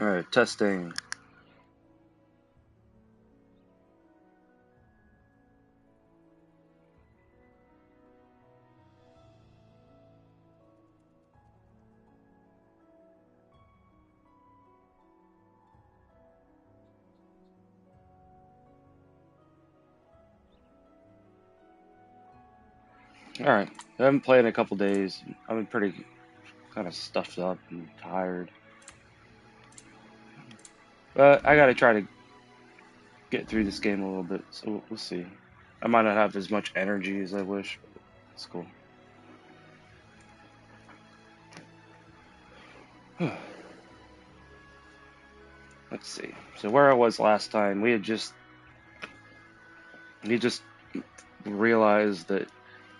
Alright, testing. Alright, I haven't played in a couple days. I've been pretty kind of stuffed up and tired. But I gotta try to get through this game a little bit, so we'll see. I might not have as much energy as I wish, but it's cool. Let's see. So where I was last time, we just realized that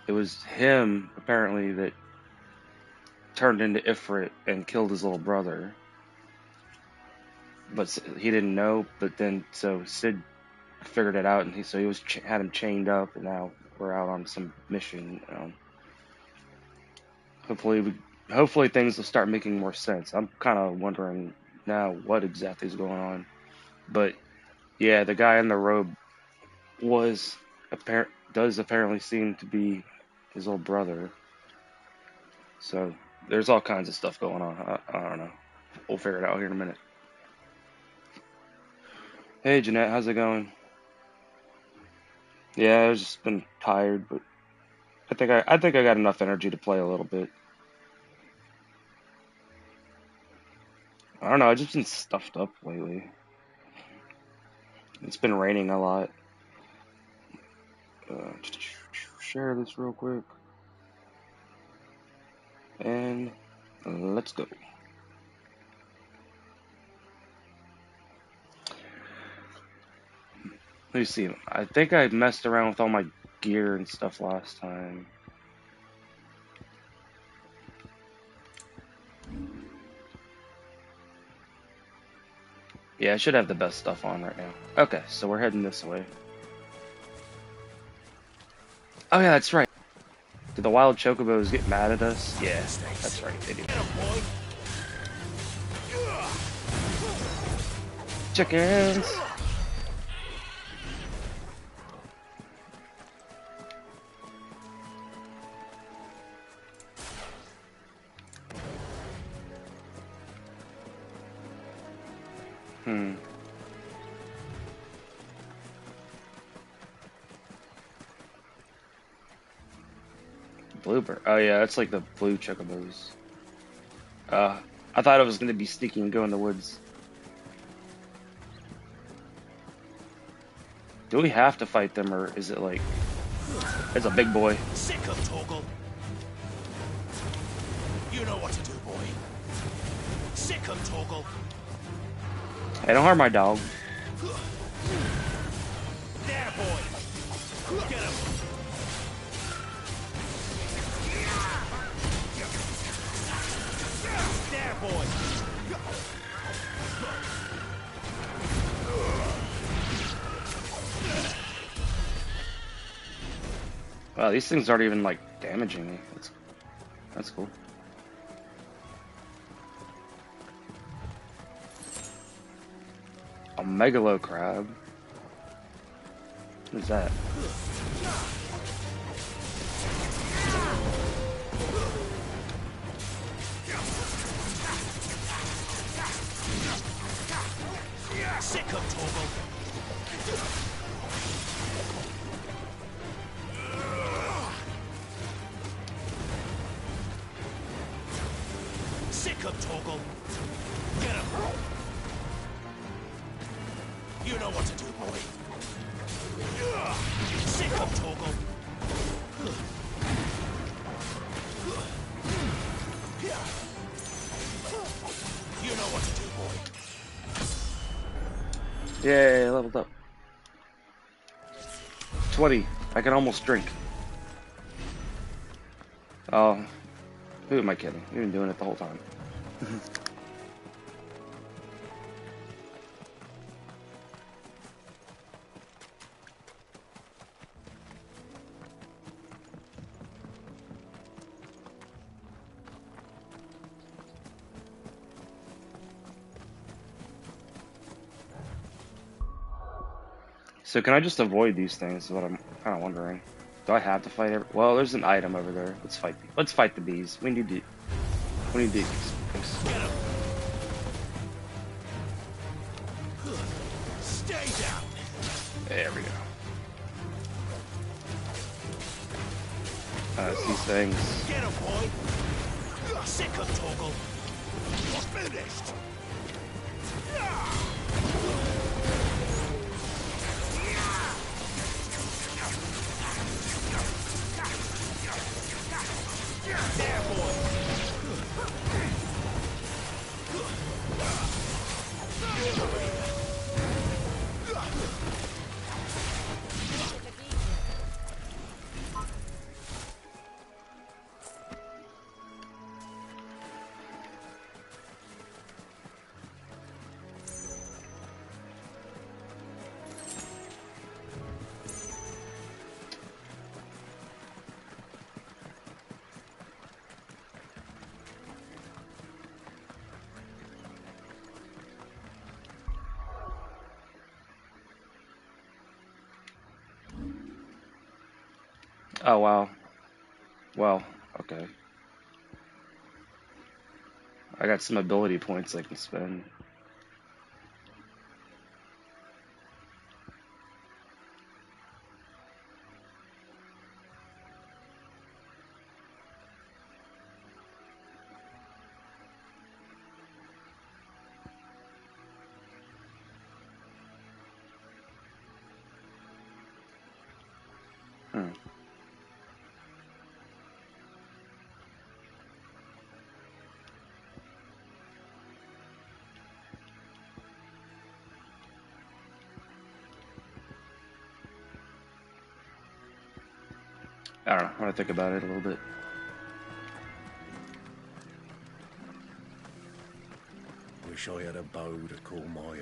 it was him, apparently, that turned into Ifrit and killed his little brother. But he didn't know, but then, so Sid figured it out, and he had him chained up, and now we're out on some mission. Hopefully things will start making more sense. I'm kind of wondering now what exactly is going on. But yeah, the guy in the robe does apparently seem to be his old brother. So there's all kinds of stuff going on. I don't know. We'll figure it out here in a minute. Hey Jeanette, how's it going? Yeah, I've just been tired, but I think I got enough energy to play a little bit. I don't know, I've just been stuffed up lately. It's been raining a lot. Share this real quick. And let's go. Let me see. I think I messed around with all my gear and stuff last time. Yeah, I should have the best stuff on right now. Okay, so we're heading this way. Oh yeah, that's right. Did the wild chocobos get mad at us? Yeah, that's right, they do. Chickens! Bluebird. Oh yeah, that's like the blue chocobos. I thought I was gonna be sneaky and go in the woods. Do we have to fight them, or is it like... It's a big boy. Sick of Torgal. You know what to do, boy. Sick of Torgal. Hey, don't harm my dog. There, boy. Get him. There, boy. Wow, these things aren't even like damaging me. That's cool. A megalo crab. What is that? Sick of Torgal. Sick of Torgal. Get him. You know what to do, boy. Sick of Torgal. You know what to do, boy. Yay, I leveled up. 20. I can almost drink. Oh, who am I kidding? We've been doing it the whole time. So can I just avoid these things? Is what I'm kind of wondering. Do I have to fight every? Well, there's an item over there. Let's fight. Let's fight the bees. We need to. We need to. Get him. Stay down. There we go. It's these things. Get him, boy. Sick of Toggle. Finished. There, boy. Oh wow. Well, okay. I got some ability points I can spend. Hmm. I don't know. I want to think about it a little bit. Wish I had a bow to call my own.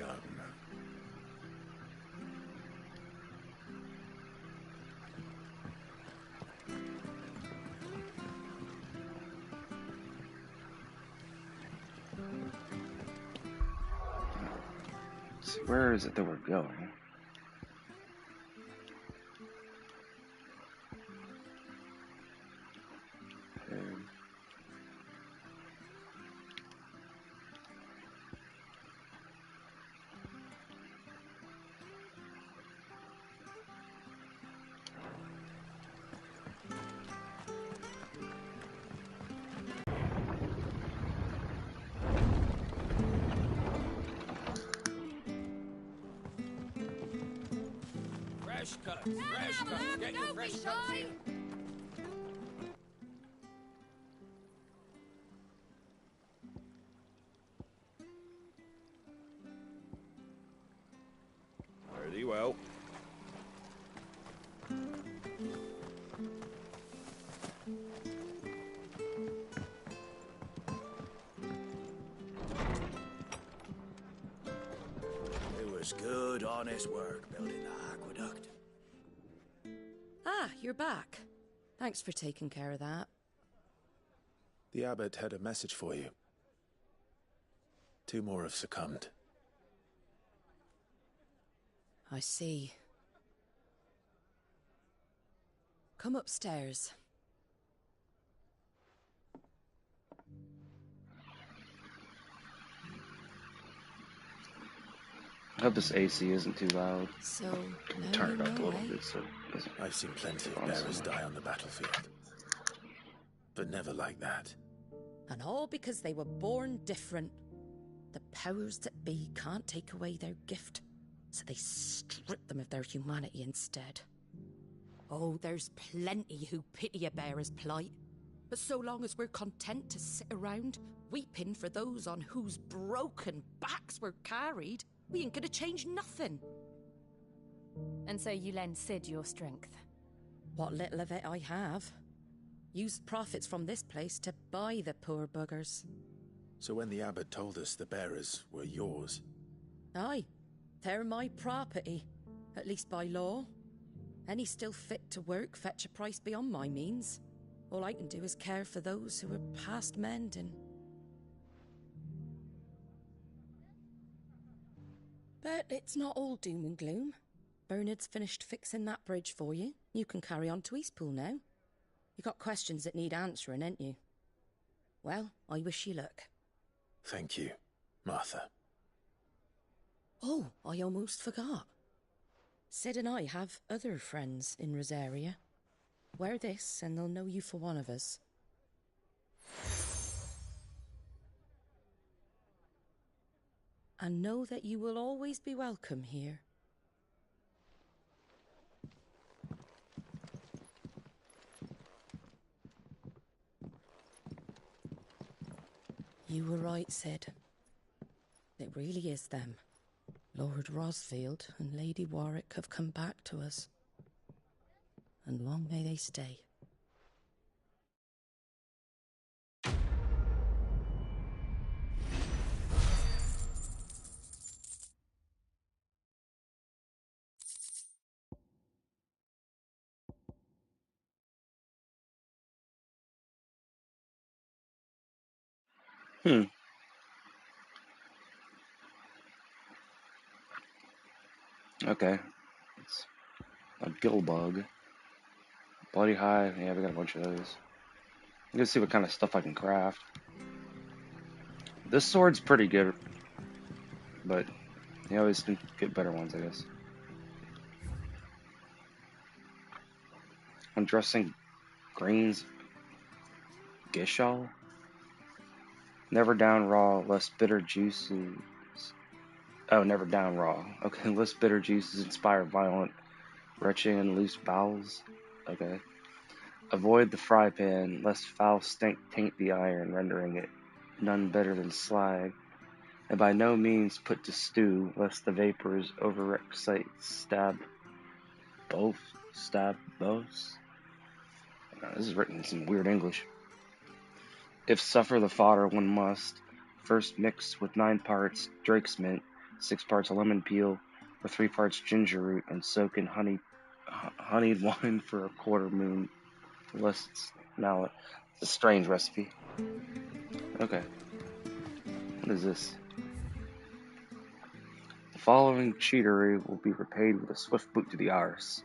Let's see, where is it that we're going? Fresh cuts, fresh cuts. Get your fresh cuts here. Pretty well. It was good, honest work building the aqueduct. Ah, you're back. Thanks for taking care of that. The abbot had a message for you. 2 more have succumbed. I see. Come upstairs. I hope this AC isn't too loud. So, now Turn you it up a know, little eh? bit so it doesn't. I've seen plenty of Awesome. bearers die on the battlefield. But never like that. And all because they were born different. The powers that be can't take away their gift, so they strip them of their humanity instead. Oh, there's plenty who pity a bearer's plight. But so long as we're content to sit around, weeping for those on whose broken backs we're carried, we ain't gonna change nothing. And so you lend Sid your strength. What little of it I have. Use profits from this place to buy the poor buggers. So when the abbot told us the bearers were yours... Aye, they're my property, at least by law. Any still fit to work fetch a price beyond my means. All I can do is care for those who are past mending. But it's not all doom and gloom. Bernard's finished fixing that bridge for you. You can carry on to Eastpool now. You got questions that need answering, ain't you? Well, I wish you luck. Thank you, Martha. Oh, I almost forgot. Sid and I have other friends in Rosaria. Wear this and they'll know you for one of us. And know that you will always be welcome here. You were right, Sid. It really is them. Lord Rosfield and Lady Warwick have come back to us. And long may they stay. Okay. It's a gill bug. Bloody hive. Yeah, we got a bunch of those. Let's see what kind of stuff I can craft. This sword's pretty good, but you always can get better ones, I guess. Undressing greens. Gishal? Never down raw, less bitter juices. Oh, never down raw. Okay, less bitter juices inspire violent retching and loose bowels. Okay. Avoid the fry pan, lest foul stink taint the iron, rendering it none better than slag. And by no means put to stew, lest the vapors overexcite stab both. Stab both? This is written in some weird English. If suffer the fodder one must, first mix with 9 parts Drake's mint, 6 parts lemon peel, or 3 parts ginger root, and soak in honeyed wine for a quarter moon. Unless it's now a strange recipe. Okay. What is this? The following cheatery will be repaid with a swift boot to the arse.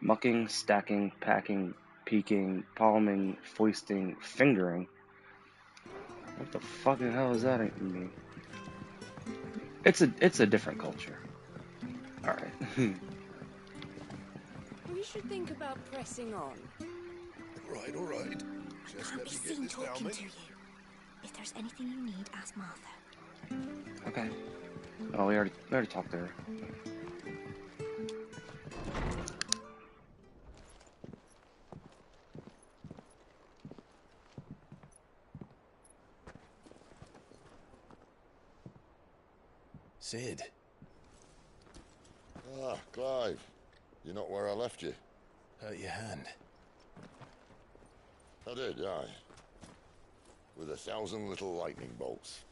Mucking, stacking, packing, peeking, palming, foisting, fingering. What the fucking hell is that mean? It's a different culture. Alright. We should think about pressing on. All right. Just Can't let be me get seen this down, talking mate. to you. If there's anything you need, ask Martha. Okay. Oh, we already talked to her. Sid. Ah, Clive. You're not where I left you. Hurt your hand. I did, aye. With 1,000 little lightning bolts.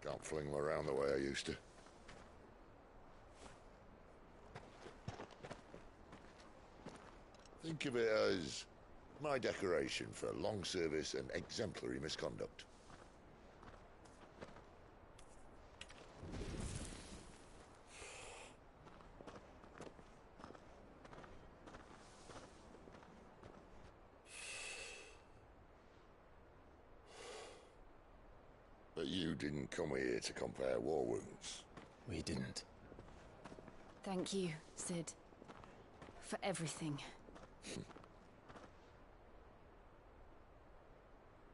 Can't fling them around the way I used to. Think of it as my decoration for long service and exemplary misconduct. But you didn't come here to compare war wounds. We didn't. Thank you, Sid. For everything.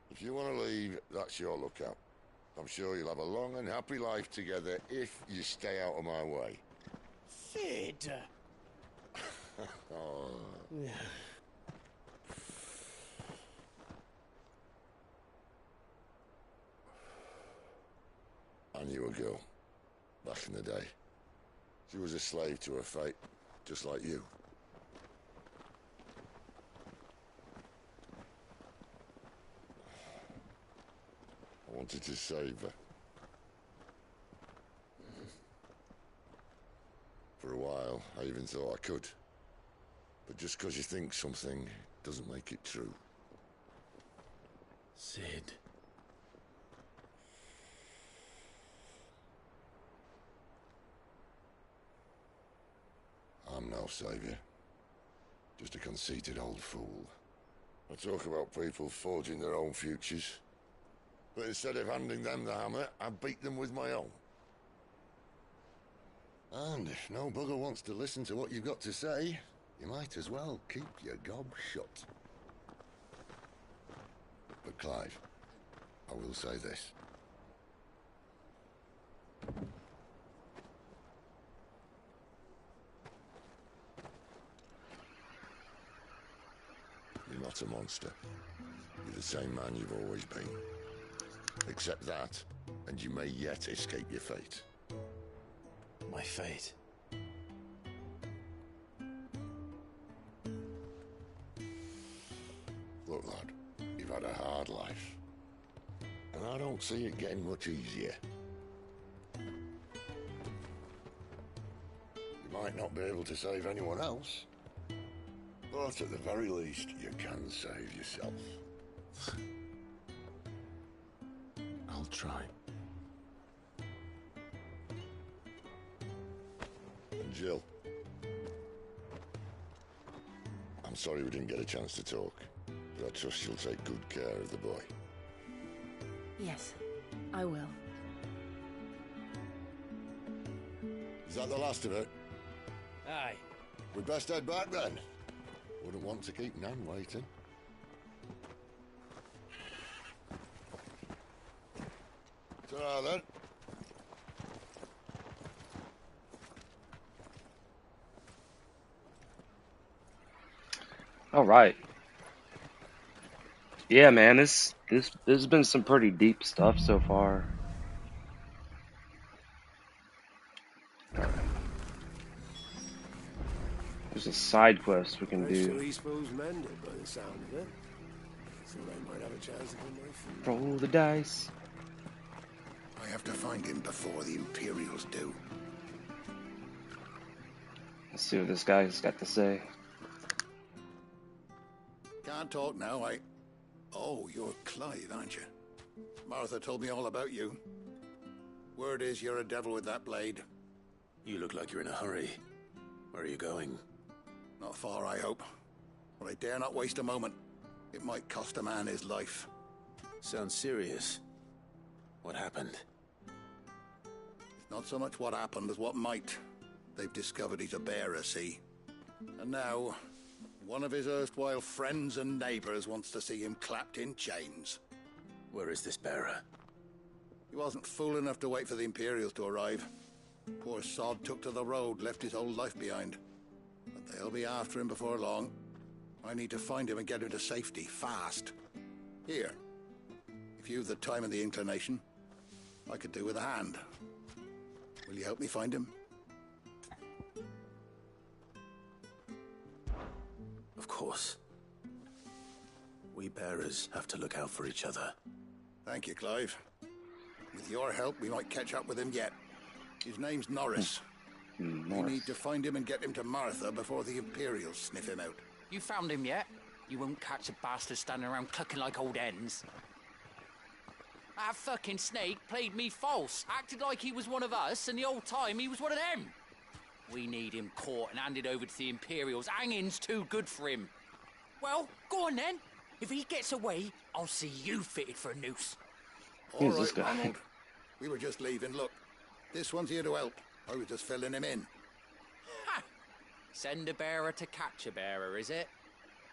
If you want to leave, that's your lookout. I'm sure you'll have a long and happy life together if you stay out of my way. Sid! Oh. I knew a girl, back in the day. She was a slave to her fate, just like you. I wanted to save her. For a while, I even thought I could. But just because you think something doesn't make it true. Sid. myself, Saviour. Just a conceited old fool. I talk about people forging their own futures. But instead of handing them the hammer, I beat them with my own. And if no bugger wants to listen to what you've got to say, you might as well keep your gob shut. But Clive, I will say this. You're not a monster. You're the same man you've always been. Accept that, and you may yet escape your fate. My fate. Look, lad, you've had a hard life. And I don't see it getting much easier. You might not be able to save anyone else, but at the very least, you can save yourself. I'll try. And Jill, I'm sorry we didn't get a chance to talk, but I trust you'll take good care of the boy. Yes, I will. Is that the last of it? Aye. We'd best head back then. Wouldn't want to keep Nan waiting. Ta-ra then. All right. Yeah, man, this has been some pretty deep stuff so far. There's a side quest we can do. Eastbo's mended by the sound of it. So I might have a chance to get my feet. Roll the dice. I have to find him before the Imperials do. Let's see what this guy's got to say. Can't talk now, Oh, you're Clive, aren't you? Martha told me all about you. Word is you're a devil with that blade. You look like you're in a hurry. Where are you going? Not far, I hope. But I dare not waste a moment. It might cost a man his life. Sounds serious. What happened? It's not so much what happened as what might. They've discovered he's a bearer, see? And now, one of his erstwhile friends and neighbors wants to see him clapped in chains. Where is this bearer? He wasn't fool enough to wait for the Imperials to arrive. Poor sod took to the road, left his whole life behind. But they'll be after him before long. I need to find him and get him to safety, fast. Here, if you've the time and the inclination, I could do with a hand. Will you help me find him? Of course. We bearers have to look out for each other. Thank you, Clive. With your help, we might catch up with him yet. His name's Norris. We need to find him and get him to Martha before the Imperials sniff him out. You found him yet? You won't catch a bastard standing around clucking like old hens. That fucking snake played me false, acted like he was one of us, and the whole time he was one of them. We need him caught and handed over to the Imperials. Hanging's too good for him. Well, go on then. If he gets away, I'll see you fitted for a noose. All right, Ronald. We were just leaving. Look, this one's here to help. I was just filling him in. Ha! Send a bearer to catch a bearer, is it?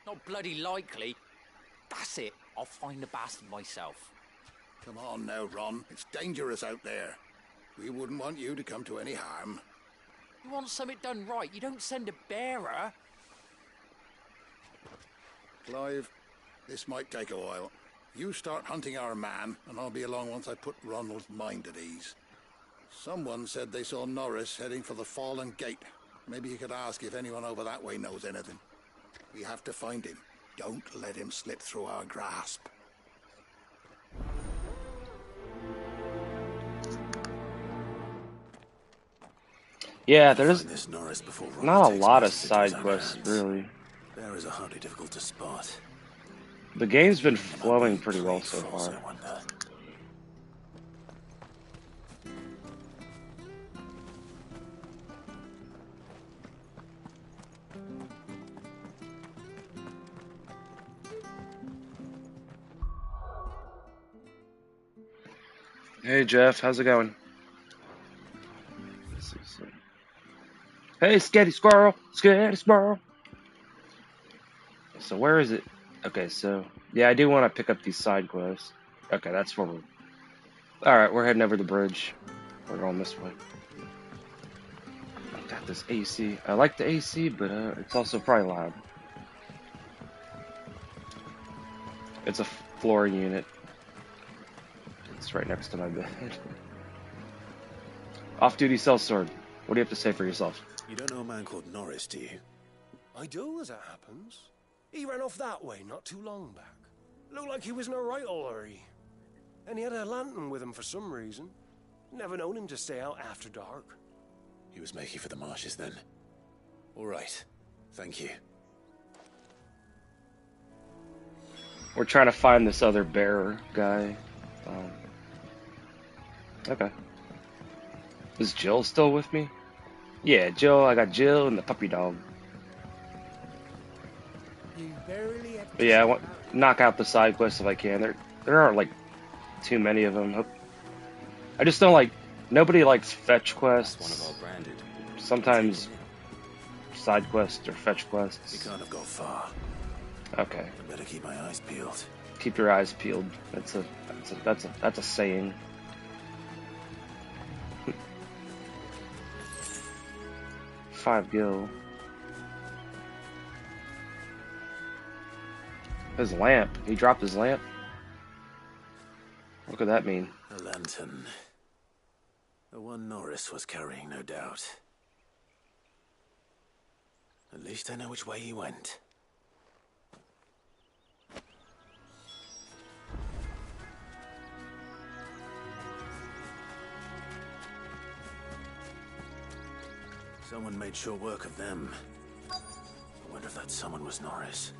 Not bloody likely. That's it. I'll find the bastard myself. Come on now, Ron. It's dangerous out there. We wouldn't want you to come to any harm. You want something done right, you don't send a bearer. Clive, this might take a while. You start hunting our man, and I'll be along once I put Ronald's mind at ease. Someone said they saw Norris heading for the Fallen Gate. Maybe you could ask if anyone over that way knows anything. We have to find him. Don't let him slip through our grasp. Yeah, there's Find this Norris before Ronald not a takes lot of matters into side his own quests, hands. really. Bearers are hardly difficult to spot. The game's been Am I flowing being pretty well played so false, far. I wonder? Hey Jeff, how's it going? Hey, Sketty Squirrel! Sketty Squirrel! So where is it? Okay, so yeah, I do want to pick up these side quests. Okay, that's where we're. All right, we're heading over the bridge. We're going this way. Got this AC. I like the AC, but it's also probably loud. It's a floor unit. It's right next to my bed. Off-duty sellsword. What do you have to say for yourself? You don't know a man called Norris, do you? I do, as it happens. He ran off that way not too long back. Looked like he was in a right old hurry. And he had a lantern with him for some reason. Never known him to stay out after dark. He was making for the marshes then. All right. Thank you. We're trying to find this other bearer guy. Okay. Is Jill still with me? Yeah, Jill. I got Jill and the puppy dog. But yeah, I want knock out the side quests if I can. There aren't like too many of them. I just don't like. Nobody likes fetch quests. One of our branded. Sometimes side quests or fetch quests. You can't have gone far. Okay. I better keep my eyes peeled. Keep your eyes peeled. That's a saying. 5 gil. His lamp. He dropped his lamp. What could that mean? A lantern. The one Norris was carrying, no doubt. At least I know which way he went. Someone made short work of them. I wonder if that someone was Norris.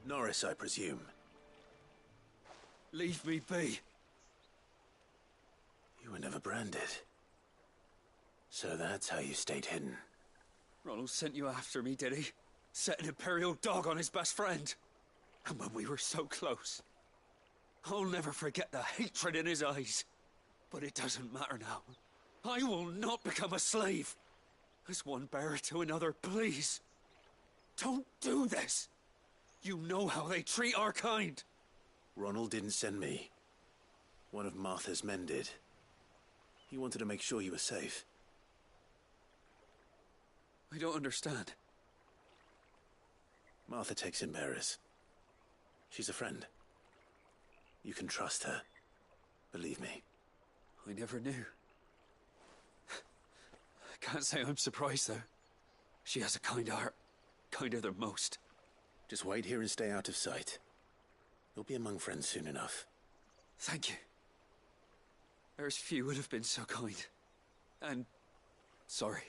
Norris, I presume. Leave me be. You were never branded. So that's how you stayed hidden. Ronald sent you after me, did he? Set an Imperial dog on his best friend. And when we were so close. I'll never forget the hatred in his eyes. But it doesn't matter now. I will not become a slave. As one bearer to another, please. Don't do this. You know how they treat our kind. Ronald didn't send me. One of Martha's men did. He wanted to make sure you were safe. I don't understand. Martha takes in bearers. She's a friend. You can trust her. Believe me. I never knew. I can't say I'm surprised, though. She has a kind heart. Kinder than most. Just wait here and stay out of sight. You'll be among friends soon enough. Thank you. There's few would have been so kind. And sorry.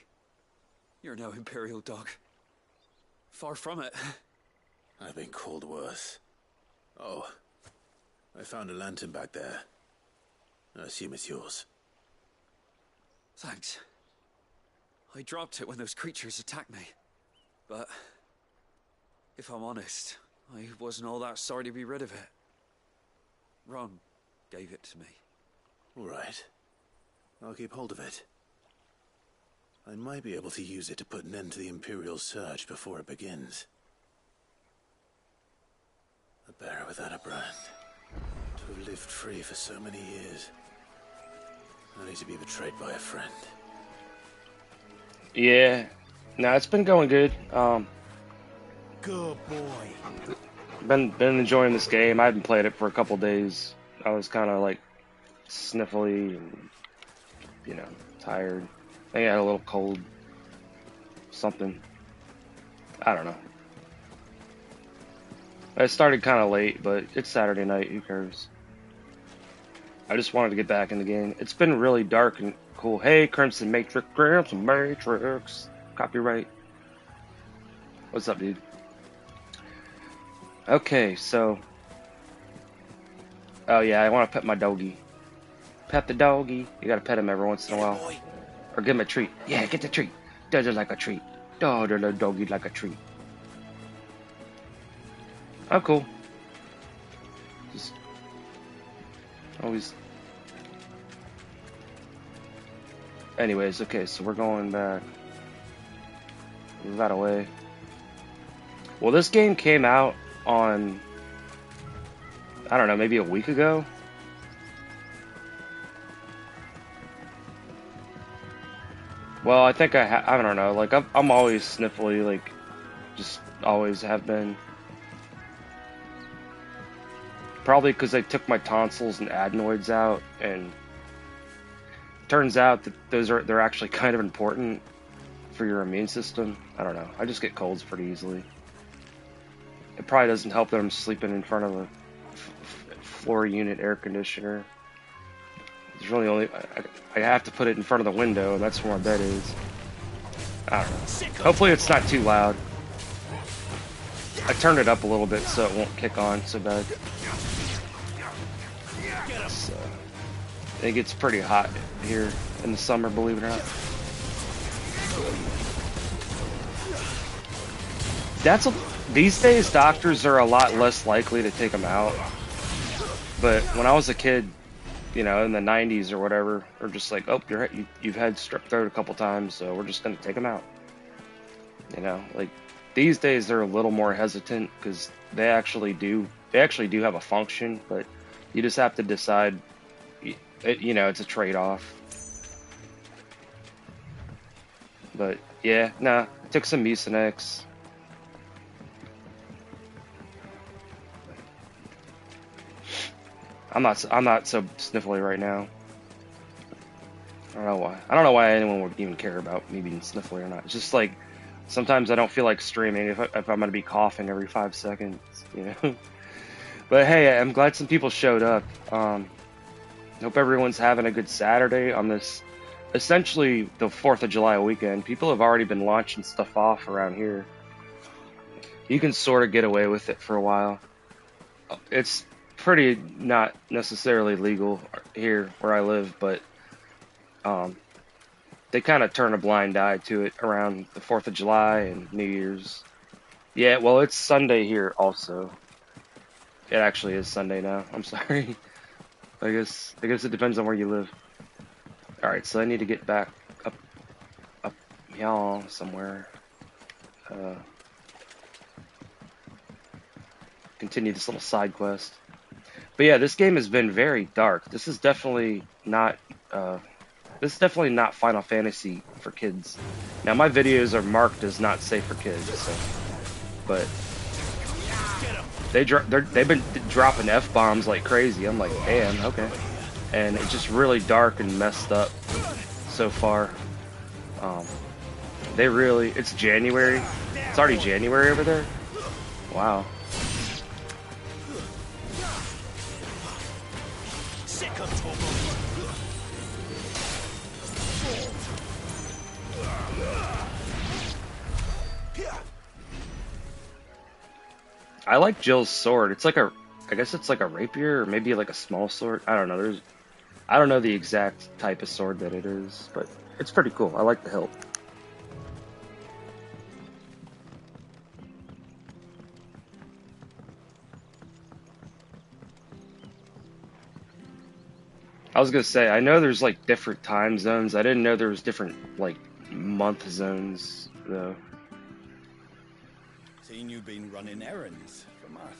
You're no Imperial dog. Far from it. I've been called worse. Oh, I found a lantern back there. I assume it's yours. Thanks. I dropped it when those creatures attacked me. But if I'm honest, I wasn't all that sorry to be rid of it. Ron gave it to me. All right. I'll keep hold of it. I might be able to use it to put an end to the Imperial surge before it begins. A bearer without a brand. To have lived free for so many years. Only to be betrayed by a friend. Yeah. No, it's been going good. Good boy. Been enjoying this game. I haven't played it for a couple days. I was kind of like sniffly and, you know, tired. I think I had a little cold. Something. I don't know. I started kind of late, but it's Saturday night. Who cares? I just wanted to get back in the game. It's been really dark and cool. Hey, Crimson Matrix, Crimson Matrix. Copyright. What's up, dude? Okay, so. Oh, yeah, I want to pet my doggy. Pet the doggy. You gotta pet him every once in a while. Or give him a treat. Yeah, get the treat. Does it like a treat. Oh, the little doggy like a treat. Oh, cool. Just always. Anyways, okay, so we're going back. Move that away. Well, this game came out on, I don't know, maybe a week ago. Well, I think I don't know, like, I'm always sniffly, like, just always have been. Probably because I took my tonsils and adenoids out, and turns out that they're actually kind of important for your immune system. I don't know, I just get colds pretty easily. It probably doesn't help that I'm sleeping in front of a floor unit air conditioner. There's really only I have to put it in front of the window, and that's where my bed is. I don't know. Hopefully it's not too loud. I turned it up a little bit so it won't kick on so bad. It gets pretty hot here in the summer, believe it or not. These days, doctors are a lot less likely to take them out. But when I was a kid, you know, in the 90s or whatever, they're just like, oh, you've had strep throat a couple times, so we're just going to take them out. You know, like, these days they're a little more hesitant because they actually do have a function, but you just have to decide, you know, it's a trade-off. But, yeah, nah, I took some Mucinex. I'm not so sniffly right now. I don't know why. I don't know why anyone would even care about me being sniffly or not. It's just like sometimes I don't feel like streaming if I'm gonna be coughing every 5 seconds, you know. But hey, I'm glad some people showed up. Hope everyone's having a good Saturday on this essentially the 4th of July weekend. People have already been launching stuff off around here. You can sort of get away with it for a while. It's pretty not necessarily legal here where I live, but they kind of turn a blind eye to it around the 4th of July and New Year's. Yeah, well, it's Sunday here also. It actually is Sunday now. I'm sorry. I guess it depends on where you live. All right, so I need to get back up y'all somewhere. Continue this little side quest. But yeah, this game has been very dark. This is definitely not Final Fantasy for kids. Now my videos are marked as not safe for kids, so, but they've been dropping F-bombs like crazy. I'm like, damn, okay. And it's just really dark and messed up so far. It's January. It's already January over there. Wow. I like Jill's sword. It's like I guess it's like a rapier or maybe like a small sword. I don't know. I don't know the exact type of sword that it is, but it's pretty cool. I like the hilt. I was gonna say, I know there's like different time zones. I didn't know there was different like month zones though. Seen you been running errands for Martha.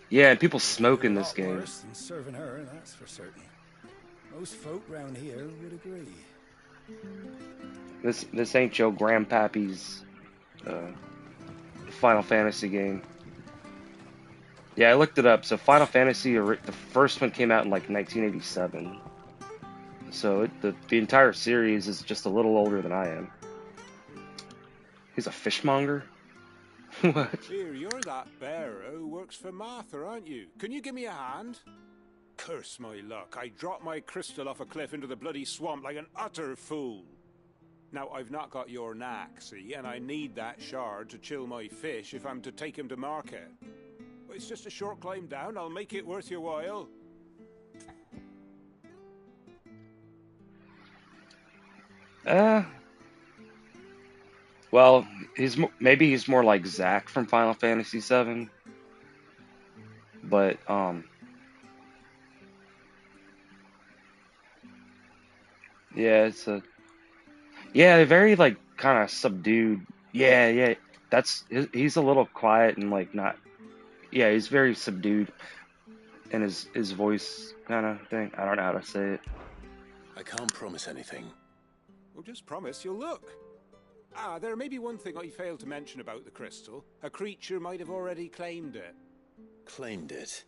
Yeah, and people smoke in this game. Worse than serving her, that's for certain. Most folk round here would agree. This ain't your grandpappy's Final Fantasy game. Yeah, I looked it up. So Final Fantasy, the first one came out in like 1987. So the entire series is just a little older than I am. He's a fishmonger? What? Here, you're that bearer who works for Martha, aren't you? Can you give me a hand? Curse my luck. I dropped my crystal off a cliff into the bloody swamp like an utter fool. Now, I've not got your knack, see, and I need that shard to chill my fish if I'm to take him to market. But it's just a short climb down. I'll make it worth your while. Well, maybe he's more like Zack from Final Fantasy VII, but yeah, they're very like kind of subdued. Yeah, he's a little quiet and like not. Yeah, he's very subdued in his voice kind of thing. I don't know how to say it. I can't promise anything. Well, just promise you'll look. Ah, there may be one thing I failed to mention about the crystal. A creature might have already claimed it. Claimed it?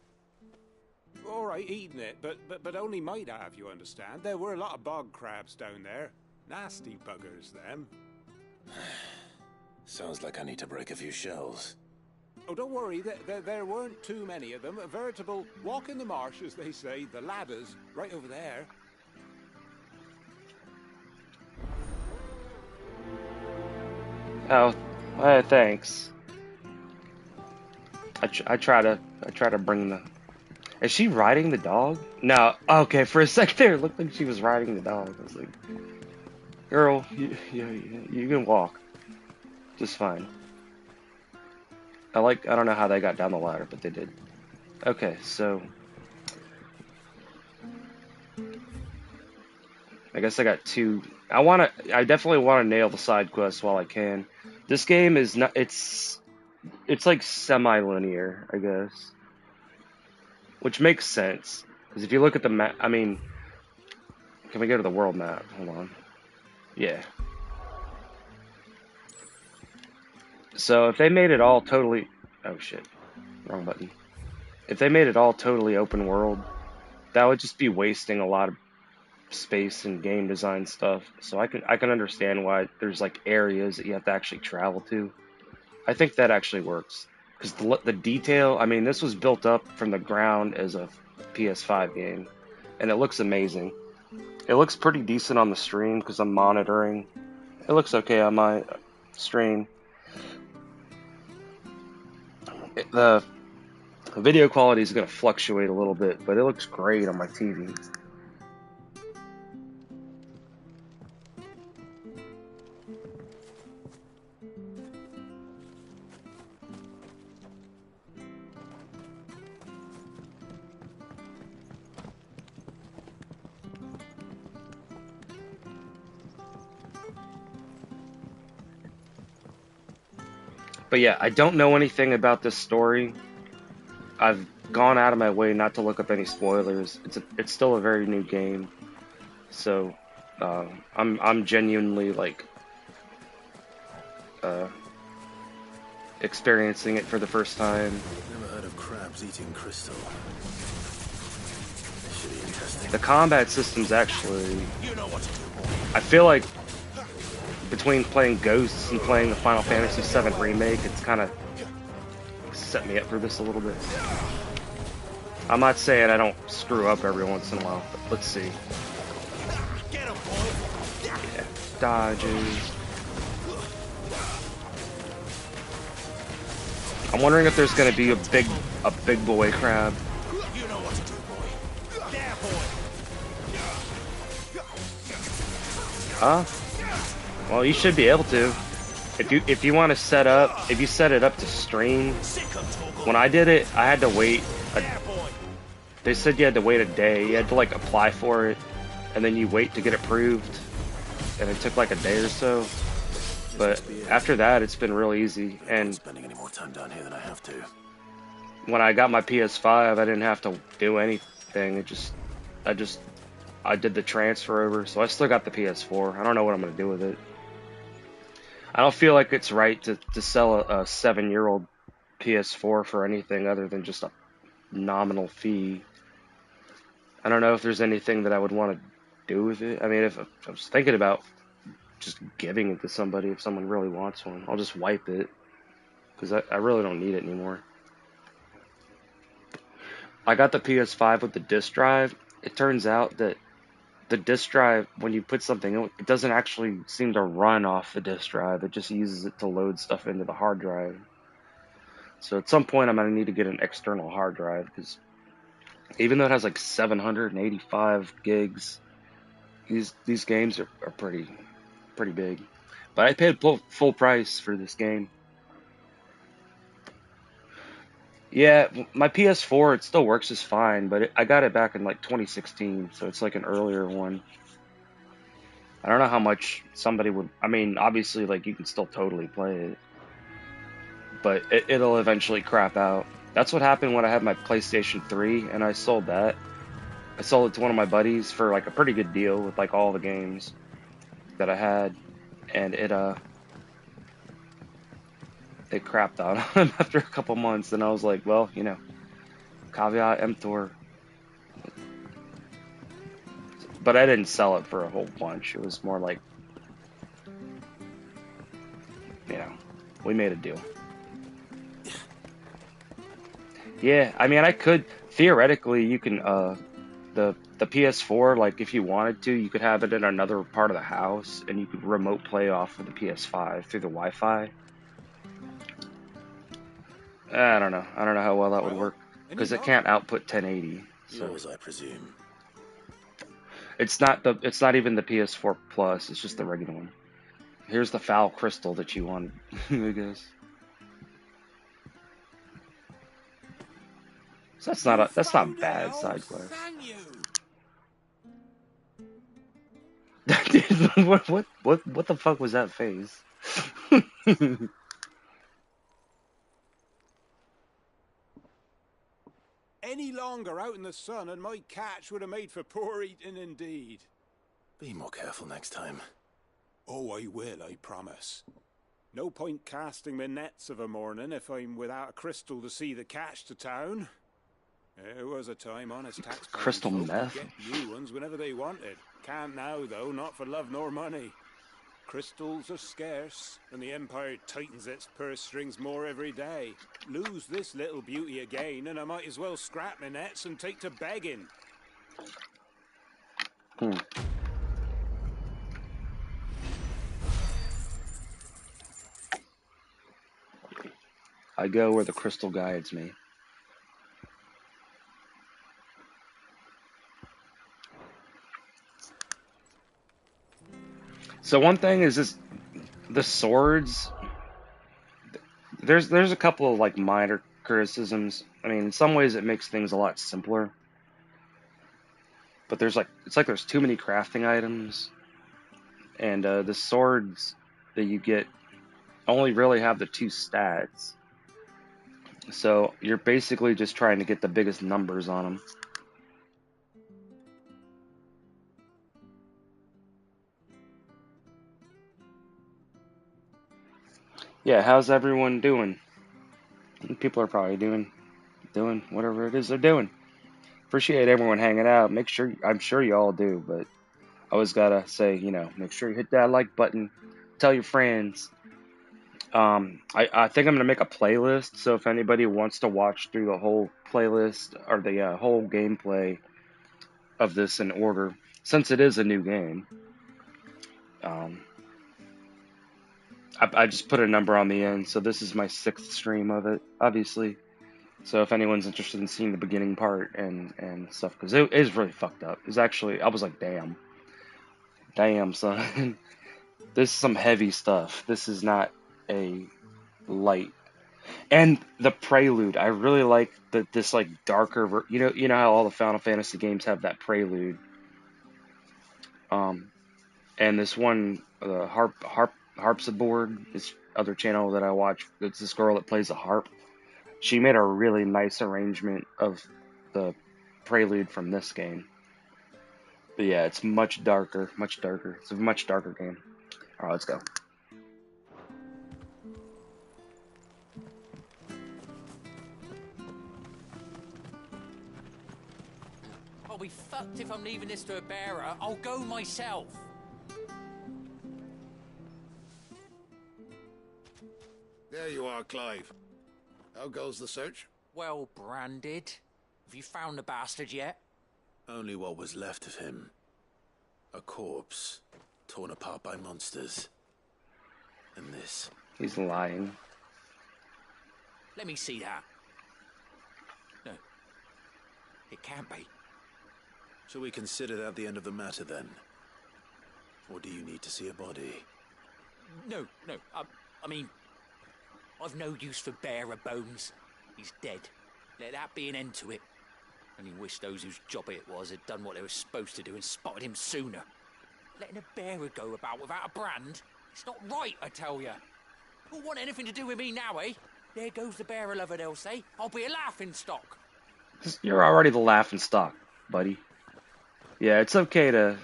All right, eaten it, but only might have, you understand. There were a lot of bog crabs down there. Nasty buggers, them. Sounds like I need to break a few shells. Oh, don't worry, there weren't too many of them. A veritable walk in the marsh, as they say, the ladders, right over there. Oh, thanks. I try to bring the. Is she riding the dog? No. Okay, for a second there, it looked like she was riding the dog. I was like, girl, you can walk just fine. I don't know how they got down the ladder, but they did. Okay, so I guess I got two. I definitely want to nail the side quests while I can. This game is not. It's like semi-linear, I guess, which makes sense because if you look at the map, I mean, can we go to the world map? Hold on. Yeah. So if they made it all totally, oh shit, wrong button. If they made it all totally open world, that would just be wasting a lot of space and game design stuff. So I can understand why there's like areas that you have to actually travel to. I think that actually works because the detail. I mean, this was built up from the ground as a PS5 game, and it looks amazing. It looks pretty decent on the stream because I'm monitoring. It looks okay on my stream. The video quality is going to fluctuate a little bit, but it looks great on my TV. But yeah, I don't know anything about this story. I've gone out of my way not to look up any spoilers. It's still a very new game, so I'm genuinely like experiencing it for the first time. Never heard of crabs eating crystal. This should be interesting. The combat system's actually, I feel like between playing Ghosts and playing the Final Fantasy VII Remake, it's kind of set me up for this a little bit. I'm not saying I don't screw up every once in a while, but let's see. Yeah, dodges. I'm wondering if there's gonna be a big boy crab. Huh? Well, you should be able to. If you want to set it up to stream. When I did it, I had to wait. They said you had to wait a day. You had to like apply for it, and then you wait to get approved, and it took like a day or so. But after that, it's been real easy. And spending any more time down here than I have to. When I got my PS5, I didn't have to do anything. I did the transfer over, so I still got the PS4. I don't know what I'm gonna do with it. I don't feel like it's right to sell a 7-year-old PS4 for anything other than just a nominal fee. I don't know if there's anything that I would want to do with it. I mean, if I was thinking about just giving it to somebody if someone really wants one, I'll just wipe it because I really don't need it anymore. I got the PS5 with the disc drive. It turns out that the disc drive, when you put something in, it doesn't actually seem to run off the disc drive. It just uses it to load stuff into the hard drive. So at some point, I'm going to need to get an external hard drive, because even though it has like 785 gigs, these games are pretty big. But I paid full price for this game. Yeah, my PS4, it still works just fine, but I got it back in like 2016, so it's like an earlier one. I don't know how much somebody would... I mean, obviously, like, you can still totally play it, but it'll eventually crap out. That's what happened when I had my PlayStation 3, and I sold that. I sold it to one of my buddies for, like, a pretty good deal with, like, all the games that I had, and it crapped out on him after a couple months, and I was like, well, you know, caveat emptor. But I didn't sell it for a whole bunch. It was more like, you know, we made a deal. Yeah, I mean, I could, theoretically, you can, the PS4, like, if you wanted to, you could have it in another part of the house, and you could remote play off of the PS5 through the Wi-Fi. I don't know how well that would work, because it can't output 1080. So. Yours, I presume. It's not even the PS4 Plus. It's just the regular one. Here's the foul crystal that you wanted, I guess. So that's not bad side quest. What the fuck was that face? Any longer out in the sun and my catch would have made for poor eating indeed. Be more careful next time. Oh, I will, I promise. No point casting my nets of a morning if I'm without a crystal to see the catch to town. There was a time honest taxpayers Crystal meth? could get new ones whenever they wanted. Can't now, though, not for love nor money. Crystals are scarce, and the Empire tightens its purse strings more every day. Lose this little beauty again, and I might as well scrap my nets and take to begging. I go where the crystal guides me. So one thing is this, the swords, there's a couple of like minor criticisms. I mean, in some ways it makes things a lot simpler. But it's like there's too many crafting items, and the swords that you get only really have the 2 stats. So you're basically just trying to get the biggest numbers on them. Yeah, how's everyone doing? People are probably doing whatever it is they're doing. Appreciate everyone hanging out. I'm sure you all do, but I always gotta say, you know, make sure you hit that like button. Tell your friends. I think I'm gonna make a playlist, so if anybody wants to watch through the whole playlist or the whole gameplay of this in order, since it is a new game, I just put a number on the end, so this is my 6th stream of it, obviously. So if anyone's interested in seeing the beginning part and stuff, because it is really fucked up. It's actually, I was like, damn, son, this is some heavy stuff. This is not a light. And the prelude, I really like this like darker, you know how all the Final Fantasy games have that prelude. And this one, the Harpsiboard, this other channel that I watch, it's this girl that plays the harp. She made a really nice arrangement of the prelude from this game. But yeah, it's much darker. It's a much darker game. Alright, let's go. I'll be fucked if I'm leaving this to a bearer. I'll go myself. There you are, Clive. How goes the search? Well branded. Have you found the bastard yet? Only what was left of him. A corpse, torn apart by monsters. And this. He's lying. Let me see that. No. It can't be. Shall we consider that the end of the matter, then? Or do you need to see a body? No. I mean, I've no use for bearer bones. He's dead. Let that be an end to it. Only wish those whose job it was had done what they were supposed to do and spotted him sooner. Letting a bearer go about without a brand? It's not right, I tell you. Who'll want anything to do with me now, eh? There goes the bearer lover, they'll say. I'll be a laughing stock. You're already the laughing stock, buddy. Yeah, it's okay to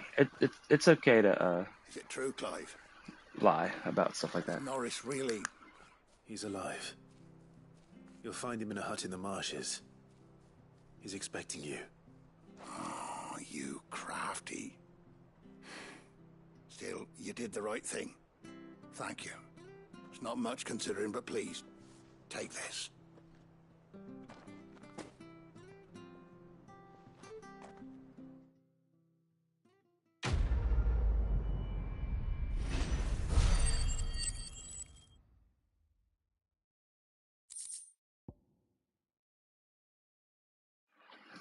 it's okay to Is it true, Clive? lie about stuff like that. Norris really... He's alive. You'll find him in a hut in the marshes. He's expecting you. Oh, you crafty. Still, you did the right thing. Thank you. It's not much considering, but please, take this.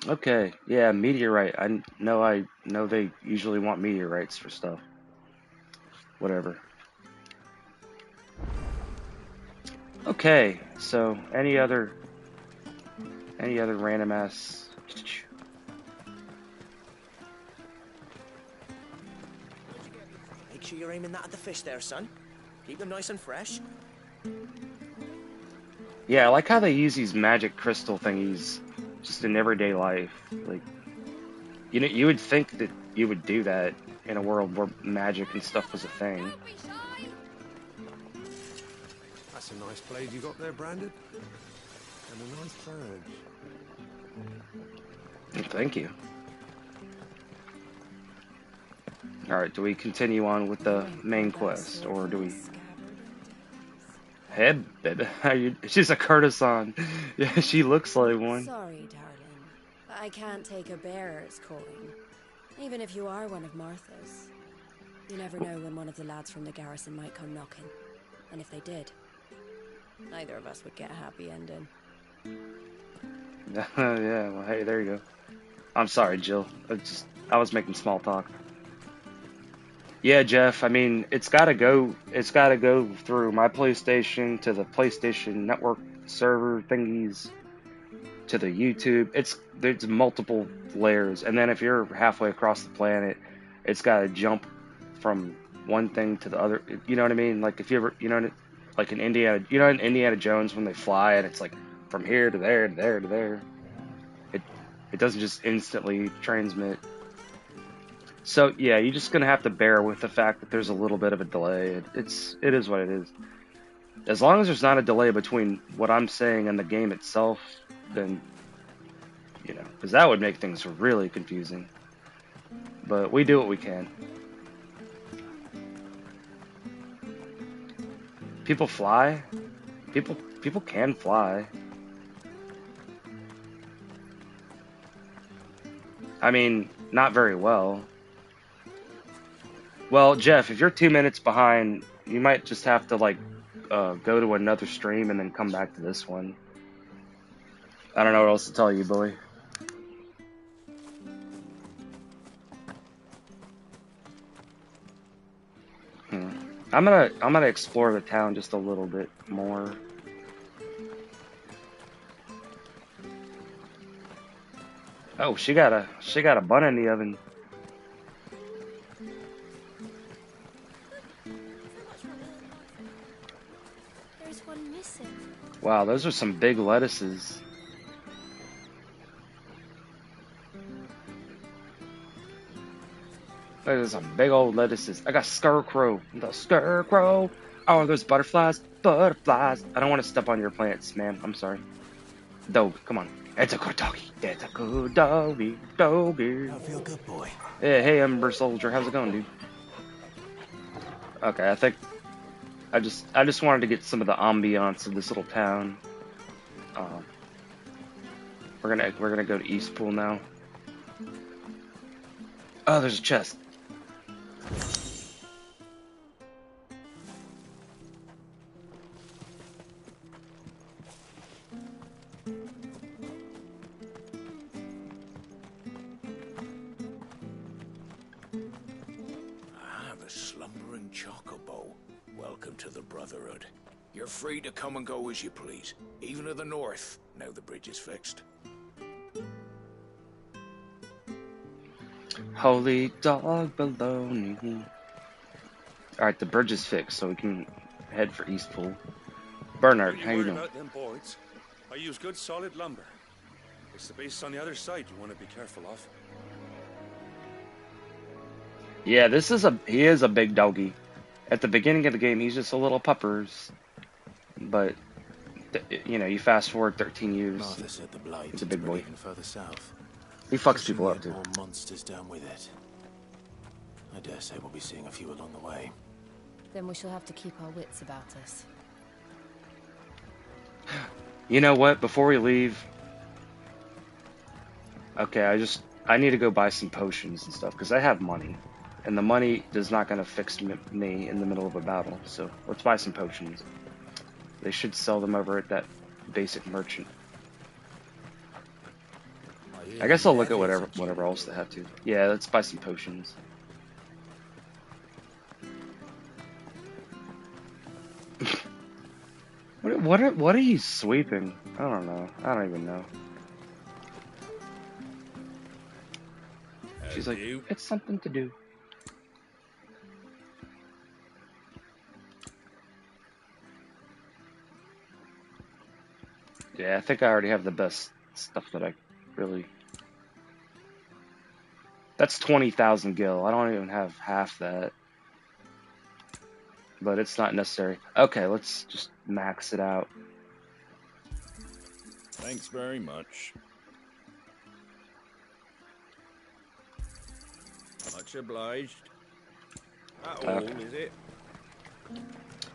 Okay, yeah, meteorite. I know they usually want meteorites for stuff. Whatever. Okay, so any other random ass. Make sure you're aiming that at the fish there, son. Keep them nice and fresh. Yeah, I like how they use these magic crystal thingies just in everyday life. Like, you know, you would think that you would do that in a world where magic and stuff was a thing. That's a nice blade you got there, Brandon. And a nice badge. Thank you. Alright, do we continue on with the main quest, or do we... Hey, baby, how you... She's a courtesan. Yeah, she looks like one. Sorry, darling, but I can't take a bearer's calling. Even if you are one of Martha's. You never know when one of the lads from the garrison might come knocking. And if they did, neither of us would get a happy ending. Yeah, well, hey, there you go. I'm sorry, Jill. I was making small talk. Yeah, Jeff, I mean, it's gotta go through my PlayStation to the PlayStation Network server thingies to the YouTube. There's multiple layers, and then if you're halfway across the planet, it's gotta jump from one thing to the other. You know what I mean? Like if you ever, you know, like in Indiana Jones when they fly and it's like from here to there to there to there. It doesn't just instantly transmit. So yeah, you're just gonna have to bear with the fact that there's a little bit of a delay. It is what it is. As long as there's not a delay between what I'm saying and the game itself, then you know, because that would make things really confusing. But we do what we can. People fly. People can fly. I mean, not very well. Well, Jeff, if you're 2 minutes behind, you might just have to, like, go to another stream and then come back to this one. I don't know what else to tell you, Billy. I'm gonna explore the town just a little bit more. Oh, she got a bun in the oven. There's one missing. Wow, those are some big lettuces. There's some big old lettuces. I got scarecrow. The scarecrow. Oh, there's butterflies. Butterflies. I don't want to step on your plants, ma'am. I'm sorry. Dog, come on. It's a good doggy. It's a good doggy. Doggy. I feel good, boy. Hey, Ember Soldier. How's it going, dude? Okay, I think I just wanted to get some of the ambiance of this little town. We're gonna go to East Pool now. Oh, there's a chest. The slumbering chocobo. Welcome to the Brotherhood. You're free to come and go as you please, even to the north, now the bridge is fixed. Holy dog baloney. Alright, the bridge is fixed, so we can head for East Pool. Bernard, how you doing? About them boards. I use good solid lumber. It's the base on the other side you want to be careful of. Yeah, he is a big doggy. At the beginning of the game, he's just a little puppers. But, you know, you fast forward 13 years, Martha said the blight he's a big boy. even further south. He fucks people up, too. More monsters down with it. I dare say we'll be seeing a few along the way. Then we shall have to keep our wits about us. You know what? Before we leave... Okay, I need to go buy some potions and stuff, because I have money. And the money is not going to fix me in the middle of a battle, so let's buy some potions. They should sell them over at that basic merchant. I guess I'll look at whatever else they have to. Yeah, let's buy some potions. What are you sweeping? I don't know. I don't even know. She's like, it's something to do. Yeah, I think I already have the best stuff that I really... That's 20,000 gil. I don't even have half that. But it's not necessary. Okay, let's just max it out. Thanks very much. Much obliged. How old is it?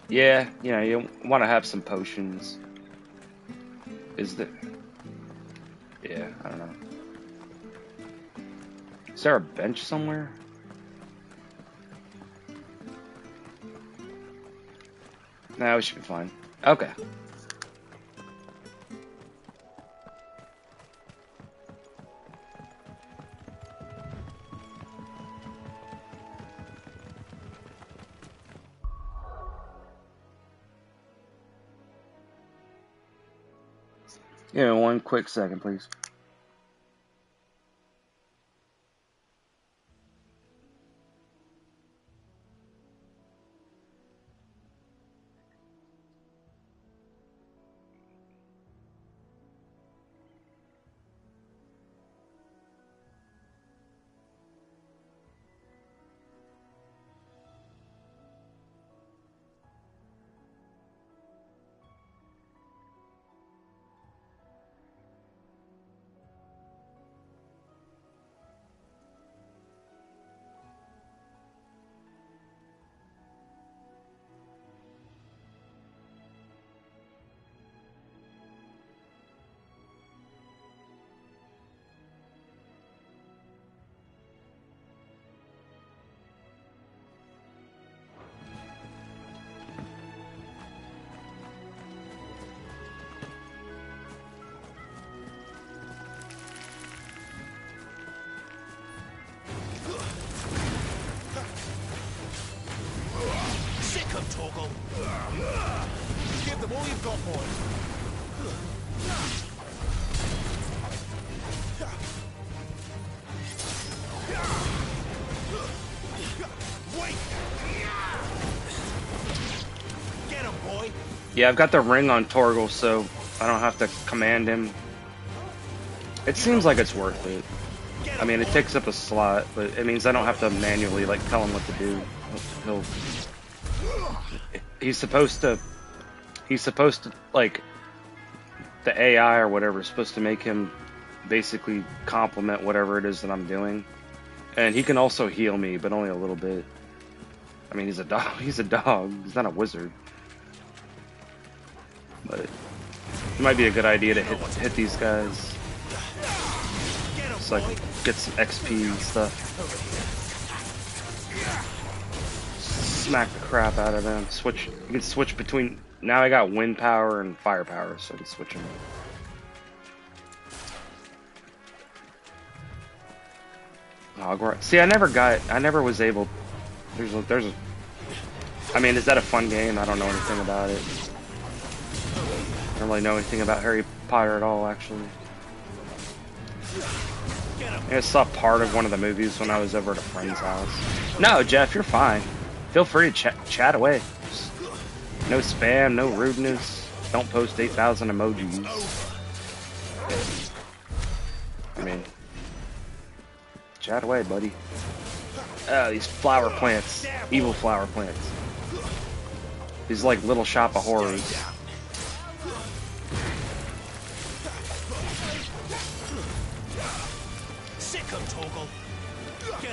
Yeah, you know, you want to have some potions. Is there... Yeah, I don't know. Is there a bench somewhere? Nah, we should be fine. Okay. Yeah, one quick second, please. Torgal. Give them all you've got, boys. Wait. Get him, boy. Yeah, I've got the ring on Torgal, so I don't have to command him. It seems like it's worth it. I mean, it takes up a slot, but it means I don't have to manually, like, tell him what to do. He's supposed to, like, the AI or whatever is supposed to make him basically complement whatever it is that I'm doing. And he can also heal me, but only a little bit. I mean, he's a dog. He's a dog. He's not a wizard. But it might be a good idea to hit these guys. Just like get some XP and stuff. Smack the crap out of them. Switch. You can switch between. Now I got wind power and fire power, so I can switch them. See, I never was able. There's a. I mean, is that a fun game? I don't know anything about it. I don't really know anything about Harry Potter at all, actually. I saw part of one of the movies when I was over at a friend's house. No, Jeff, you're fine. Feel free to chat away. No spam, no rudeness. Don't post 8,000 emojis. I mean, chat away, buddy. These flower plants. Evil flower plants. These like little shop of horrors.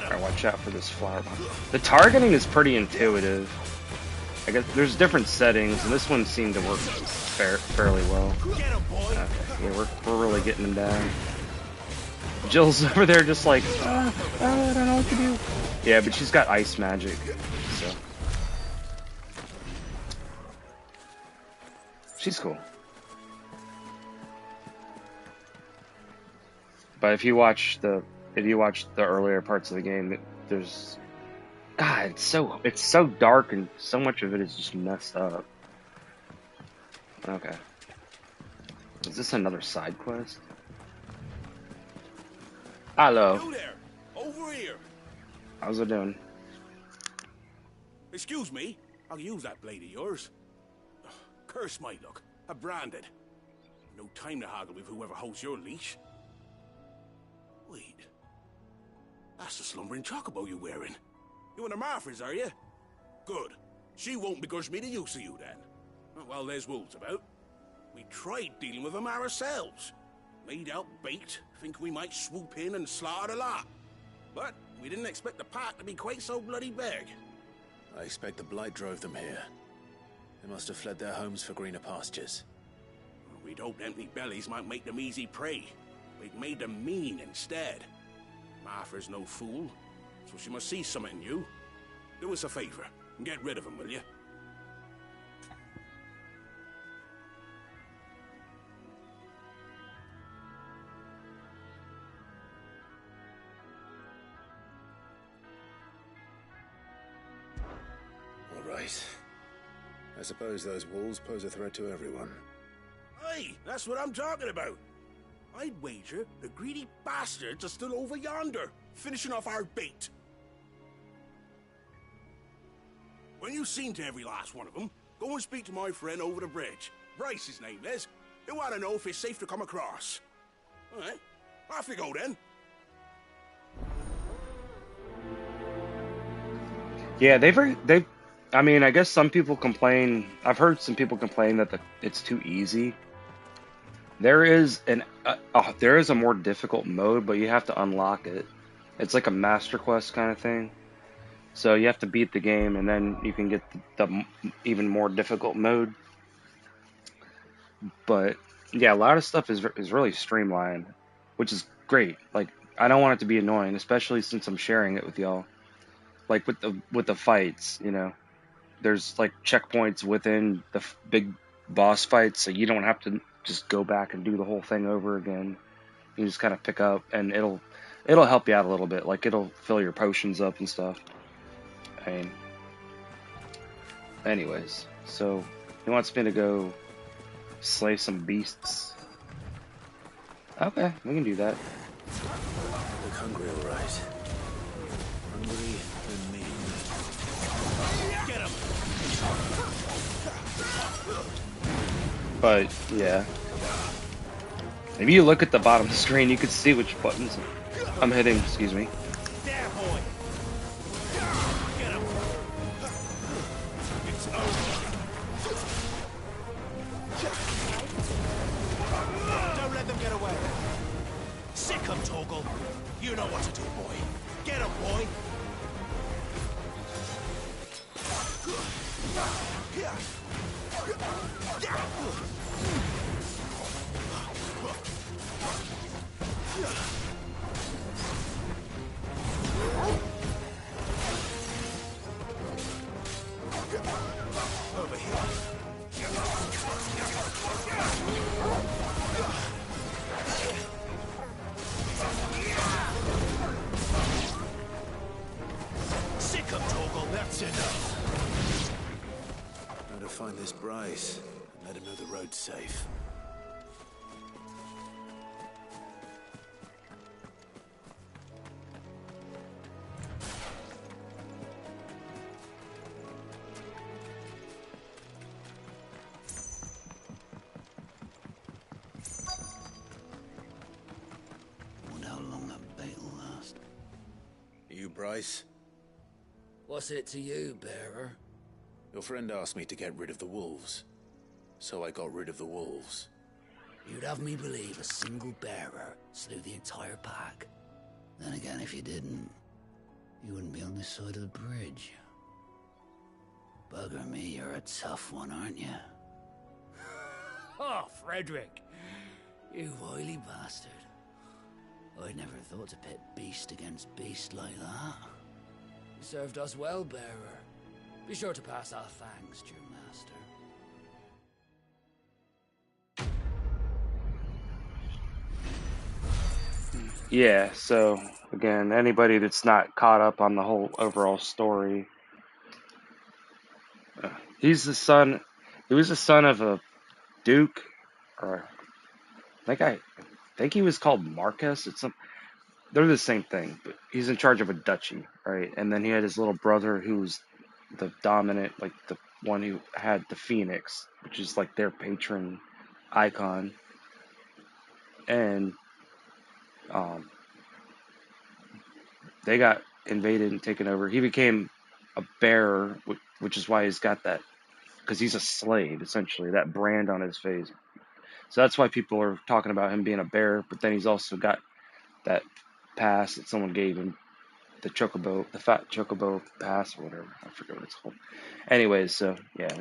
Alright, watch out for this flower bomb. The targeting is pretty intuitive. I guess there's different settings, and this one seemed to work fairly well. Okay, yeah, we're really getting them down. Jill's over there just like, I don't know what to do. Yeah, but she's got ice magic, so she's cool. But if you watch the earlier parts of the game, there's God, it's so dark and so much of it is just messed up. Okay. Is this another side quest? Hello. You there! Over here! How's it doing? Excuse me, I'll use that blade of yours. Curse my luck. I'm branded. No time to haggle with whoever holds your leash. Wait. That's the slumbering chocobo you're wearing. You and the Marthas, are you? Good. She won't begrudge me the use of you, then. Well, there's wolves about. We tried dealing with them ourselves. Made out baked, think we might swoop in and slaughter the lot. But we didn't expect the pack to be quite so bloody big. I expect the blight drove them here. They must have fled their homes for greener pastures. We'd hoped empty bellies might make them easy prey. We'd made them mean instead. Martha's no fool, so she must see something in you. Do us a favor and get rid of them, will you? All right. I suppose those wolves pose a threat to everyone. Hey, that's what I'm talking about. I'd wager the greedy bastards are still over yonder, finishing off our bait. When you've seen to every last one of them, go and speak to my friend over the bridge. Bryce, his name is. He'll want to know if it's safe to come across. All right, off you go then. Yeah, they've. I mean, I guess some people complain. I've heard some people complain that it's too easy. There is a more difficult mode, but you have to unlock it. It's like a master quest kind of thing. So you have to beat the game, and then you can get the even more difficult mode. But yeah, a lot of stuff is really streamlined, which is great. Like, I don't want it to be annoying, especially since I'm sharing it with y'all. Like with the fights, you know, there's like checkpoints within the big boss fights, so you don't have to just go back and do the whole thing over again. You just kind of pick up, and it'll help you out a little bit. Like, it'll fill your potions up and stuff. I mean, anyways, so he wants me to go slay some beasts. Okay, we can do that. Look hungry, all right. Hungry and mean. Get him! But yeah, if you look at the bottom of the screen, you can see which buttons I'm hitting. Excuse me. There, boy! Get him! It's over. Don't let them get away. Sick 'em, Torgal. You know what to do, boy. Get him, boy. Torgal, that's enough. Gotta find this Bryce and let him know the road's safe. Wonder how long that bait will last. You, Bryce? What's it to you, bearer? Your friend asked me to get rid of the wolves, so I got rid of the wolves. You'd have me believe a single bearer slew the entire pack. Then again, if you didn't, you wouldn't be on this side of the bridge. Bugger me, you're a tough one, aren't you? Oh, Frederick! You wily bastard. I'd never thought to pit beast against beast like that. You served us well, bearer. Be sure to pass our thanks to your master. Yeah, so again, anybody that's not caught up on the whole overall story, he was the son of a duke, or I think he was called Marcus. They're the same thing, but he's in charge of a duchy, right? And then he had his little brother who's the dominant, like the one who had the phoenix, which is like their patron icon. And they got invaded and taken over. He became a bearer, which is why he's got that, because he's a slave, essentially, that brand on his face. So that's why people are talking about him being a bearer, but then he's also got that pass that someone gave him, the chocobo, the fat chocobo pass or whatever. I forget what it's called. Anyways, so yeah.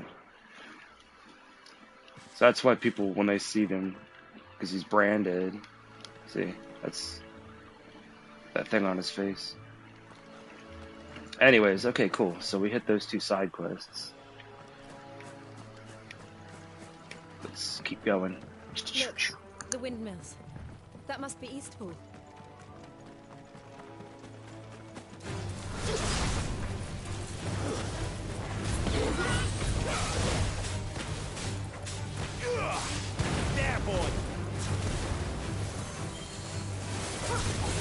So that's why people, when they see him, because he's branded, see, that's that thing on his face. Anyways, okay, cool. So we hit those 2 side quests. Let's keep going. Look, the windmills. That must be Eastpool. There, boy!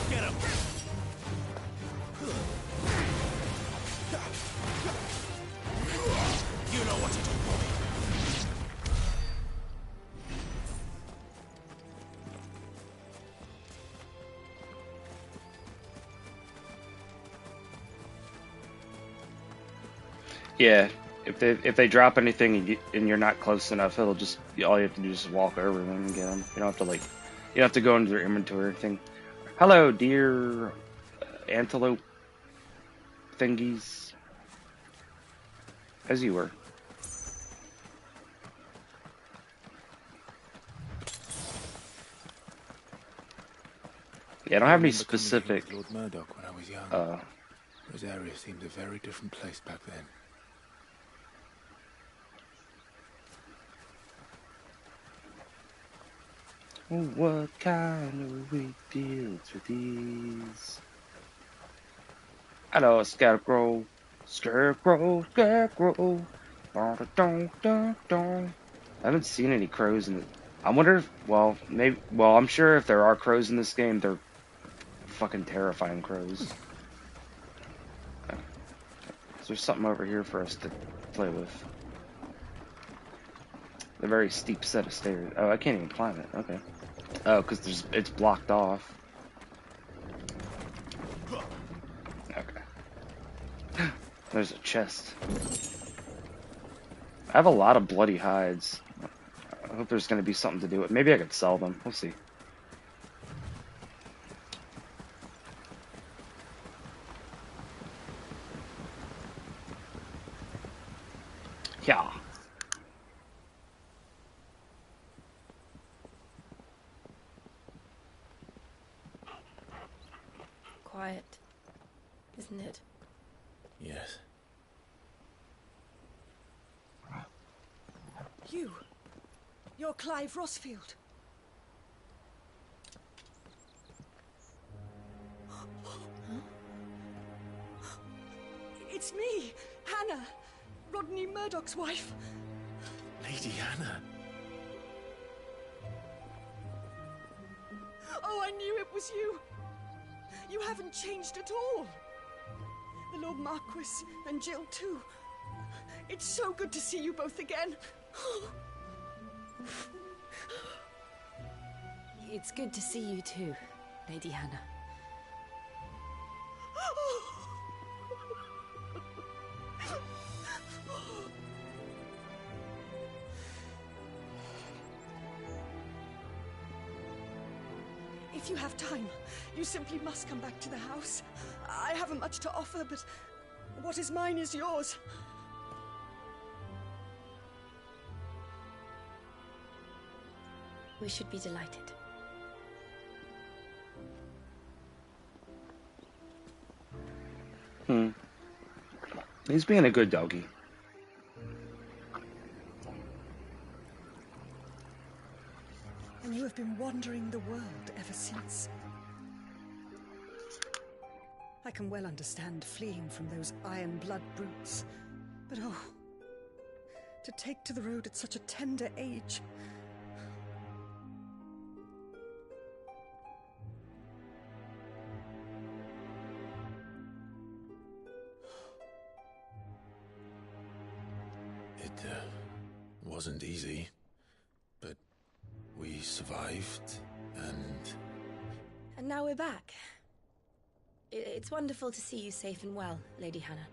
Get him! You know what to do, boy. Yeah, if they drop anything and you're not close enough, it'll just, all you have to do is just walk over them and get them. You don't have to you don't have to go into their inventory or anything. Hello, dear antelope thingies. As you were. Yeah, I don't have any specific. Lord Murdoch when I was young. Rosaria seemed a very different place back then. What kind of weak deals with these? Hello, Scarecrow. Scarecrow, Scarecrow. Dun, dun, dun, dun. I haven't seen any crows in it. I wonder if, well, maybe, well, I'm sure if there are crows in this game, they're fucking terrifying crows. Okay. So there's something over here for us to play with. A very steep set of stairs. Oh, I can't even climb it. Okay. Oh, because it's blocked off. Okay. There's a chest. I have a lot of bloody hides. I hope there's going to be something to do with it. Maybe I could sell them. We'll see. Yeah. Quiet, isn't it? Yes. You're Clive Rossfield. It's me. me, Hannah, Rodney Murdoch's wife. Lady Hannah. Oh, I knew it was you. You haven't changed at all. The Lord Marquis and Jill too. It's so good to see you both again. It's good to see you too, Lady Hannah. If you have time, you simply must come back to the house. I haven't much to offer, but what is mine is yours. We should be delighted. He's being a good doggy. And you have been wandering the world ever since. I can well understand fleeing from those iron blood brutes. But oh, to take to the road at such a tender age. It wasn't easy, but we survived, and... And now we're back. It's wonderful to see you safe and well, Lady Hannah.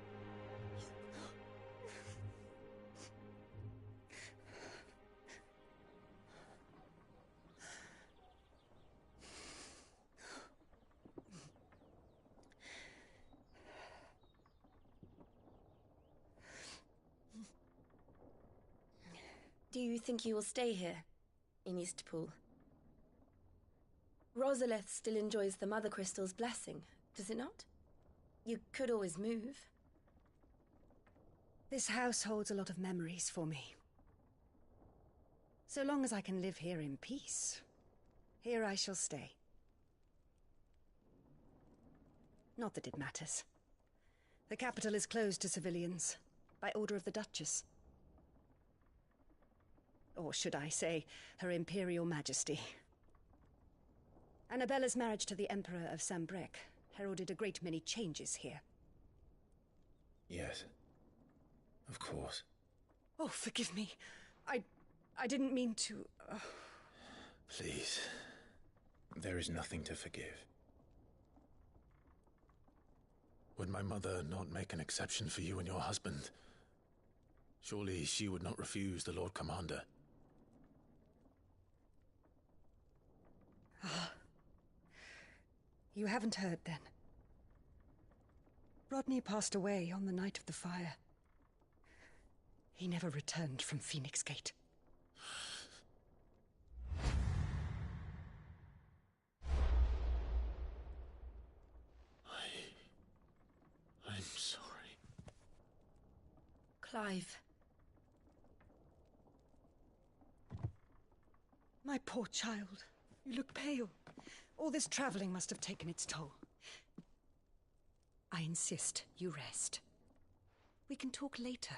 Do you think you will stay here, in Eastpool? Rosalith still enjoys the Mother Crystal's blessing, does it not? You could always move. This house holds a lot of memories for me. So long as I can live here in peace, here I shall stay. Not that it matters. The capital is closed to civilians, by order of the Duchess. Or should I say, Her Imperial Majesty. Annabella's marriage to the Emperor of Sambrec heralded a great many changes here. Yes. Of course. Oh, forgive me. I didn't mean to... Please. There is nothing to forgive. Would my mother not make an exception for you and your husband? Surely she would not refuse the Lord Commander. You haven't heard, then. Rodney passed away on the night of the fire. He never returned from Phoenix Gate. I'm sorry. Clive. My poor child. You look pale. All this traveling must have taken its toll. I insist you rest. We can talk later.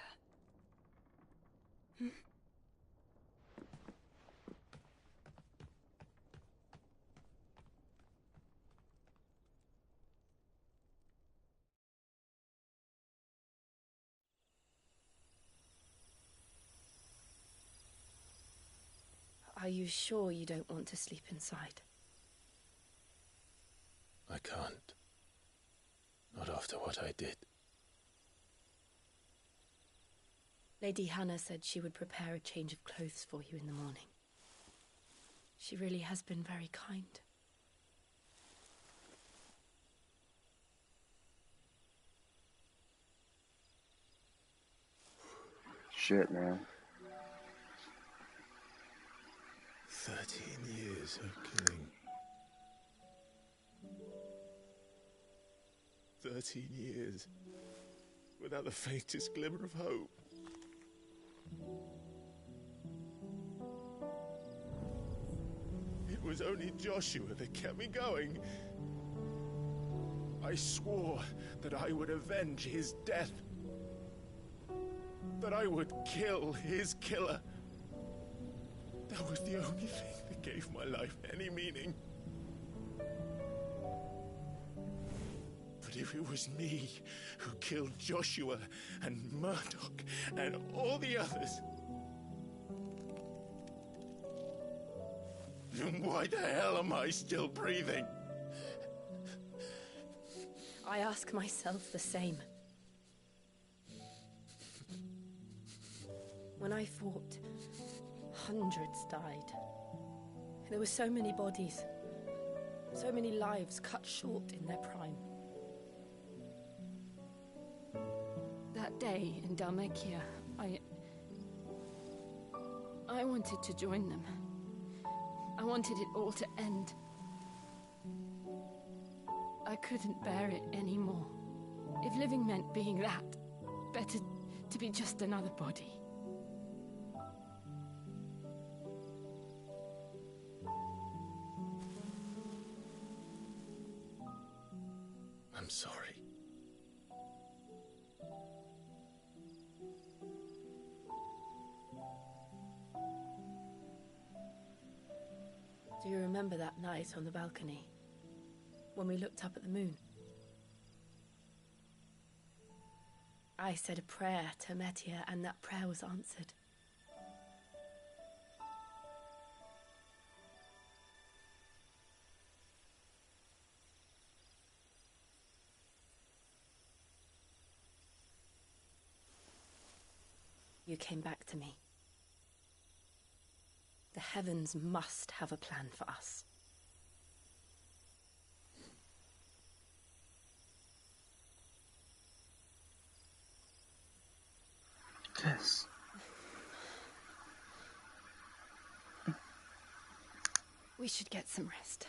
Are you sure you don't want to sleep inside? I can't. Not after what I did. Lady Hannah said she would prepare a change of clothes for you in the morning. She really has been very kind. Shit, man. 13 years of killing. 13 years without the faintest glimmer of hope. It was only Joshua that kept me going. I swore that I would avenge his death. that I would kill his killer. That was the only thing that gave my life any meaning. But if it was me who killed Joshua and Murdoch and all the others, then why the hell am I still breathing? I ask myself the same. When I fought, hundreds died. There were so many bodies, so many lives cut short in their prime. That day in Dalmekia, I wanted to join them. I wanted it all to end. I couldn't bear it anymore. If living meant being that, better to be just another body. I'm sorry. Do you remember that night on the balcony? When we looked up at the moon? I said a prayer to Metia, and that prayer was answered. You came back to me. The heavens must have a plan for us. Yes. We should get some rest.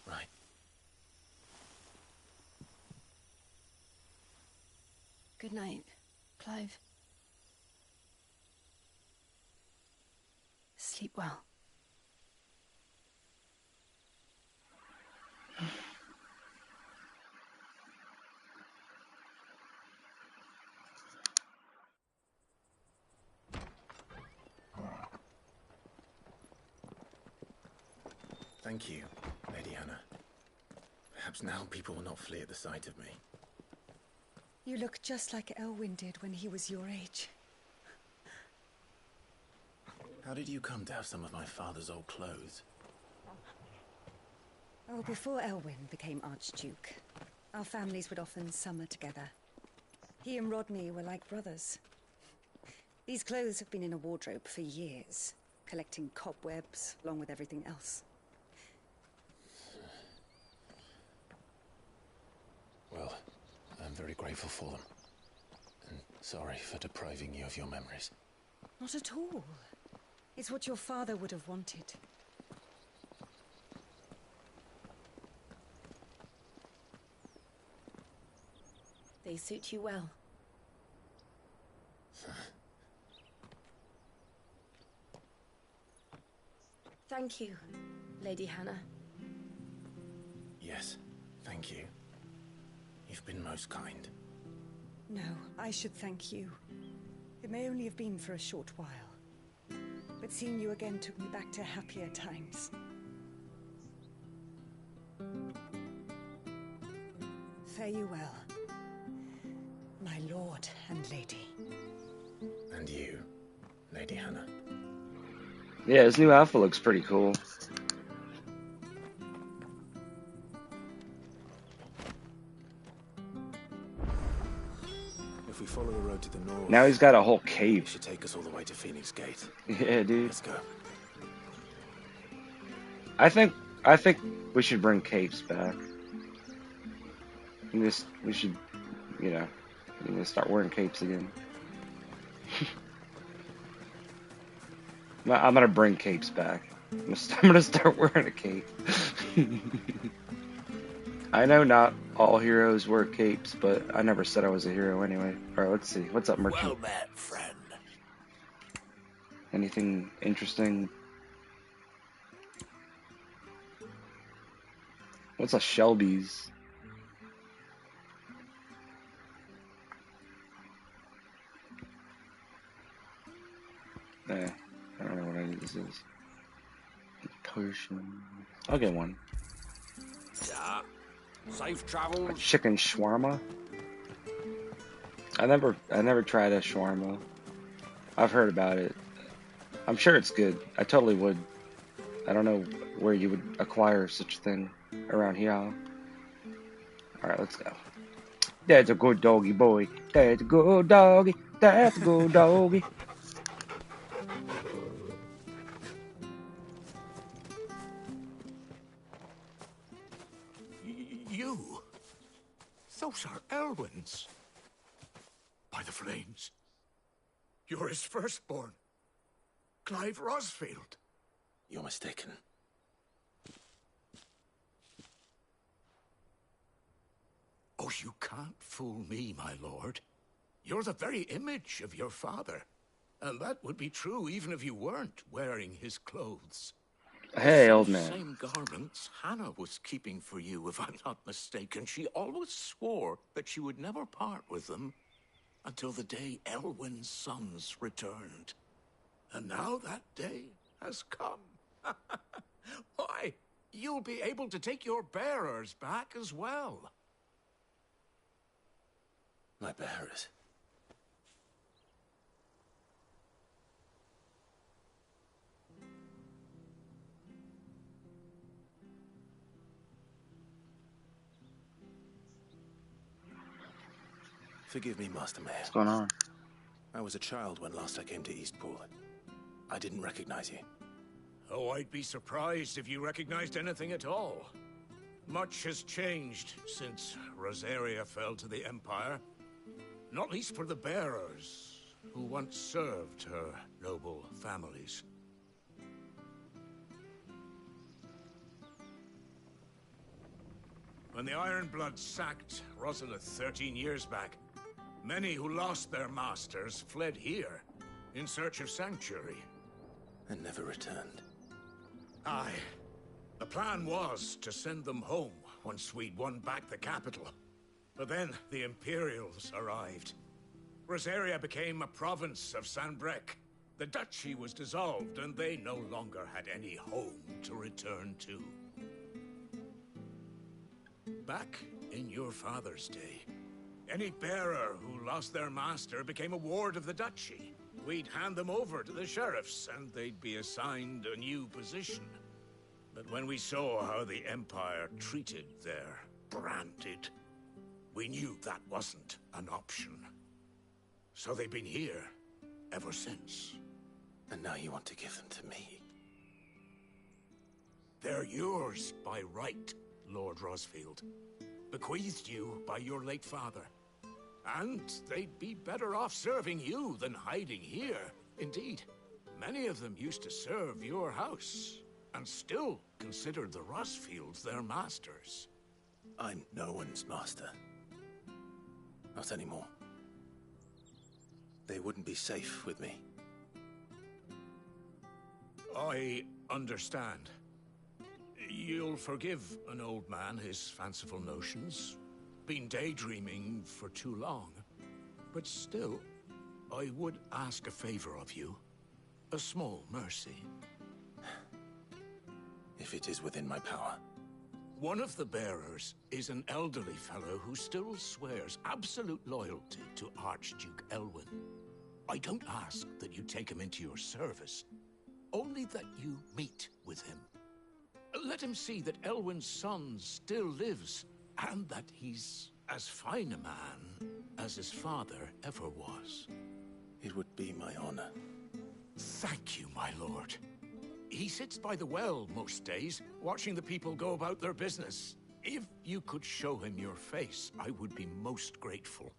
Right. Good night, Clive. Sleep well. Thank you, Lady Hannah. Perhaps now people will not flee at the sight of me. You look just like Elwyn did when he was your age. How did you come to have some of my father's old clothes? Oh, before Elwyn became Archduke, our families would often summer together. He and Rodney were like brothers. These clothes have been in a wardrobe for years, collecting cobwebs along with everything else. Well, I'm very grateful for them. And sorry for depriving you of your memories. Not at all. It's what your father would have wanted. They suit you well. Thank you, Lady Hannah. Yes, thank you. You've been most kind. No, I should thank you. It may only have been for a short while, but seeing you again took me back to happier times. Fare you well, my lord and lady. And you, Lady Hannah. Yeah, his new outfit looks pretty cool. If we follow the road to the north, Now he's got a whole cave. it should take us all the way to Phoenix Gate. Yeah, dude. Let's go. I think we should bring capes back. We should, you know, we need to start wearing capes again. I'm gonna bring capes back. I'm gonna start wearing a cape. I know not all heroes wear capes, but I never said I was a hero anyway. Alright, let's see. What's up, merchant? Well met, friend. Anything interesting? What's a Shelby's? I don't know what any of this is. Potion. I'll get one. Yeah. Safe A travels. chicken shawarma. I never tried a shawarma. I've heard about it. I'm sure it's good. I totally would. I don't know where you would acquire such a thing around here. Alright, let's go. That's a good doggy, boy. That's a good doggy. That's a good doggy. You? Those are Elwyn's. By the flames. You're his firstborn. Clive Rosfield. You're mistaken. Oh, you can't fool me, my lord. You're the very image of your father. And that would be true even if you weren't wearing his clothes. Hey, old The man. same garments Hannah was keeping for you, if I'm not mistaken. She always swore that she would never part with them until the day Elwyn's sons returned. And now that day has come. Why, you'll be able to take your bearers back as well. My bearers. Forgive me, Master Mayor. What's going on? I was a child when last I came to Eastpool. I didn't recognize you. Oh, I'd be surprised if you recognized anything at all. Much has changed since Rosaria fell to the Empire. Not least for the bearers, who once served her noble families. When the Ironbloods sacked Rosalith 13 years back, many who lost their masters fled here in search of sanctuary. And never returned. Aye. The plan was to send them home once we'd won back the capital. But then the Imperials arrived. Rosaria became a province of Sanbreque. The duchy was dissolved, and they no longer had any home to return to. Back in your father's day, any bearer who lost their master became a ward of the duchy. We'd hand them over to the sheriffs, and they'd be assigned a new position. But when we saw how the Empire treated their branded, we knew that wasn't an option. So they've been here ever since. And now you want to give them to me? They're yours by right, Lord Rosfield. Bequeathed you by your late father. And they'd be better off serving you than hiding here. Indeed, many of them used to serve your house, and still considered the Rosfields their masters. I'm no one's master. Not anymore. They wouldn't be safe with me. I understand. You'll forgive an old man his fanciful notions. Been daydreaming for too long. But still, I would ask a favor of you. A small mercy. If it is within my power. One of the bearers is an elderly fellow who still swears absolute loyalty to Archduke Elwyn. I don't ask that you take him into your service, only that you meet with him. Let him see that Elwyn's son still lives, and that he's as fine a man as his father ever was. It would be my honor. Thank you, my lord. He sits by the well most days, watching the people go about their business. If you could show him your face, I would be most grateful.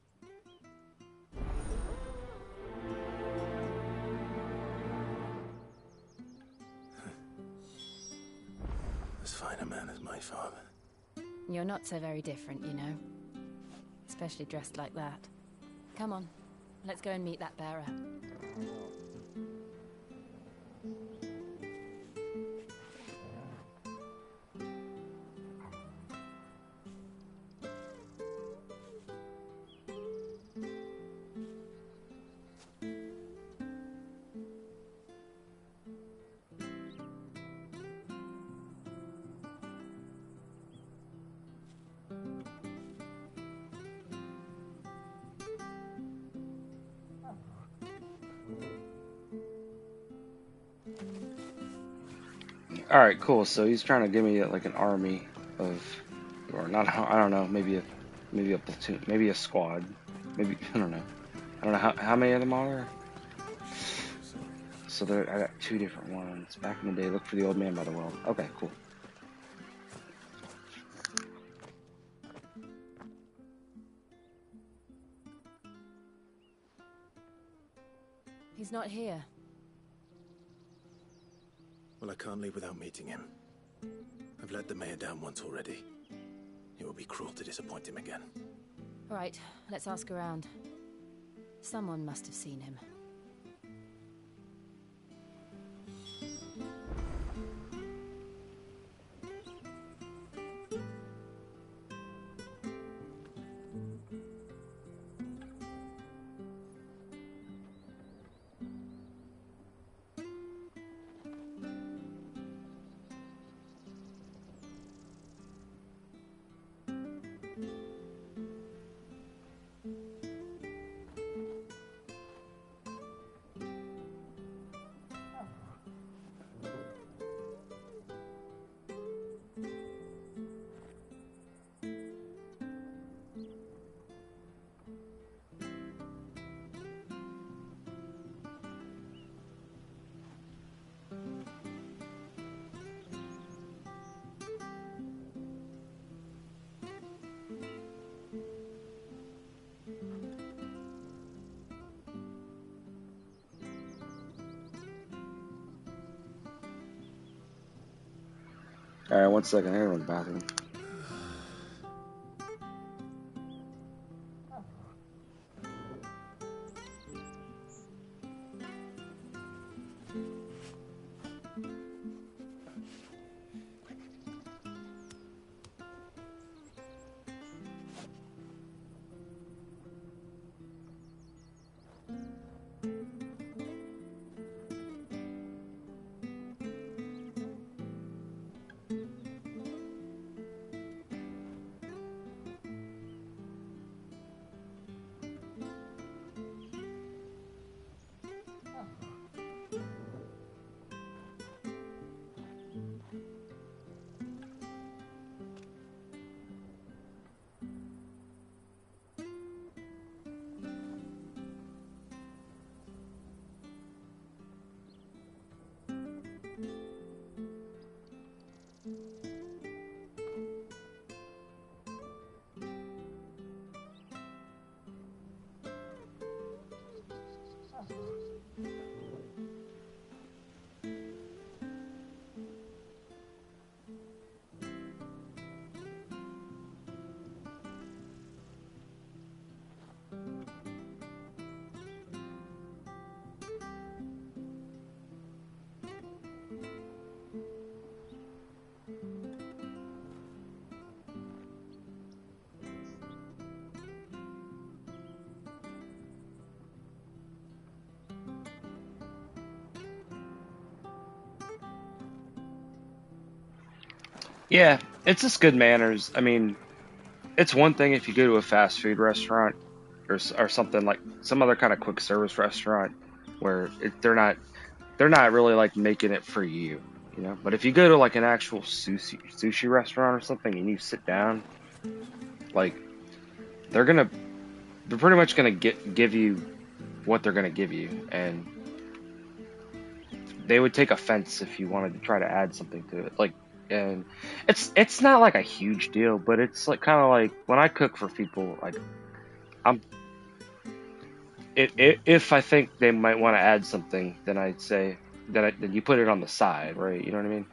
As fine a man as my father. You're not so very different, you know. Especially dressed like that. Come on, let's go and meet that bearer. All right, cool. So he's trying to give me like an army of, or not. I don't know. Maybe a platoon, maybe a squad. Maybe I don't know. I don't know how many of them are there. So I got 2 different ones. Back in the day, look for the old man by the well. Okay, cool. He's not here. Well, I can't leave without meeting him. I've let the mayor down once already. It would be cruel to disappoint him again. All right, let's ask around. Someone must have seen him. All right, 1 second. I gotta go to the bathroom. Yeah, it's just good manners. I mean, it's one thing if you go to a fast food restaurant or something like some other kind of quick service restaurant where they're not really like making it for you, you know. But if you go to like an actual sushi restaurant or something and you sit down, like they're pretty much gonna give you what they're gonna give you, and they would take offense if you wanted to try to add something to it. Like, and it's not like a huge deal, but it's like kind of like when I cook for people, like I'm if I think they might want to add something, then I'd say then you put it on the side, right? You know what I mean?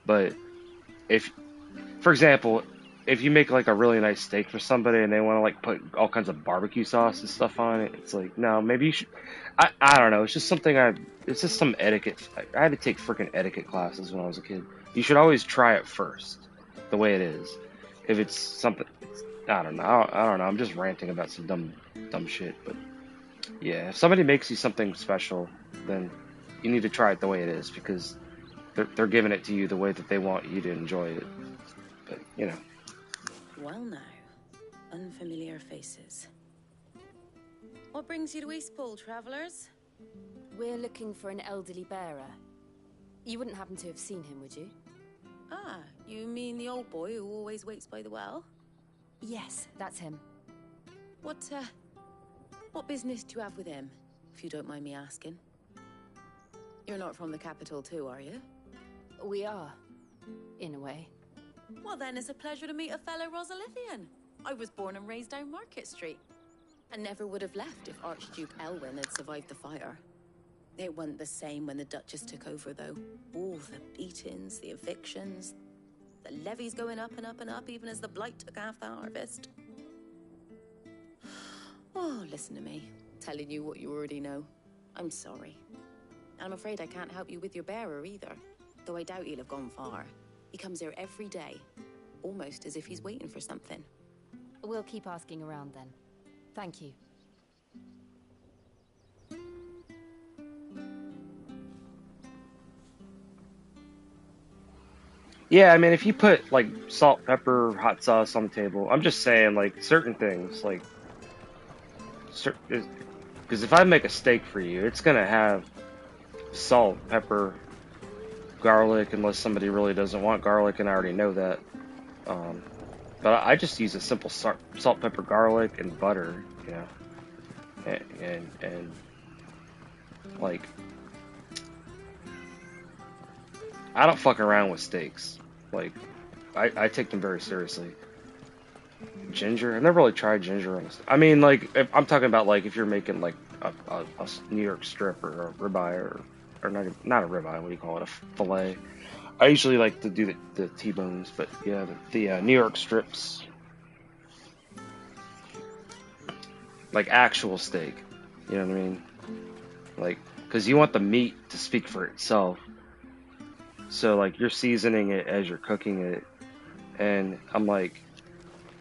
But if, for example, if you make like a really nice steak for somebody and they want to like put all kinds of barbecue sauce and stuff on it, it's like, no, maybe you should. I don't know. It's just something it's just some etiquette. I had to take freaking etiquette classes when I was a kid. You should always try it first, the way it is. If it's something, I don't know. I don't know. I'm just ranting about some dumb shit. But yeah, if somebody makes you something special, then you need to try it the way it is because they're giving it to you the way that they want you to enjoy it. But you know. Well now, unfamiliar faces. What brings you to Eastpool, travellers? We're looking for an elderly bearer. You wouldn't happen to have seen him, would you? Ah, you mean the old boy who always waits by the well? Yes, that's him. What business do you have with him, if you don't mind me asking? You're not from the capital too, are you? We are, in a way. Well then, it's a pleasure to meet a fellow Rosalithian. I was born and raised down Market Street. And never would have left if Archduke Elwyn had survived the fire. It wasn't the same when the Duchess took over, though. All the beatings, the evictions, the levies going up and up and up, even as the blight took half the harvest. Oh, listen to me, telling you what you already know. I'm sorry. And I'm afraid I can't help you with your bearer either, though I doubt he'll have gone far. He comes here every day, almost as if he's waiting for something. We'll keep asking around then. Thank you. Yeah, I mean, if you put, like, salt, pepper, hot sauce on the table, I'm just saying, like, certain things, like, because if I make a steak for you, it's going to have salt, pepper, garlic, unless somebody really doesn't want garlic, and I already know that. But I just use a simple salt, pepper, garlic, and butter, you know, and like, I don't fuck around with steaks. Like, I take them very seriously. Ginger? I've never really tried ginger on I mean, like, I'm talking about, like, if you're making, like, a New York strip or a ribeye or not a ribeye, what do you call it, a fillet. I usually like to do the T-bones, but yeah, the New York strips. Like actual steak. You know what I mean? Like, because you want the meat to speak for itself. So, like, you're seasoning it as you're cooking it. And I'm like,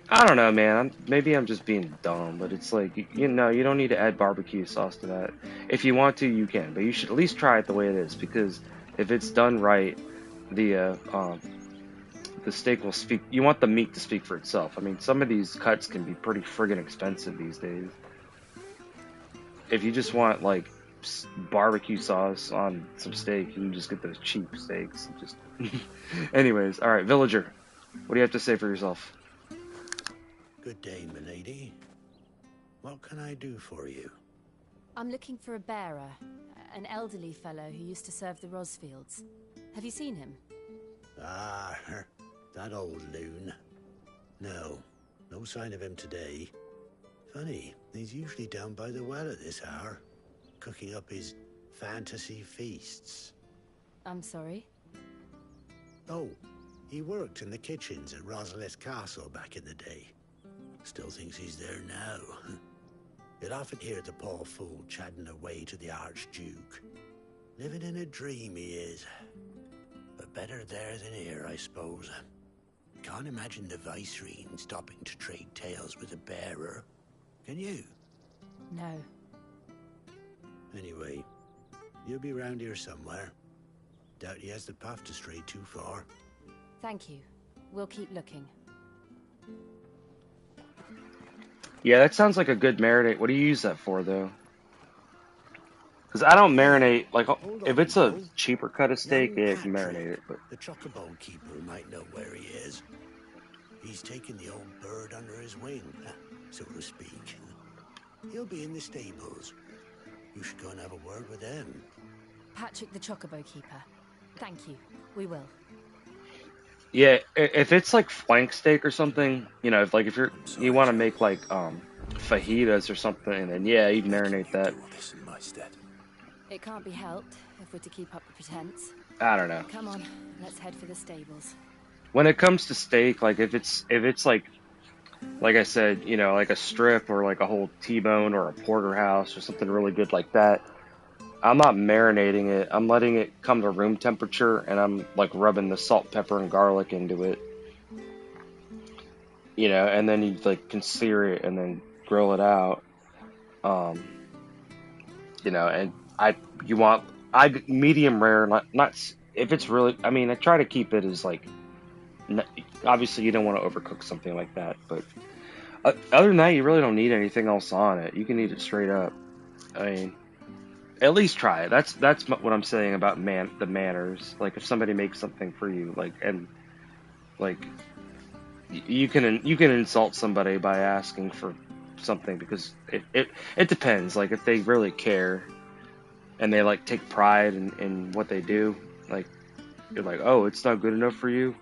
I don't know, man. Maybe I'm just being dumb, but it's like, you know, you don't need to add barbecue sauce to that. If you want to, you can, but you should at least try it the way it is, because if it's done right, the steak will speak. You want the meat to speak for itself. I mean, some of these cuts can be pretty friggin' expensive these days. If you just want, like, barbecue sauce on some steak, you can just get those cheap steaks. Just anyways, all right, villager, what do you have to say for yourself? Good day, milady. What can I do for you? I'm looking for a bearer, an elderly fellow who used to serve the Rosfields. Have you seen him? Ah, that old loon. No sign of him today. Funny, he's usually down by the well at this hour, cooking up his fantasy feasts. I'm sorry? Oh, he worked in the kitchens at Rosalith Castle back in the day. Still thinks he's there now. You'd often hear the poor fool chatting away to the Archduke. Living in a dream he is. But better there than here, I suppose. Can't imagine the Viceroy stopping to trade tales with a bearer. Can you? No. Anyway, you'll be round here somewhere. Doubt he has the path to stray too far. Thank you. We'll keep looking. Yeah, that sounds like a good marinade. What do you use that for, though? Because I don't marinate, like, if it's a cheaper cut of steak, yeah, you can marinate it. But the chocobo keeper might know where he is. He's taken the old bird under his wing, so to speak. He'll be in the stables. You should go and have a word with them. Patrick the chocobo keeper. Thank you. We will. yeah, if it's like flank steak or something, you know, if you want to make like fajitas or something, then yeah, you'd marinate that. It can't be helped if we're to keep up the pretense. I don't know. Come on, let's head for the stables. When it comes to steak, like if it's like I said, you know, like a strip or like a whole T-bone or a porterhouse or something really good like that, I'm not marinating it. I'm letting it come to room temperature, and I'm like rubbing the salt, pepper, and garlic into it. You know, and then you like can sear it and then grill it out. You know, and medium rare, not if it's really. I mean, I try to keep it as like. Obviously, you don't want to overcook something like that, but other than that, you really don't need anything else on it. You can eat it straight up. I mean, at least try it. That's what I'm saying about the manners. Like, if somebody makes something for you, like, and Like, you can insult somebody by asking for something because it depends. Like, if they really care and they like take pride in what they do, like, you're like, oh, it's not good enough for you.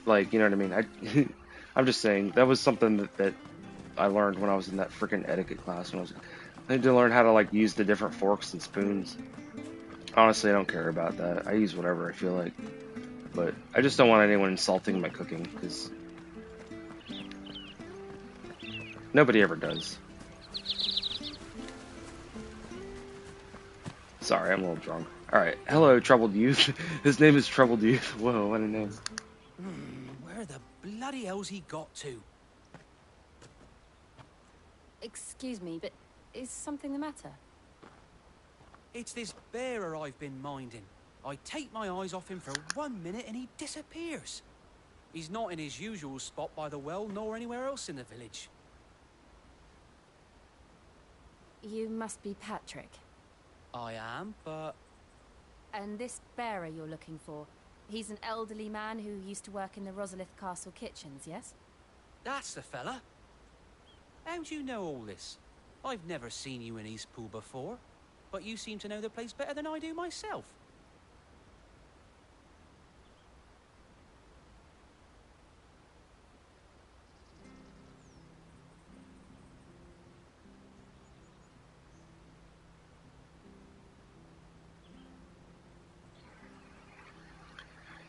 Like, you know what I mean? I'm just saying that was something that I learned when I was in that freaking etiquette class. I had to learn how to like use the different forks and spoons. Honestly, I don't care about that. I use whatever I feel like, but I just don't want anyone insulting my cooking because nobody ever does. Sorry, I'm a little drunk. All right, hello, troubled youth. His name is Troubled Youth. Whoa, what a name. Where the bloody hell's he got to? Excuse me, but is something the matter? It's this bearer I've been minding. I take my eyes off him for 1 minute and he disappears. He's not in his usual spot by the well, nor anywhere else in the village. You must be Patrick. I am, but... And this bearer you're looking for, he's an elderly man who used to work in the Rosalith Castle kitchens, yes? That's the fella. How do you know all this? I've never seen you in Eastpool before, but you seem to know the place better than I do myself.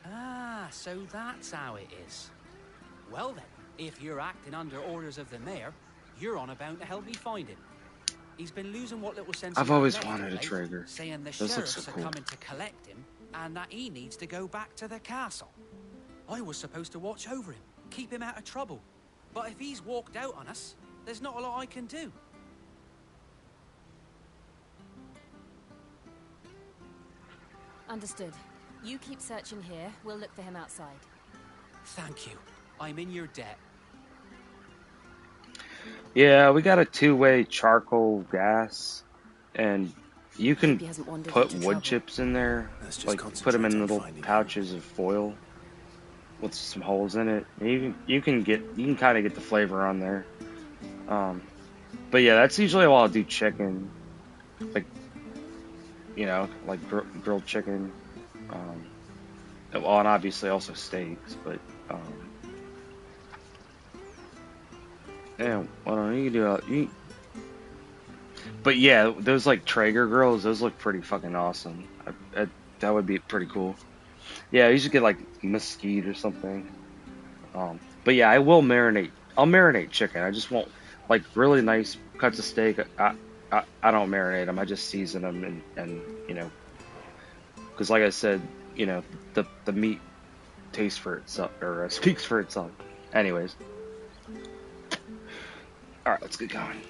Ah, so that's how it is. Well then, if you're acting under orders of the mayor, you're on about to help me find him. He's been losing what little sense I've he always left wanted a lately, Traeger. saying the Those look sheriffs so are cool. coming to collect him, and that he needs to go back to the castle. I was supposed to watch over him, keep him out of trouble. But if he's walked out on us, there's not a lot I can do. Understood. You keep searching here, we'll look for him outside. Thank you. I'm in your debt. Yeah, we got a two-way charcoal gas, and you can he hasn't wandered put into wood trouble. chips in there, Let's just like put them concentrate in on little finding pouches of foil with some holes in it. And you can kind of get the flavor on there. But yeah, that's usually while I do chicken, like, you know, like grilled chicken. Well, and obviously also steaks, but yeah, well, you can do but yeah, those like Traeger grills, those look pretty fucking awesome. That would be pretty cool. Yeah, you should get like mesquite or something. But yeah, I will marinate. I'll marinate chicken. I just won't like really nice cuts of steak. I don't marinate them. I just season them and you know, because like I said, you know, the meat tastes for itself or speaks for itself. Anyways, all right, let's get going.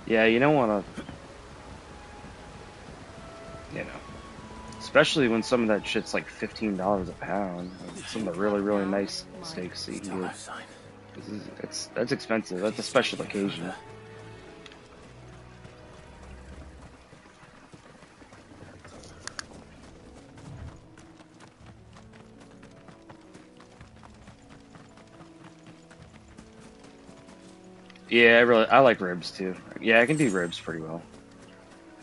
Yeah, you don't want to, you know, especially when some of that shit's like $15 a pound. Like some of the really nice steaks that you can get. That's expensive. That's a special occasion. Yeah, I like ribs too. Yeah, I can do ribs pretty well.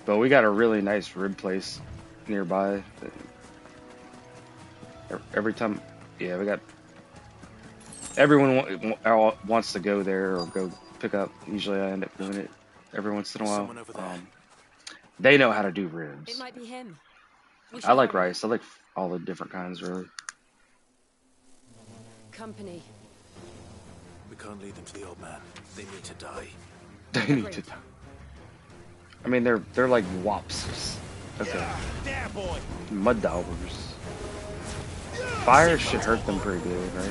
But we got a really nice rib place nearby. Every time, yeah, we got. Everyone wants to go there or go pick up. Usually, I end up doing it every once in a while. They know how to do ribs. It might be him. I like rice. I like all the different kinds, really. Company. We can't lead them to the old man. They need to die. They need to die. I mean, they're like wops. Okay. There, boy. Mud daubers. Fire should hurt them pretty good, right?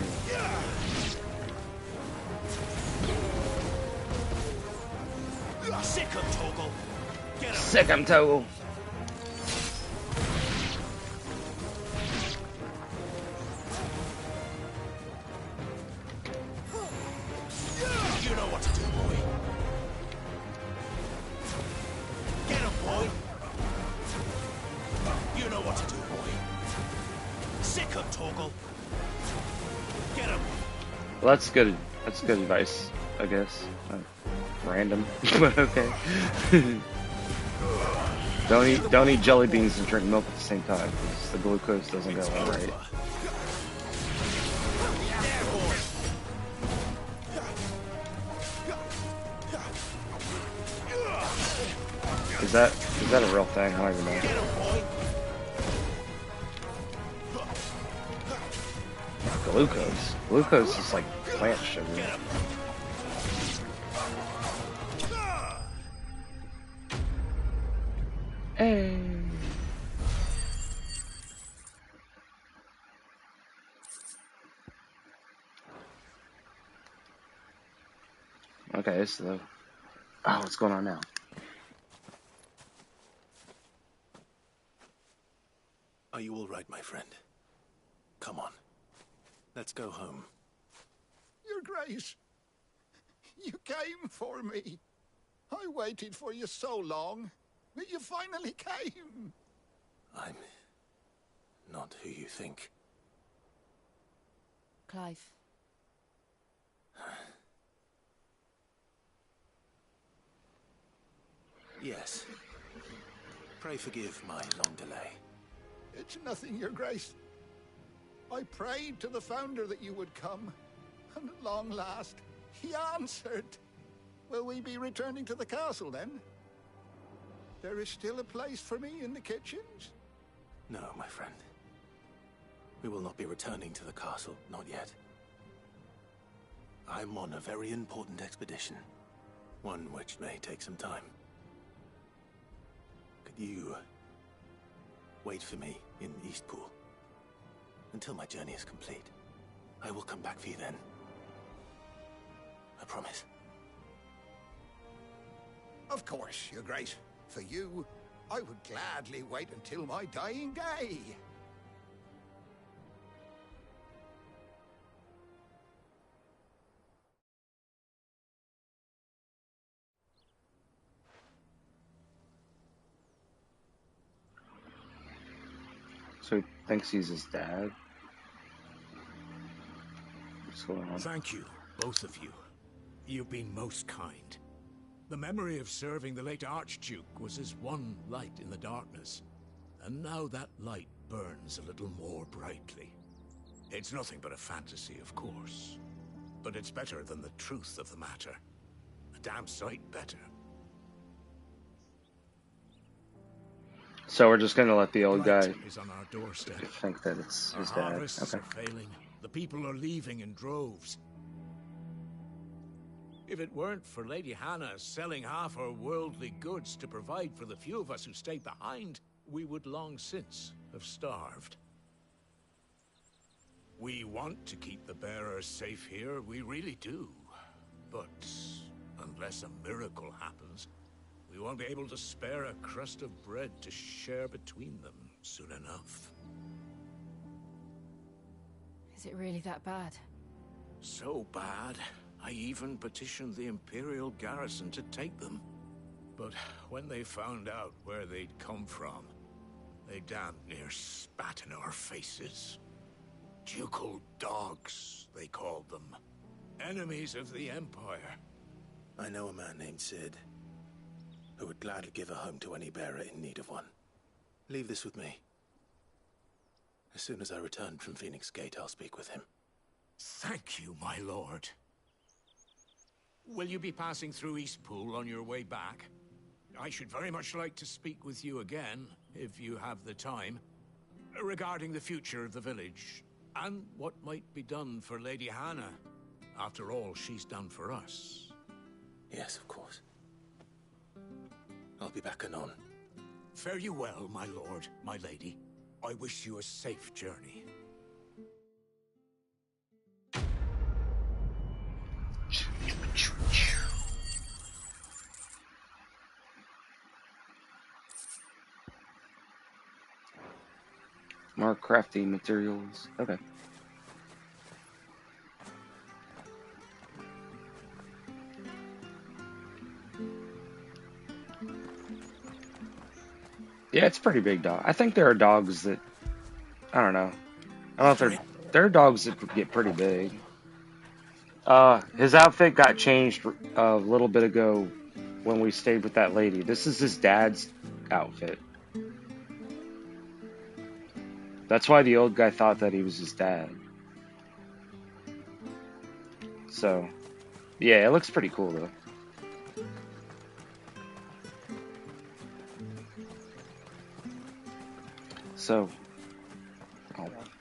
Sick him, Toggle. Get him. Sick him, Toggle. You know what to do, boy. Get him, boy. You know what to do, boy. Well, that's good. That's good advice, I guess. Random, but okay. Don't eat jelly beans and drink milk at the same time, because the glucose doesn't go all right. Is that a real thing? I don't even know. Glucose. Glucose is like plant sugar. Hey. Okay, so what's going on now? Are you all right, my friend? Come on. Let's go home. Your Grace, you came for me. I waited for you so long, but you finally came. I'm not who you think. Clive. Yes. Pray forgive my long delay. It's nothing, Your Grace. I prayed to the Founder that you would come, and at long last, he answered. Will we be returning to the castle, then? There is still a place for me in the kitchens? No, my friend. We will not be returning to the castle, not yet. I'm on a very important expedition, one which may take some time. Could you wait for me in Eastpool until my journey is complete? I will come back for you then. I promise. Of course, Your Grace. For you, I would gladly wait until my dying day. So he thinks he's his dad? What's going on? Thank you, both of you. You've been most kind. The memory of serving the late Archduke was as one light in the darkness, and now that light burns a little more brightly. It's nothing but a fantasy, of course, but it's better than the truth of the matter. A damn sight better. So we're just gonna let the old guy is on our doorstep. think that it's his Our dad. harvests Okay. are failing. The people are leaving in droves. If it weren't for Lady Hannah selling half her worldly goods to provide for the few of us who stayed behind, we would long since have starved. We want to keep the bearers safe here, we really do. But unless a miracle happens, we won't be able to spare a crust of bread to share between them soon enough. Is it really that bad? So bad, I even petitioned the Imperial garrison to take them. But when they found out where they'd come from, they damn near spat in our faces. Ducal dogs, they called them. Enemies of the Empire. I know a man named Sid, who would gladly give a home to any bearer in need of one. Leave this with me. As soon as I return from Phoenix Gate, I'll speak with him. Thank you, my lord. Will you be passing through Eastpool on your way back? I should very much like to speak with you again, if you have the time, regarding the future of the village, and what might be done for Lady Hannah. After all she's done for us. Yes, of course. I'll be back anon. Fare you well, my lord, my lady. I wish you a safe journey. More crafting materials. Okay. Yeah, it's a pretty big dog. I think there are dogs that, I don't know. I don't know if there are dogs that get pretty big. His outfit got changed a little bit ago when we stayed with that lady. This is his dad's outfit. That's why the old guy thought that he was his dad. So, yeah, it looks pretty cool though. So,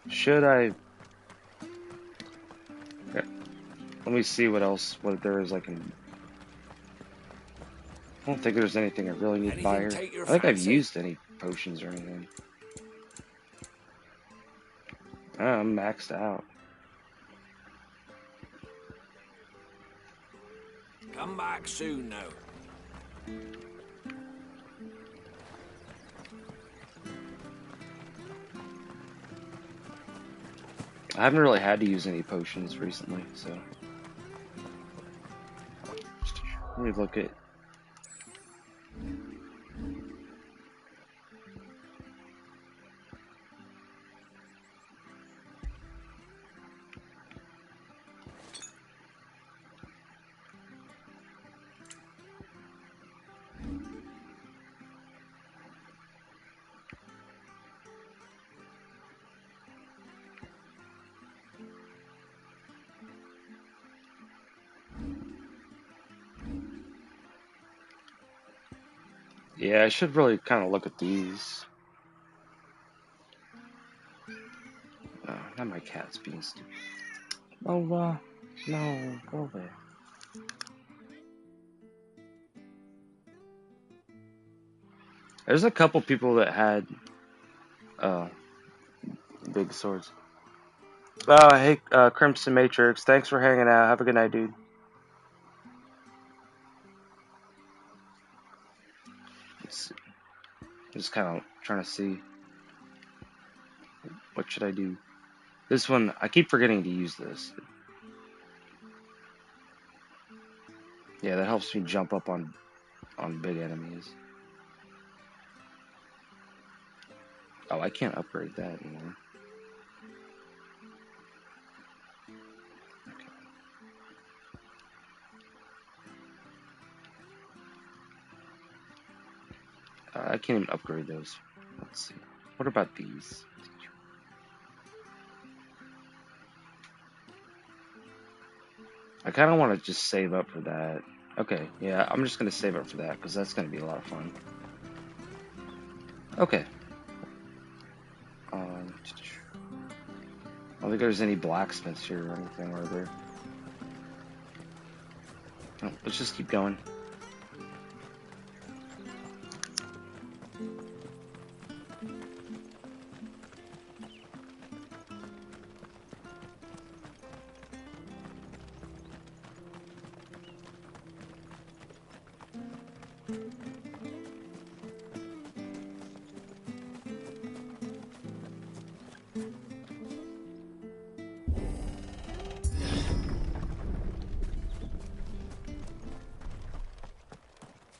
should I? Yeah, let me see what else. What there is I can. I don't think there's anything I really need to buy here. I think I've used any potions or anything. I'm maxed out. Come back soon now. I haven't really had to use any potions recently, so let me look at. Yeah, I should really kind of look at these. Oh, not my cat's being stupid. Oh, no, go away. There's a couple people that had big swords. Oh, hey, Crimson Matrix, thanks for hanging out. Have a good night, dude. Let's see. I'm just kind of trying to see. What should I do? This one, I keep forgetting to use this. Yeah, that helps me jump up on big enemies. Oh, I can't upgrade that anymore. Okay. I can't even upgrade those. Let's see. What about these? I kind of want to just save up for that. Okay, yeah, I'm just going to save up for that because that's going to be a lot of fun. Okay. I don't think there's any blacksmiths here or anything, are there? No, let's just keep going.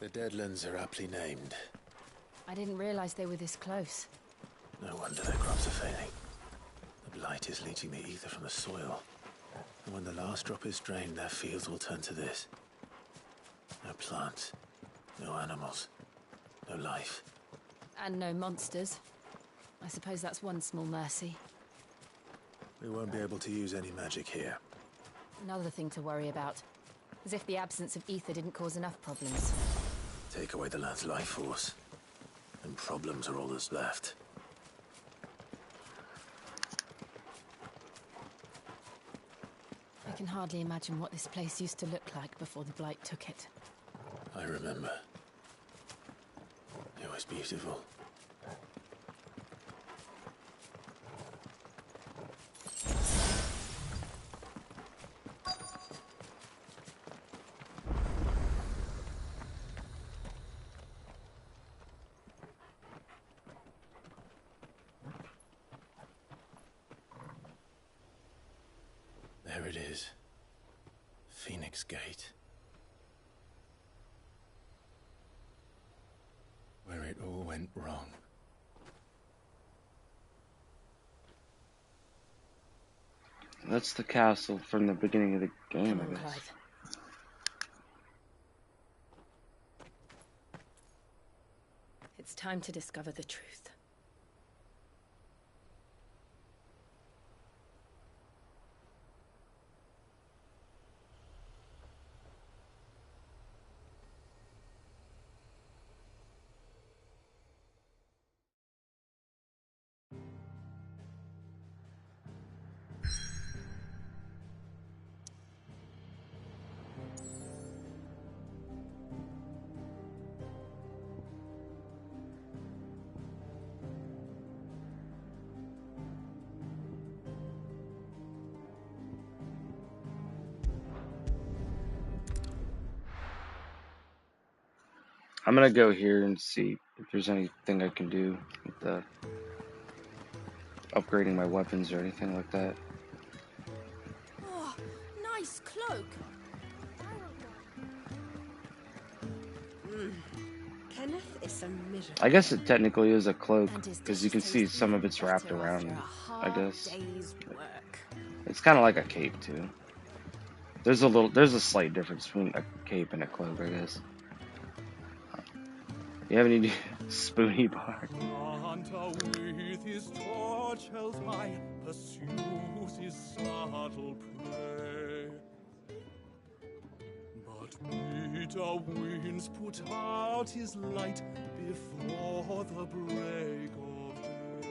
The Deadlands are aptly named. I didn't realize they were this close. No wonder their crops are failing. The blight is leaching the ether from the soil. And when the last drop is drained, their fields will turn to this. No plants, no animals, no life. And no monsters. I suppose that's one small mercy. We won't be able to use any magic here. Another thing to worry about. As if the absence of ether didn't cause enough problems. Take away the land's life force, and problems are all that's left. I can hardly imagine what this place used to look like before the Blight took it. I remember. It was beautiful. There it is. Phoenix Gate. Where it all went wrong. That's the castle from the beginning of the game, Come on, I guess. Clive. It's time to discover the truth. I'm gonna go here and see if there's anything I can do with the upgrading my weapons or anything like that. Oh, nice cloak. Kenneth is a miracle. I guess it technically is a cloak, because you can see some of it's wrapped around, I guess. It's kind of like a cape, too. There's a slight difference between a cape and a cloak, I guess. You have any spoony bar? With his torch held high, pursues his subtle prey. But bitter winds put out his light before the break of day.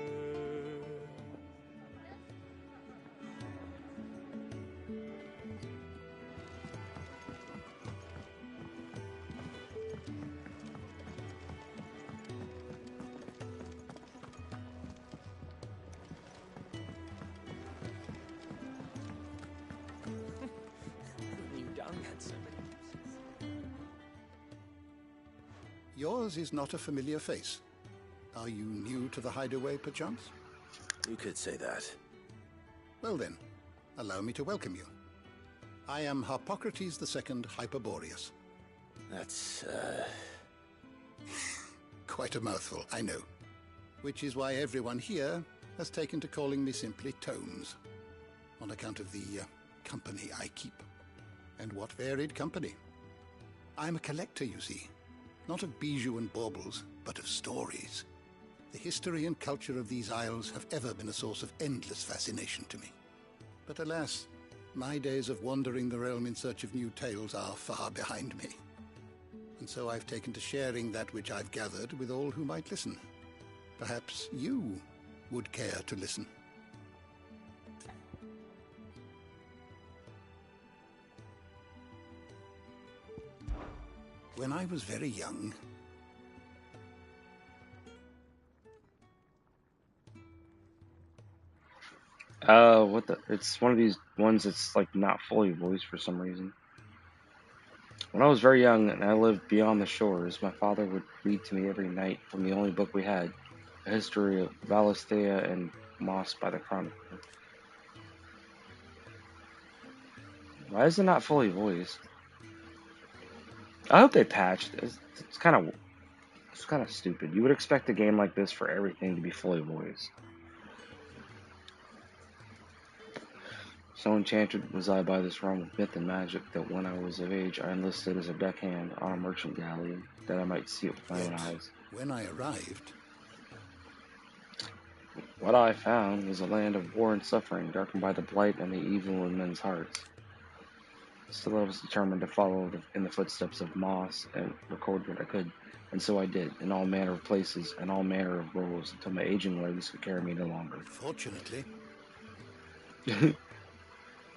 Yours is not a familiar face. Are you new to the hideaway, perchance? You could say that. Well then, allow me to welcome you. I am Harpocrates II Hyperboreus. That's, Quite a mouthful, I know. Which is why everyone here has taken to calling me simply Tomes, on account of the company I keep. And what varied company. I'm a collector, you see. Not of bijou and baubles, but of stories. The history and culture of these isles have ever been a source of endless fascination to me. But alas, my days of wandering the realm in search of new tales are far behind me. And so I've taken to sharing that which I've gathered with all who might listen. Perhaps you would care to listen. When I was very young, What the? It's one of these ones that's like not fully voiced for some reason. When I was very young and I lived beyond the shores, my father would read to me every night from the only book we had, a history of Valisthea and Moss by the Chronicler. Why is it not fully voiced? I hope they patched it. It's kind of stupid. You would expect a game like this for everything to be fully voiced. So enchanted was I by this realm of myth and magic that when I was of age I enlisted as a deckhand on a merchant galley that I might see it with my own eyes. when I arrived, What I found was a land of war and suffering, darkened by the blight and the evil in men's hearts. Still I was determined to follow in the footsteps of Moss and record what I could, and so I did, in all manner of places and all manner of roles, until my aging legs could carry me no longer. fortunately,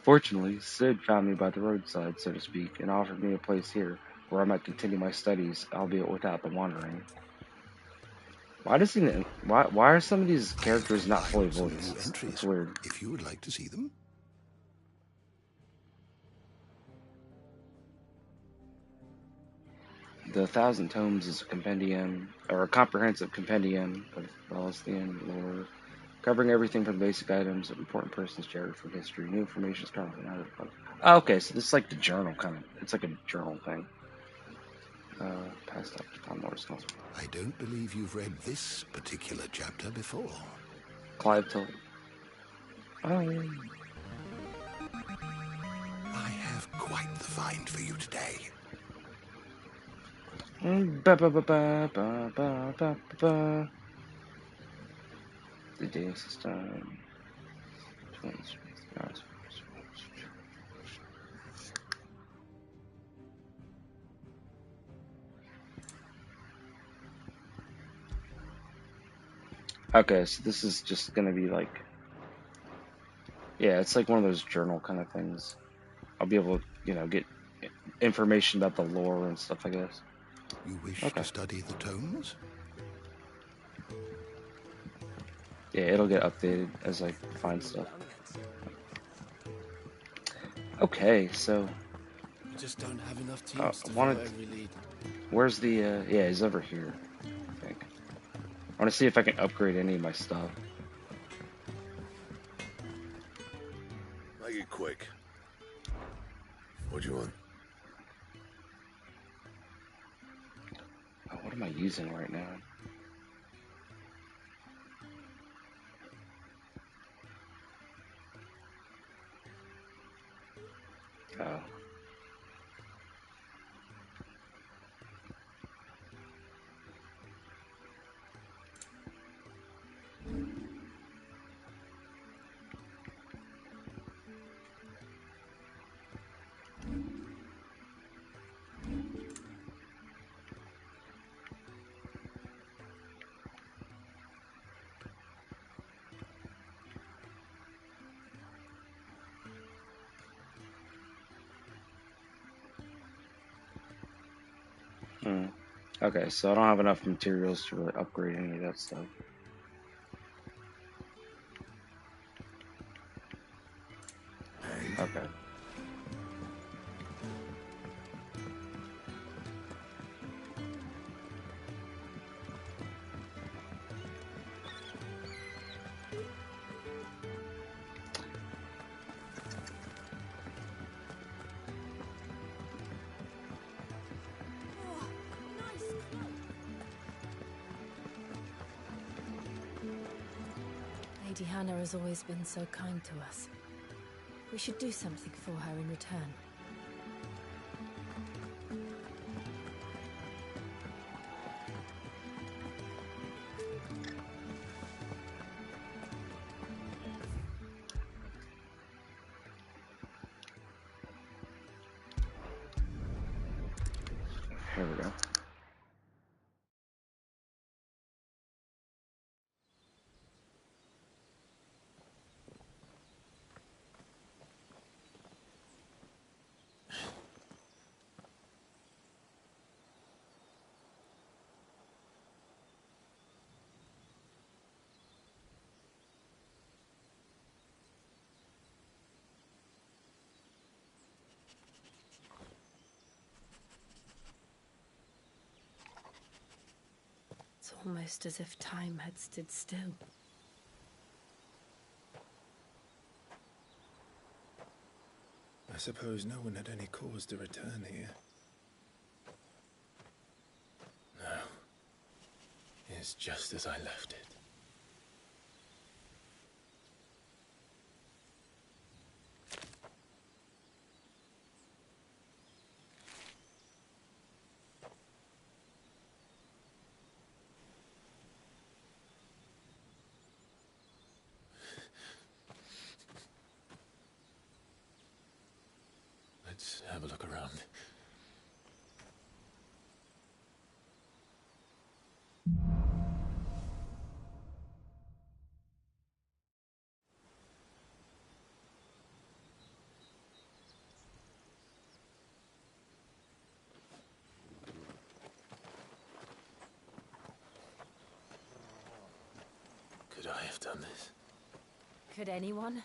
Fortunately, Sid found me by the roadside, so to speak, and offered me a place here, where I might continue my studies, albeit without the wandering. Why are some of these characters not fully voiced? It's weird. If you would like to see them. The 1,000 Tomes is a compendium, or a comprehensive compendium of Valisthean lore, covering everything from basic items of important persons, geography, history, new information is currently not available. Oh, okay, so this is like the journal kind of. It's like a journal thing. Past up, I'm more responsible. I don't believe you've read this particular chapter before. Clive told. Oh. the find for you today. Ba ba ba ba ba ba ba ba. The dating system. Okay, so this is just gonna be like, yeah, it's like one of those journal kind of things. I'll be able to, you know, get information about the lore and stuff, I guess. You wish Okay. to study the tomes? Yeah, it'll get updated as I find stuff. Okay, so We just don't have enough teams to I follow wanted. every lead. Where's the? Yeah, he's over here, I think. I want to see if I can upgrade any of my stuff. Make it quick. What do you want? Oh, what am I using right now? Oh. Okay, so I don't have enough materials to really upgrade any of that stuff. Okay. Lady Hannah has always been so kind to us. We should do something for her in return. Here we go. It's almost as if time had stood still. I suppose no one had any cause to return here. No. It's just as I left it. Let's have a look around. Could I have done this? Could anyone?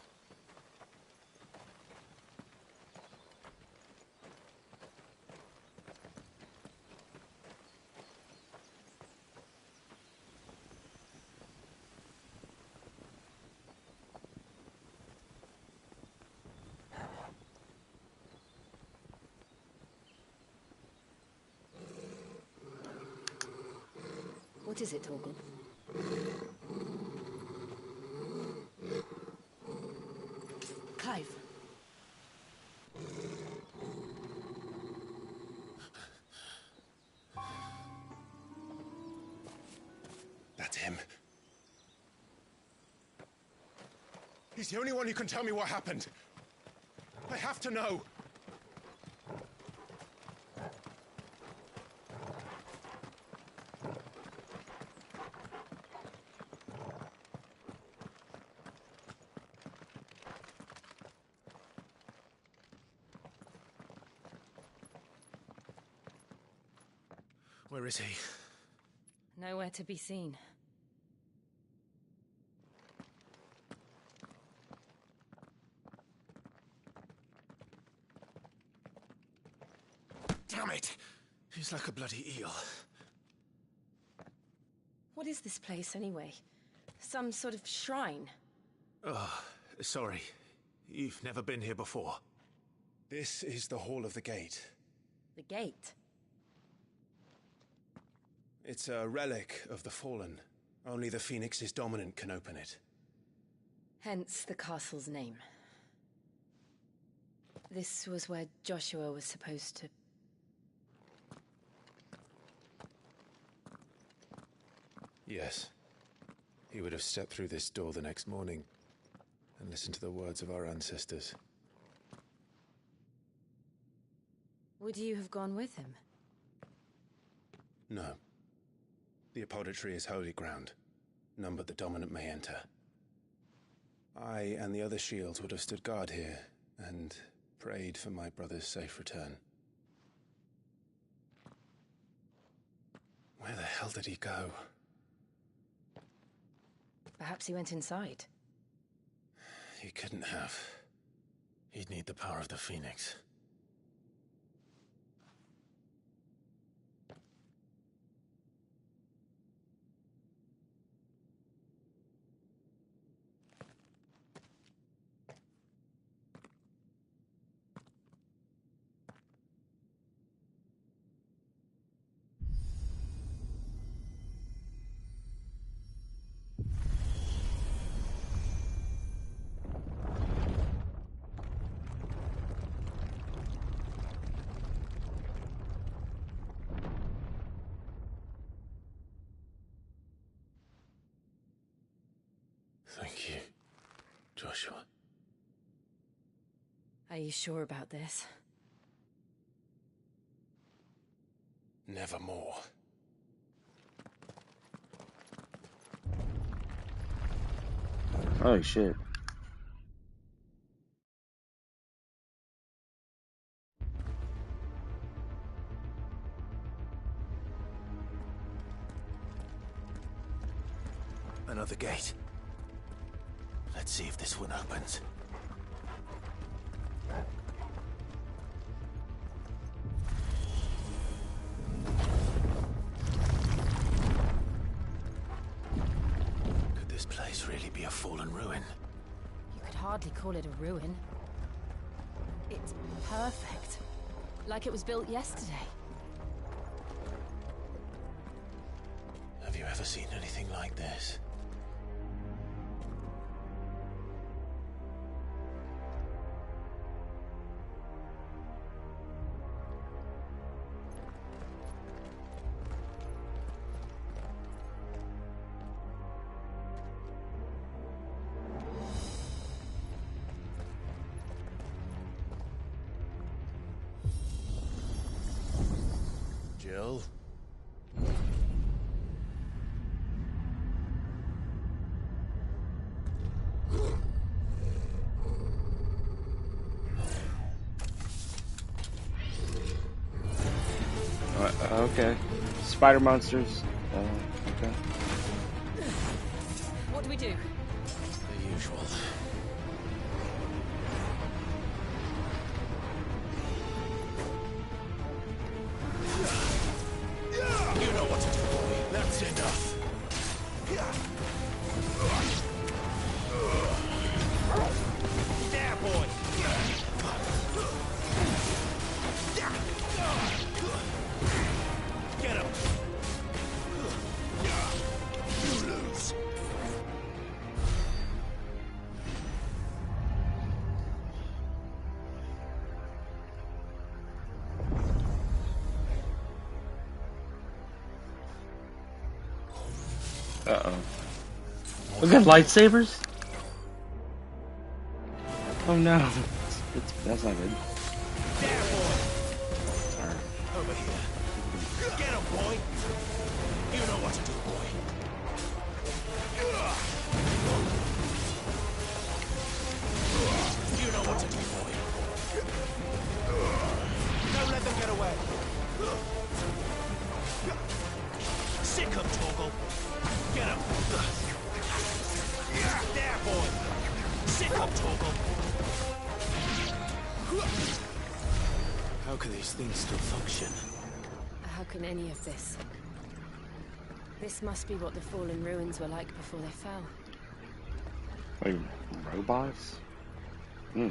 What is it, Torgal? Clive. That's him. He's the only one who can tell me what happened. I have to know. Where is he? Nowhere to be seen. Damn it! He's like a bloody eel. What is this place, anyway? Some sort of shrine? Oh, sorry. You've never been here before. This is the Hall of the Gate. The gate? It's a relic of the Fallen. Only the Phoenix's dominant can open it. Hence the castle's name. This was where Joshua was supposed to... Yes. He would have stepped through this door the next morning and listened to the words of our ancestors. Would you have gone with him? No. The apodatory is holy ground. None but the dominant may enter. I and the other shields would have stood guard here and prayed for my brother's safe return. Where the hell did he go? Perhaps he went inside. He couldn't have. He'd need the power of the Phoenix. Thank you, Joshua. Are you sure about this? Nevermore. Holy shit. Another gate. Let's see if this one opens. Could this place really be a fallen ruin? You could hardly call it a ruin. It's perfect. Like it was built yesterday. Have you ever seen anything like this? Jill? Okay. Spider monsters. Okay. What do we do? The usual. You know what to do, boy. That's enough. There, boy. Get him. You lose. Uh-oh. We got lightsabers? Oh no. That's not good. Alright. Over here. Get him, boy. You know what to do, boy. You know what to do, boy. Don't let them get away. Sick him, Torgal. Get him. There, boy. Sick him, Torgal. How can these things still function? How can any of this? This must be what the fallen ruins were like before they fell. Wait, robots? Hmm.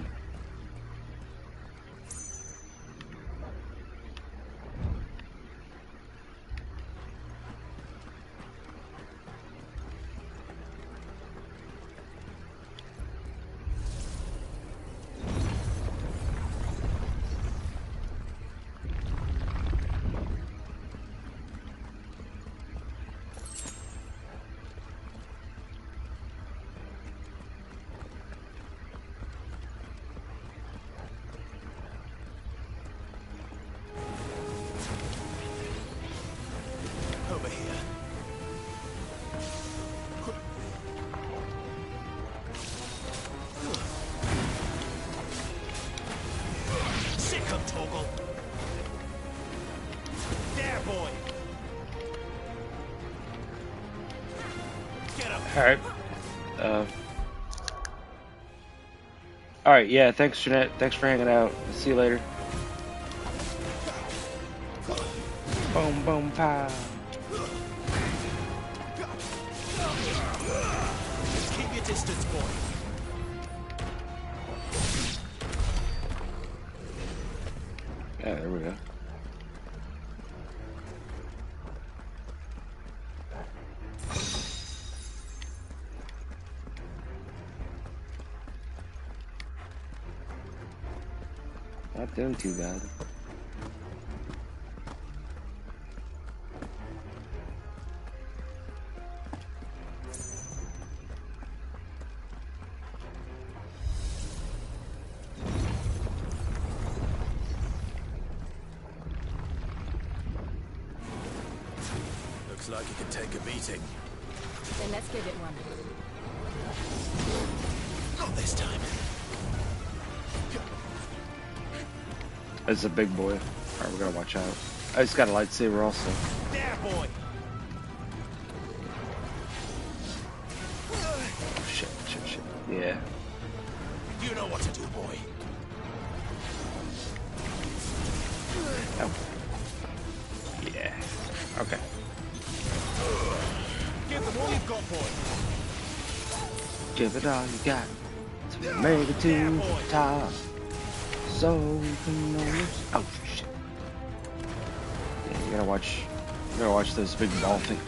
Over here. Sick him, Torgal. There, boy. Get him. Alright. Alright, yeah, thanks, Jeanette. Thanks for hanging out. See you later. Boom, boom, pow. Keep your distance, boy. Yeah, there we go. Not doing too bad. Looks like you can take a beating. Then let's give it one. Not this time. It's a big boy. Alright, we gotta watch out. I just got a lightsaber also. There, boy. Oh, shit. Yeah. You know what to do, boy. Oh. Yeah. Okay. Give them all you've got, boy. Give it all you got to make it to the top. So we can know this. Oh shit. Yeah, you gotta watch those big ball things.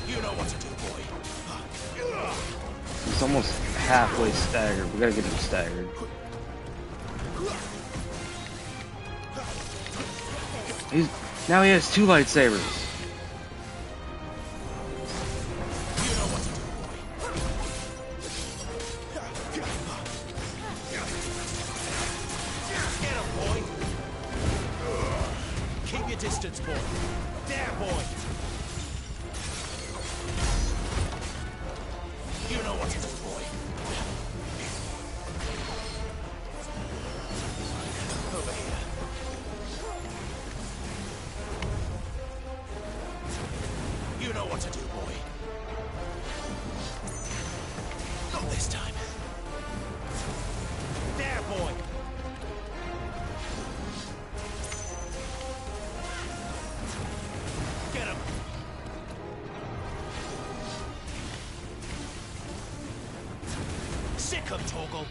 You know what to do, boy. He's almost halfway staggered. We gotta get him staggered. Now he has two lightsabers. Distance, boy. There, boy. You know what to do, boy. Over here. You know what to do, boy. Not this time. There, boy. Sick him, Torgal.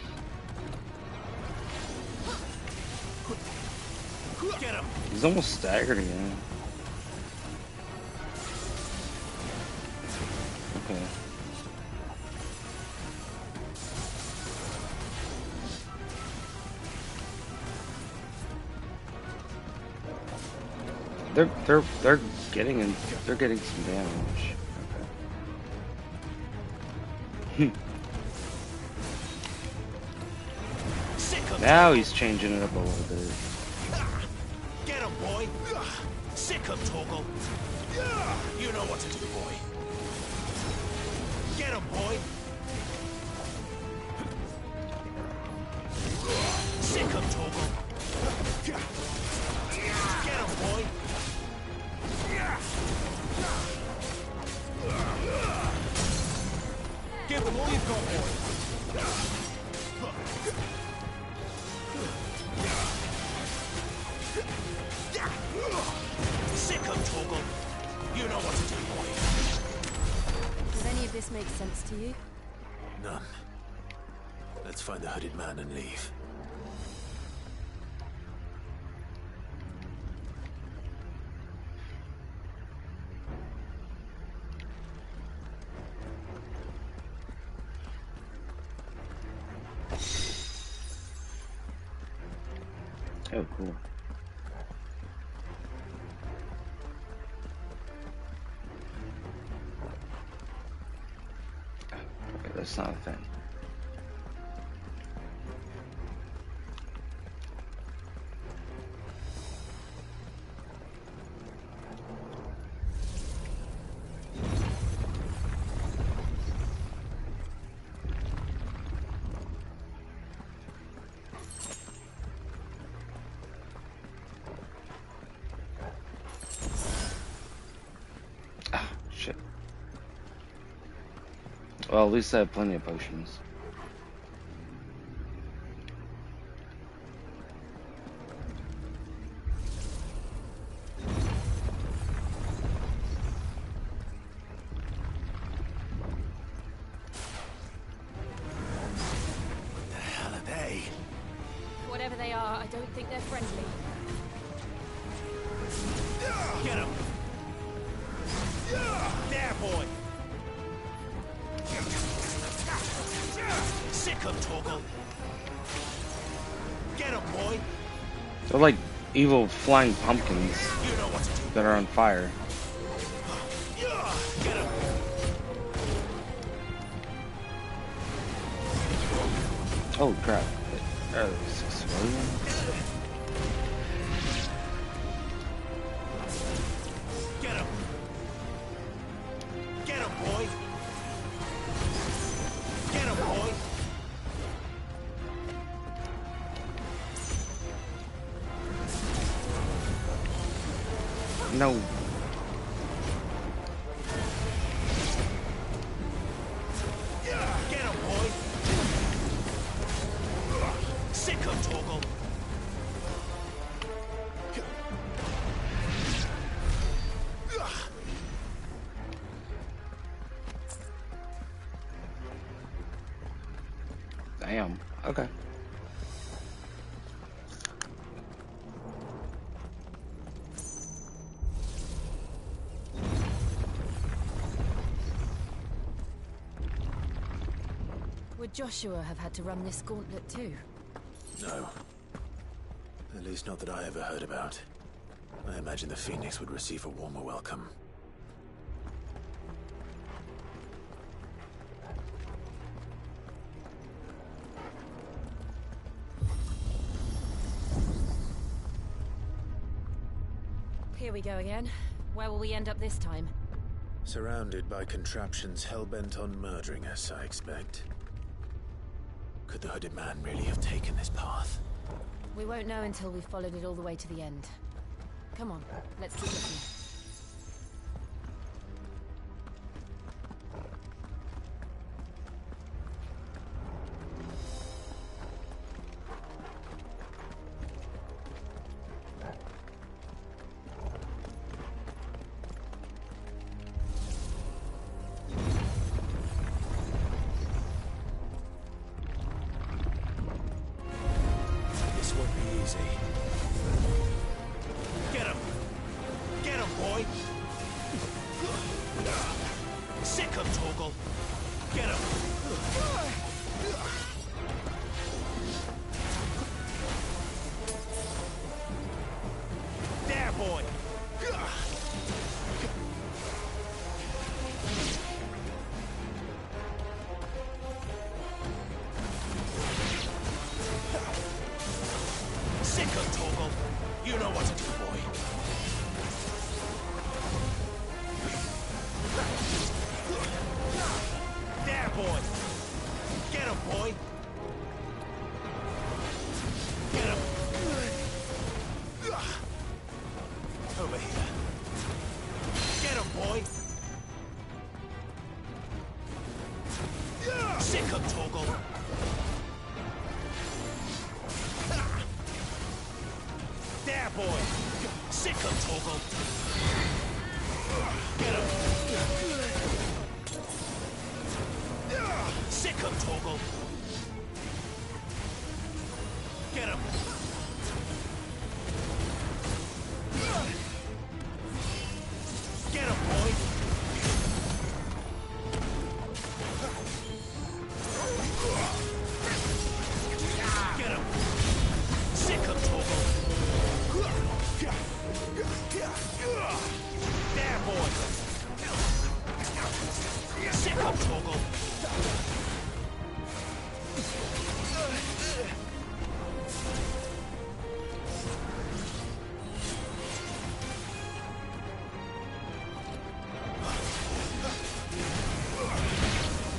Get him. He's almost staggered again. Okay. They're getting some damage. Okay. Now he's changing it up a little bit. Get him, boy! Sick him, Torgal! You know what to do, boy! Get him, boy! Sick him, Torgal! Get him, boy! Give him all you've got, boy! Sick him, Torgal! You know what to do, boy! Does any of this make sense to you? None. Let's find the hooded man and leave. Oh, cool. Okay, that's not a thing. Shit. Well, at least I have plenty of potions. What the hell are they? Whatever they are, I don't think they're friendly. Get him! There, boy! Sick him, Torgal! Get him, boy! They're like evil flying pumpkins You know what to do. that are on fire. Get him! Holy crap. Are those exploding? Get him! Get him, boy! Get him, boy! No. Get him, boy! Sick him, Torgal! Damn. Okay. Would Joshua have had to run this gauntlet too? No. At least not that I ever heard about. I imagine the Phoenix would receive a warmer welcome. Here we go again. Where will we end up this time? Surrounded by contraptions hell-bent on murdering us, I expect. Could the hooded man really have taken this path? We won't know until we've followed it all the way to the end. Come on, let's keep looking. This won't be easy. Get him! Get him, boy! Sick him, Torgal! Get him! There, boy! You know what to do, boy. There, boy. Get him, boy. Get him. Over here. Get him, boy. Sick him, Torgal. There, boy. Sick him, Torgal. Get him. Sick him, Torgal. Get him. Get him, boy. Get him. Sick him, Torgal. There, boy. Sick him, Torgal.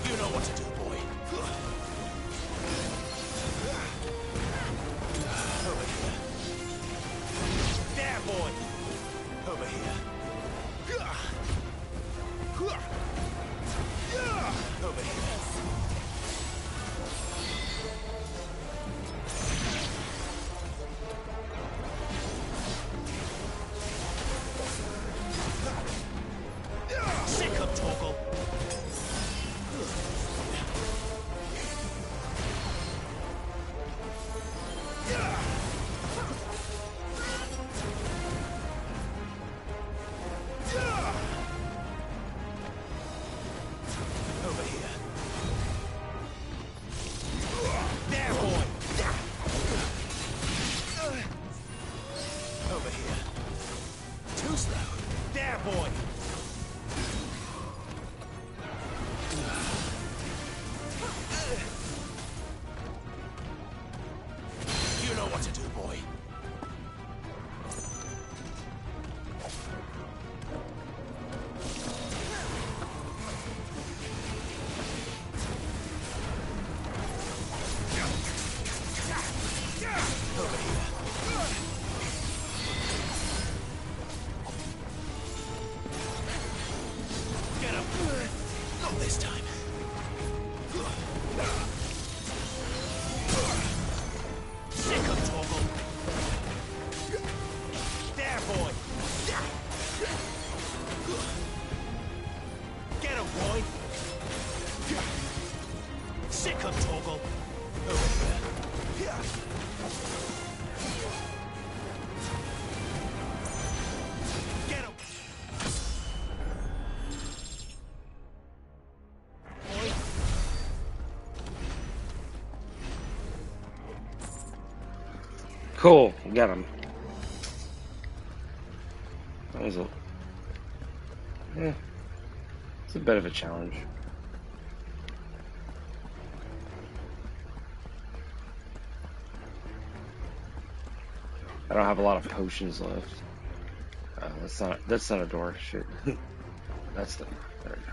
You know what to do, boy. Over here. There, boy. Over here. Over here. Sick him, Torgal. Over here. There, boy. Over here. Too slow. There, boy. You know what to do, boy. Over here. Get him. Not this time. Sick him, Torgal. There, boy. Get him, boy. Sick him, Torgal. Over here. Get him. Boy. Cool, got him. That was it's a bit of a challenge. I don't have a lot of potions left. That's not a door. Shit. That's the. There we go.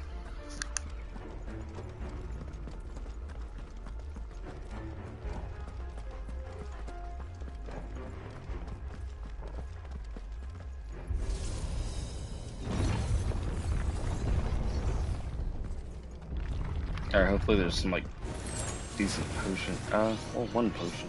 Alright, hopefully there's some like decent potion. Well, one potion.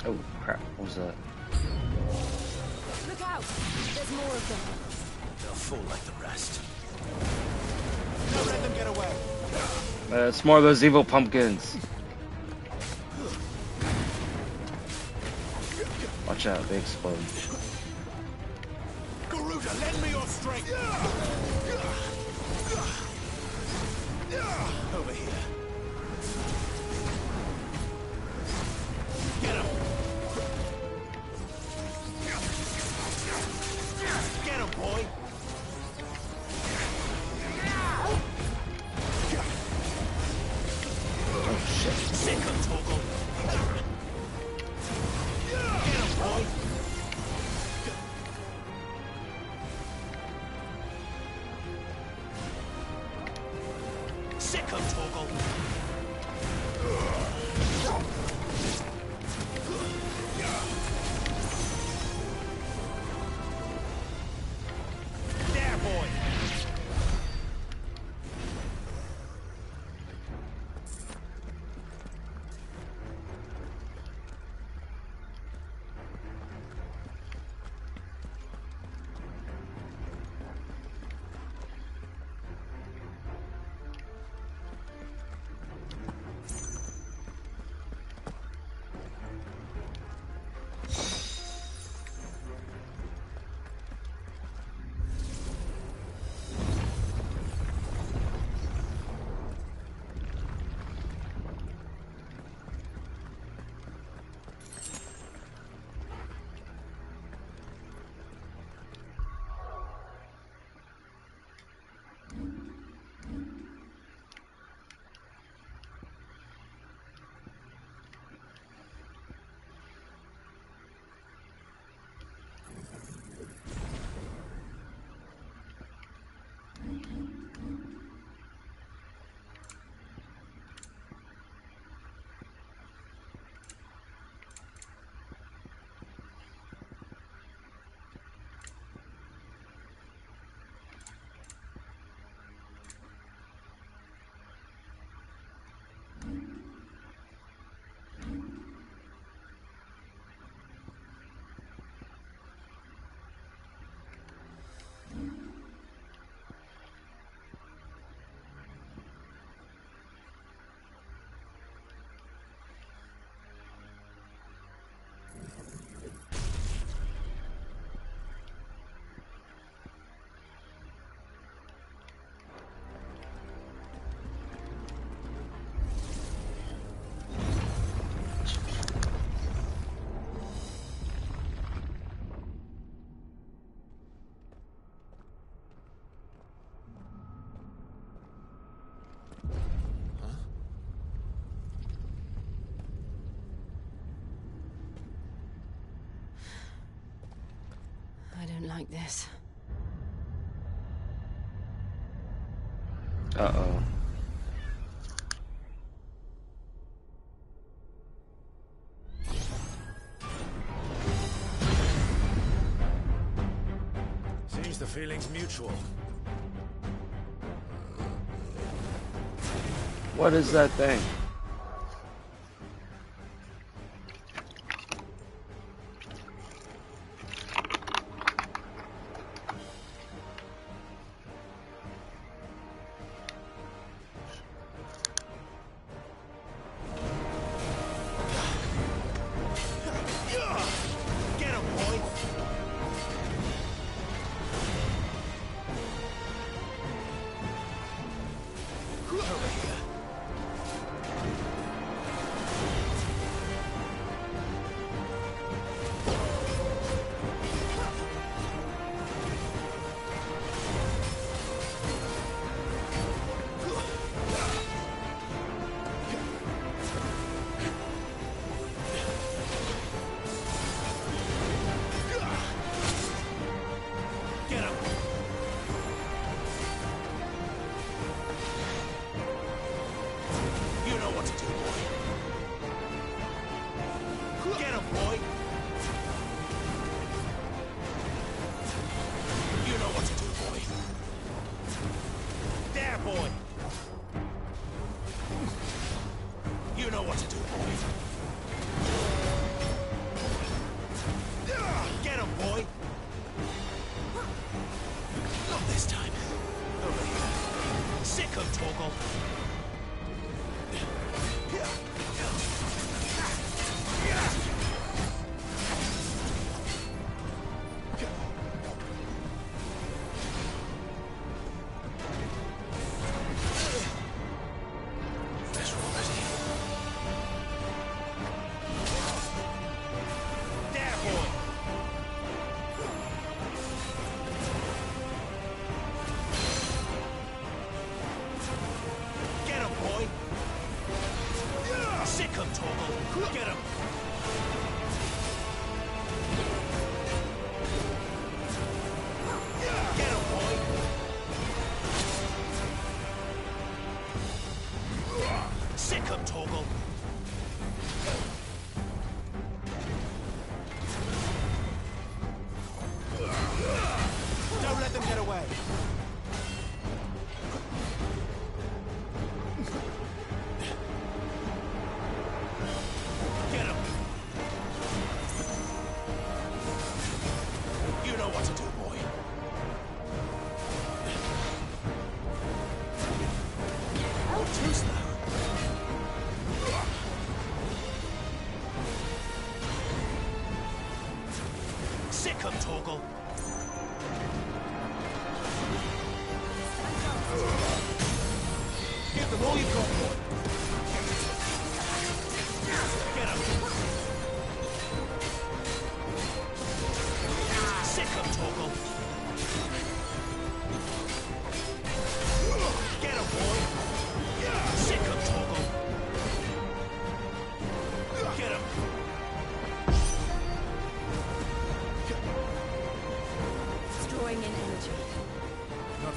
Oh crap, what was that? Look out! There's more of them. They'll fall like the rest. Don't let them get away. It's more of those evil pumpkins. Watch out, they explode. Garuda, lend me your strength. Over here. Get him. Get him, boy. Sick of Torgal! There, boy! I don't like this. Uh-oh. Seems the feeling's mutual. What is that thing? Get him, boy! Over here. Get him! You know what to do, boy. Get him, boy! You know what to do, boy. There, boy! You know what to do, boy. Get him, boy! Not this time. Over here. Sick of Torgal. That's already. There, boy!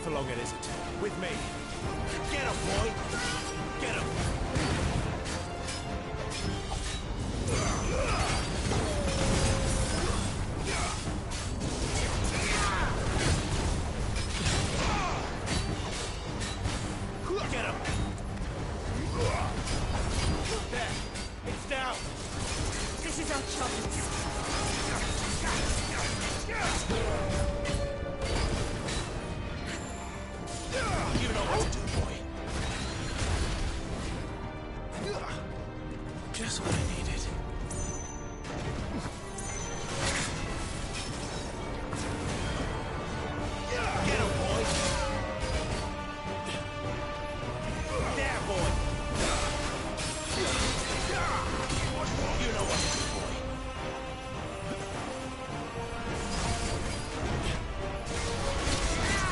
for long it isn't. With me. Get him, boy! Get him! Get him! There! It's down! This is our chance. You know what to do, boy. Just what I needed. Get him, boy! There, boy! You know what to do, boy.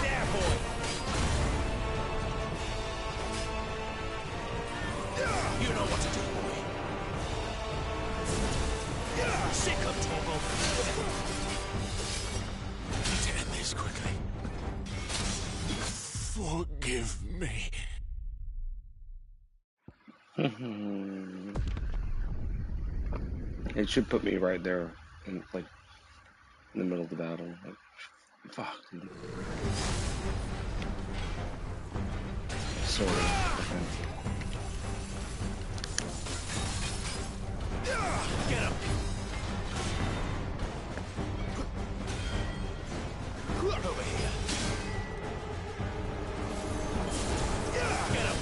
There, boy! You know what to do, boy. Sick of Torgal. Need to end this quickly. Forgive me. It should put me right there, in like in the middle of the battle. Like, fuck, dude. Sort of. Get him! Over here. Get him!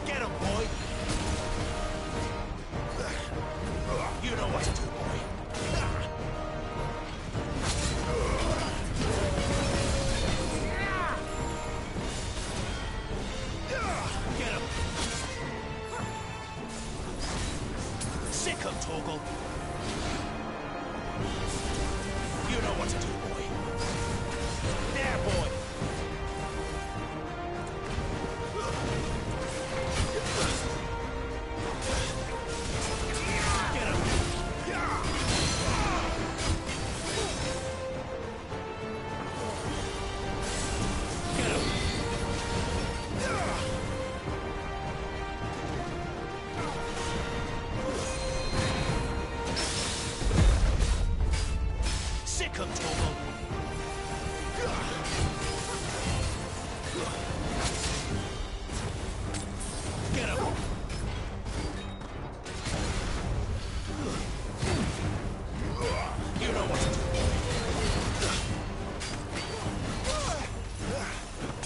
Get him, boy! You know what to do, boy. Get him! Sick of Torgal. You know what to do, boy. There, boy. Get him. Get him. Sick of Torgal. Get him. You know what to do, boy.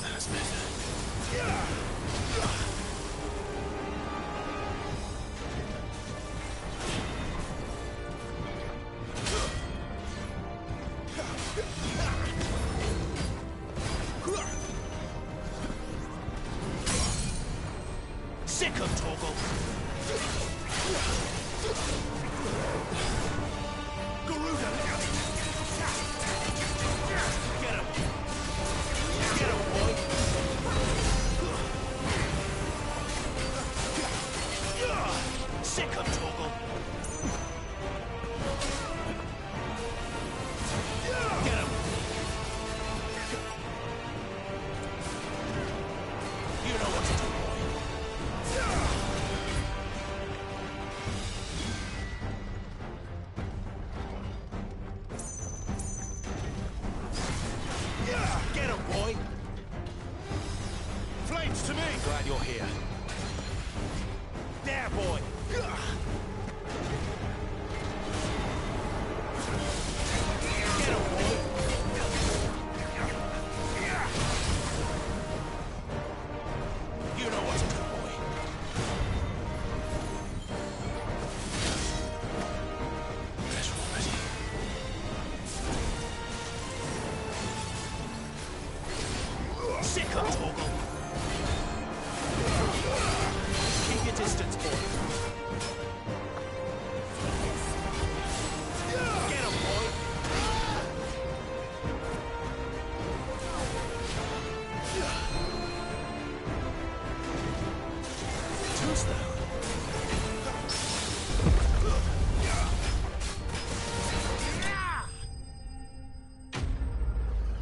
That's better. Sick of Torgal. Garuda. Get him. Get him, boy. Sick of Torgal. Get him. You know what to do, boy. Get him, boy! Flames to me! Glad you're here. There, boy! Get him, boy! You know what to do, boy. Pressure already. Sick of Torgal. Keep your distance, boy. Get him, boy. Too slow.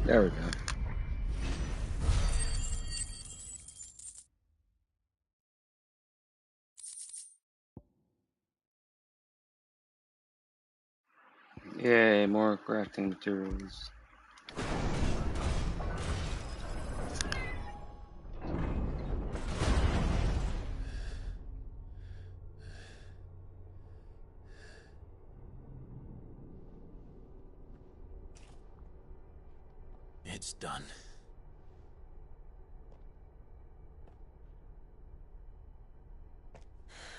There we go. Yay, more crafting materials. It's done.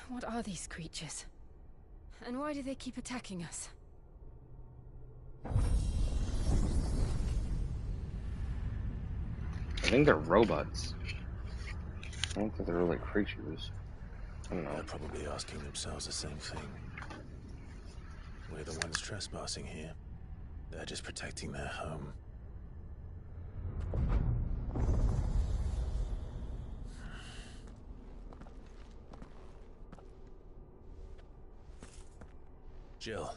What are these creatures? And why do they keep attacking us? I think they're robots. I don't think they're really creatures. I don't know. They're probably asking themselves the same thing. We're the ones trespassing here. They're just protecting their home. Jill,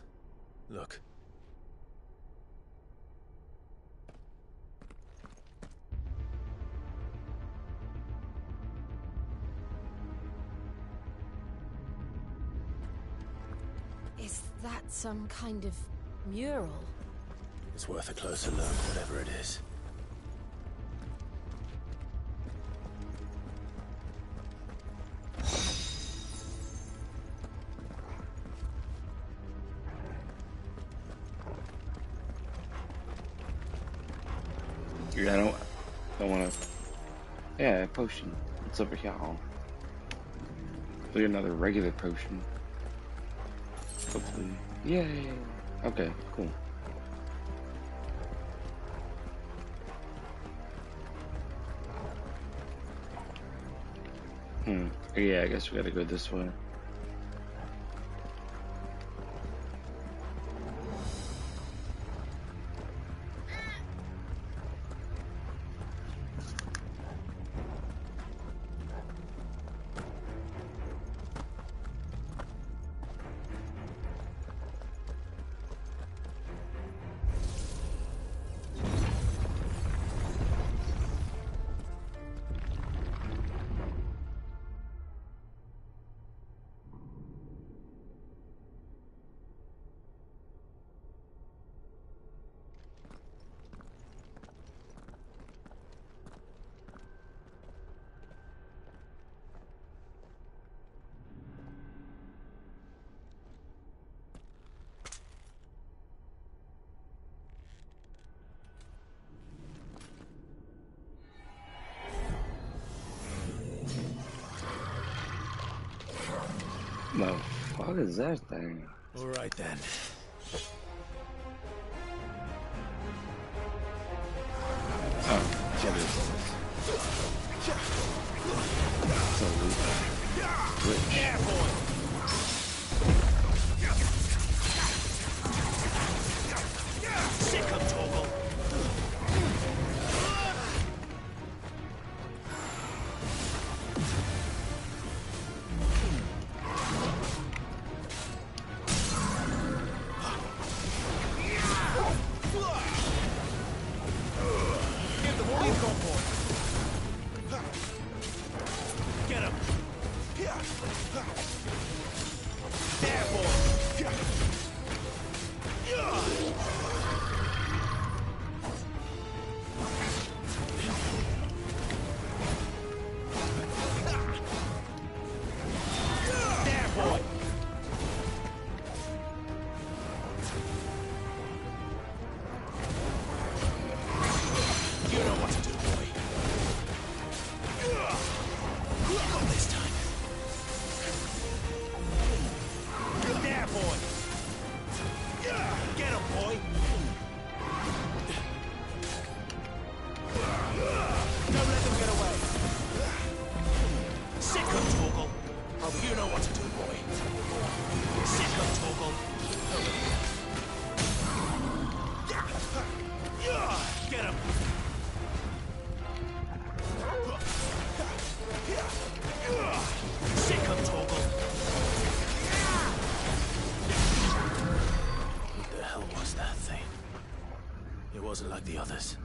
look. Is that some kind of mural? It's worth a closer look, whatever it is. Yeah, I don't want to. Yeah, potion. It's over here. Look, another regular potion. Hopefully. Yay! Okay, cool. Yeah, I guess we gotta go this way. The fuck is that thing? All right then. Oh, yeah, it is. So Sick of Toggle. Wasn't like the others.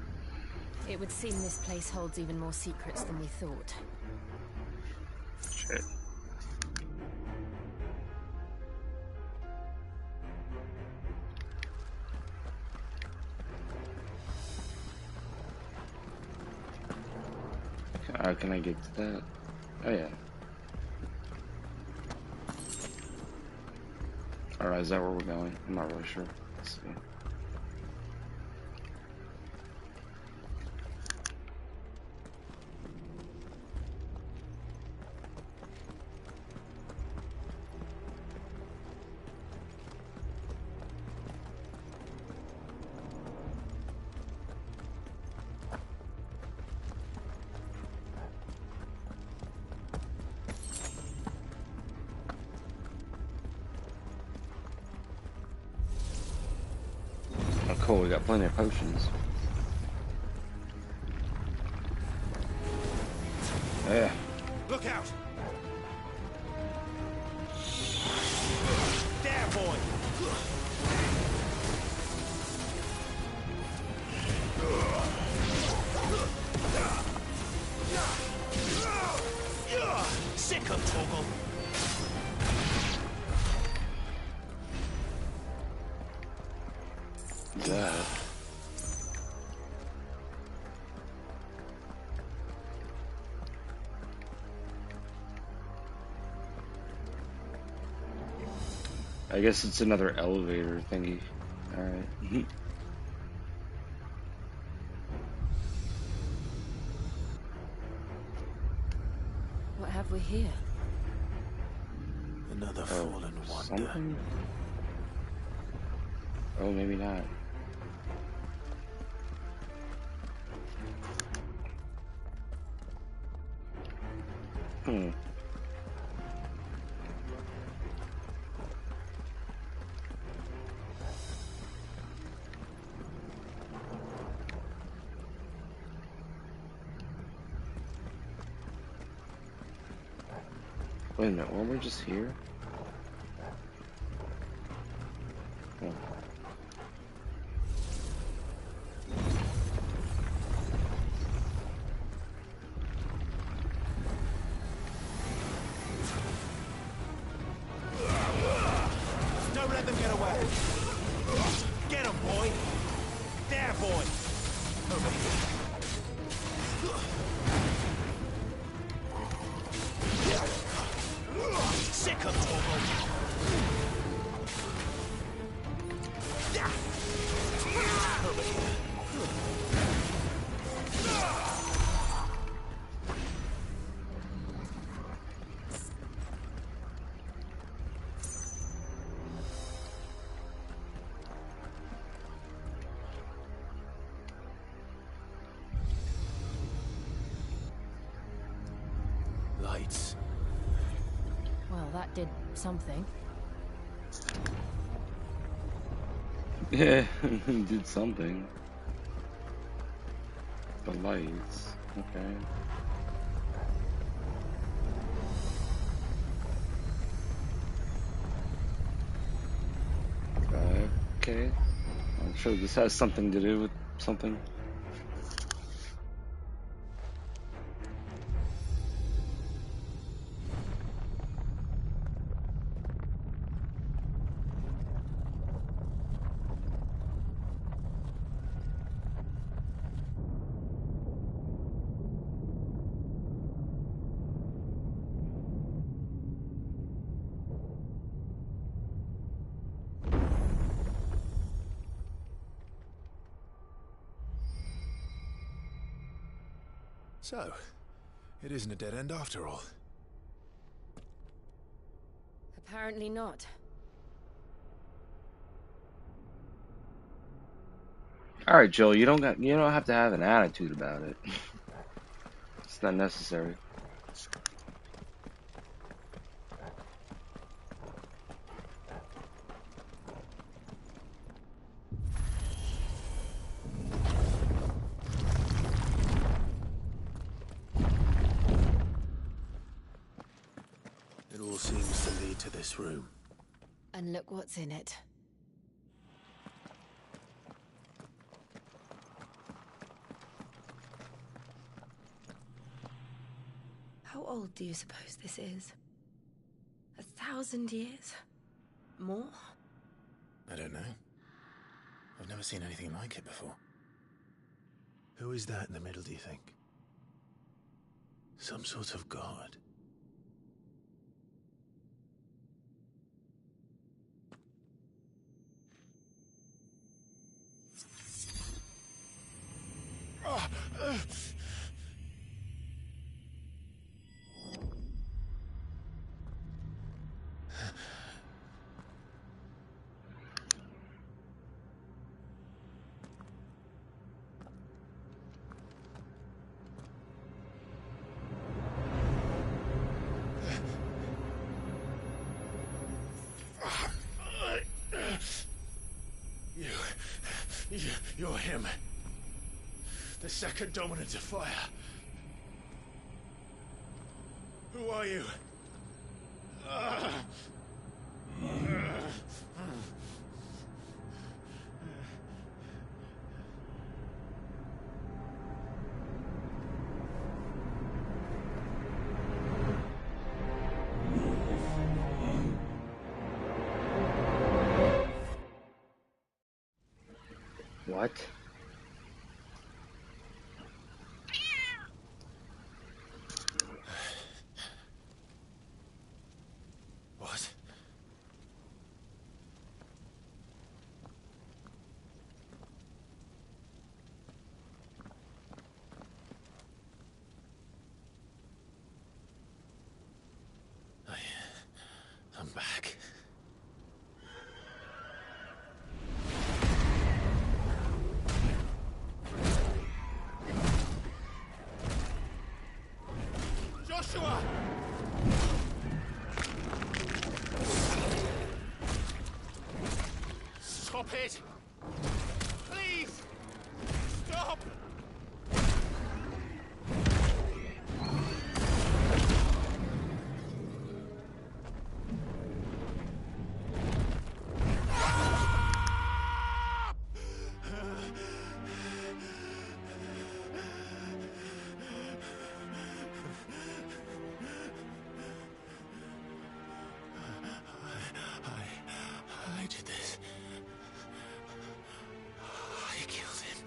It would seem this place holds even more secrets than we thought. Shit. Can I get to that? Oh yeah. Alright, is that where we're going? I'm not really sure. Let's see. Oh, cool, we got plenty of potions. Yeah. Look out! There, boy! Sick of trouble. That. I guess it's another elevator thingy. Alright. What have we here? Another fallen wonder. Something? Oh, maybe not. Hmm. Wait a minute, weren't we just here? Oh. Don't let them get away. Get him, boy. There, boy. Over here. Sick of trouble. Over here. Lights. Well, that did something. Yeah, did something. The lights. Okay. Okay. I'm sure this has something to do with something. So, it isn't a dead end after all. Apparently not. All right, Joel. You don't have to have an attitude about it. It's not necessary. It all seems to lead to this room. And look what's in it. How old do you suppose this is? 1,000 years? More? I don't know. I've never seen anything like it before. Who is that in the middle, do you think? Some sort of god. You're him. The second dominant of fire. Who are you? What? What? I'm back. Joshua! Stop it! Please! Stop! I did this. I killed him.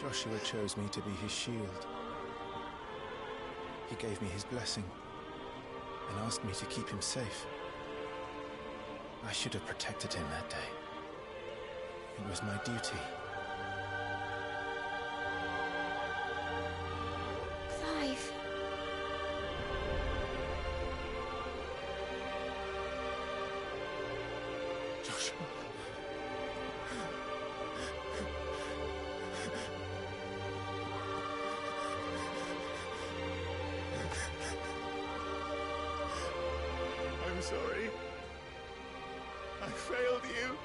Joshua chose me to be his shield. He gave me his blessing and asked me to keep him safe. I should have protected him that day. It was my duty. Clive. Joshua. I'm sorry. I failed you.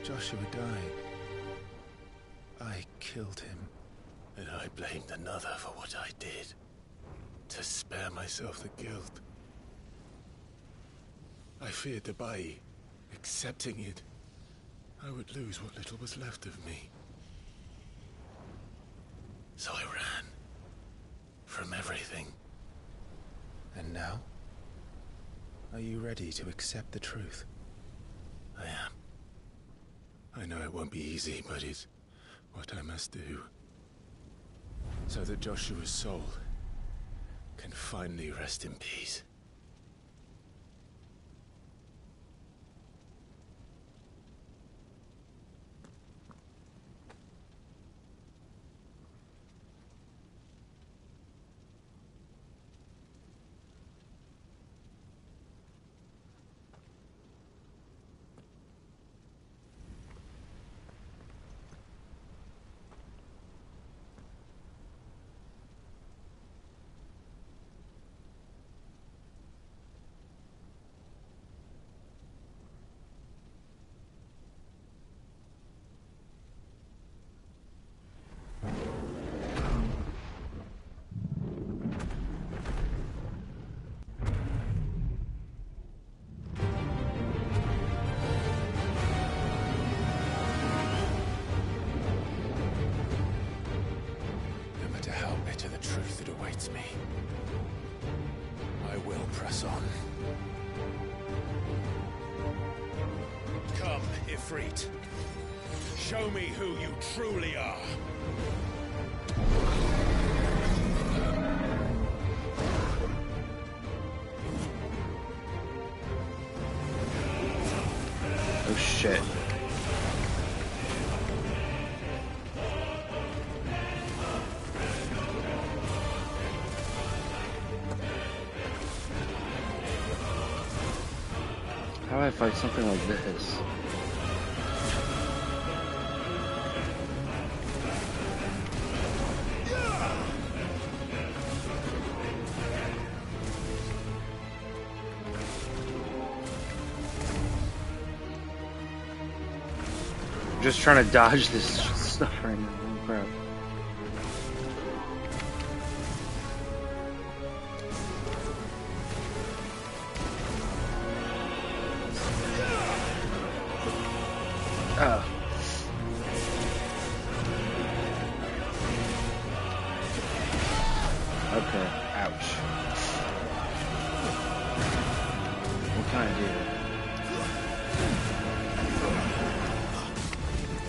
Joshua died. I killed him. And I blamed another for what I did. To spare myself the guilt. I feared that by accepting it, I would lose what little was left of me. So I ran. From everything. And now? Are you ready to accept the truth? I am. I know it won't be easy, but it's what I must do. So that Joshua's soul can finally rest in peace. awaits me. I will press on. Come, Ifrit. Show me who you truly are. Oh shit. How do I fight something like this? I'm just trying to dodge this stuff right now. Oh, crap. Oh. Okay. Ouch. What can I do?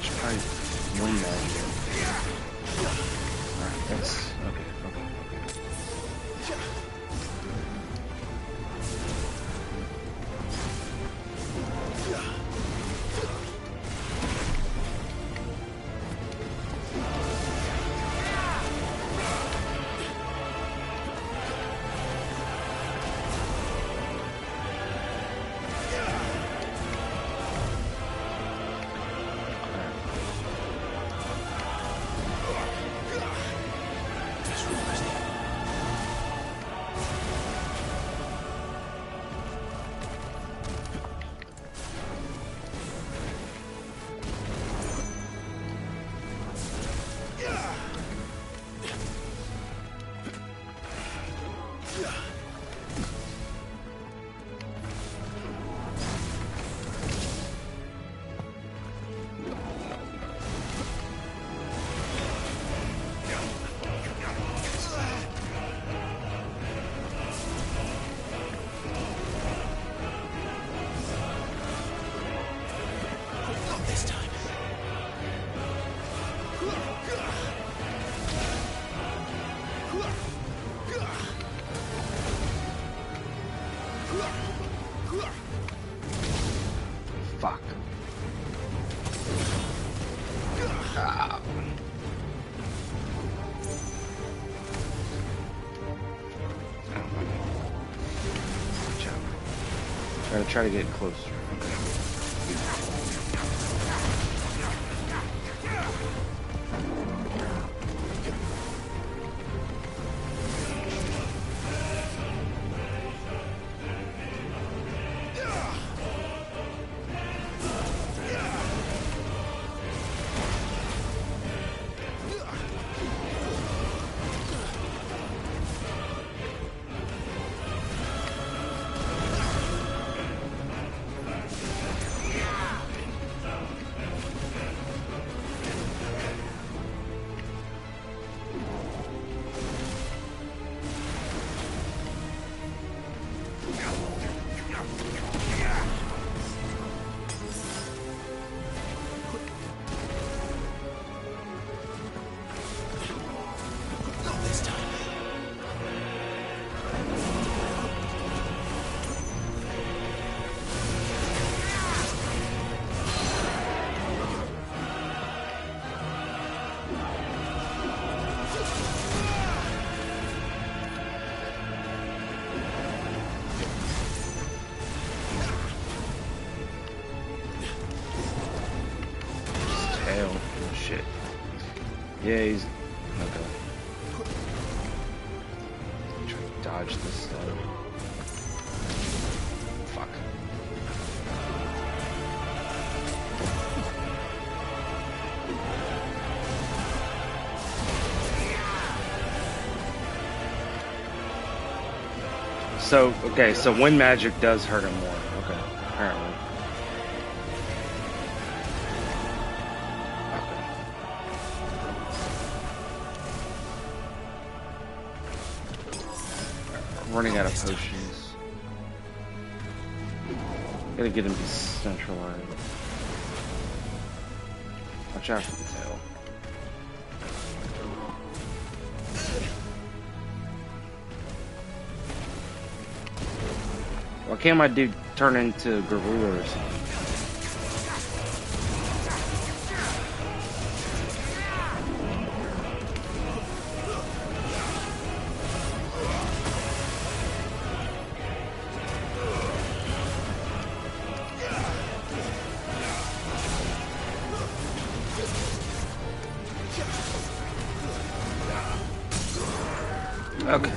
Should probably win that here. Alright, that's okay. Fuck. Ah. Watch out. Try to get closer. Yeah, he's okay. Try to dodge this stuff. Fuck. So, okay, so wind magic does hurt him more. Okay, apparently. running out of potions. Gotta get him decentralized. Watch out for the tail. Why can't my dude turn into Garuda or something? Okay.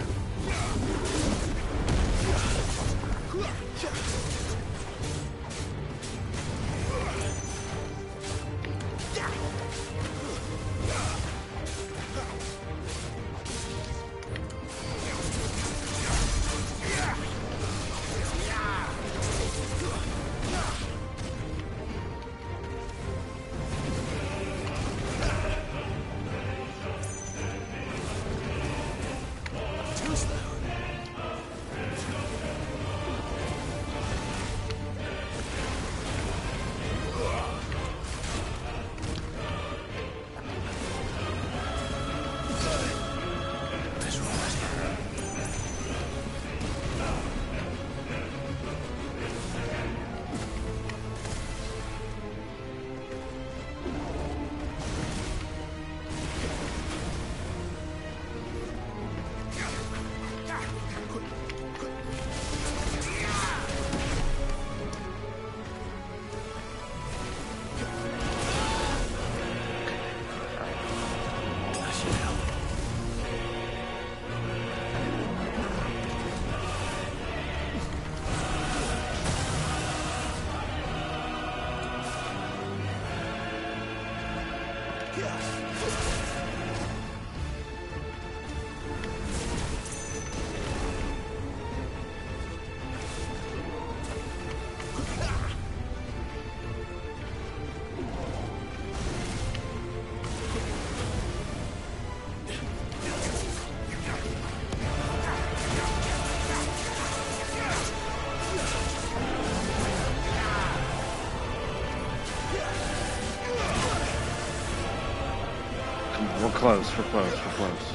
We're close, we're close, we're close.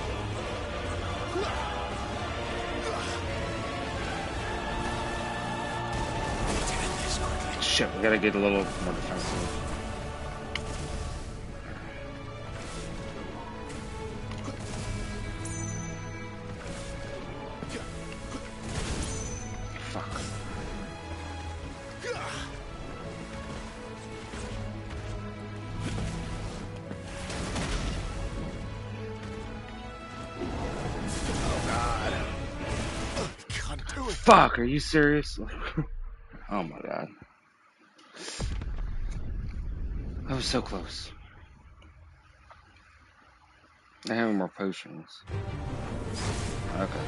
Shit, we gotta get a little more defensive. Fuck. Fuck, are you serious? Oh my god. That was so close. I have more potions. Okay.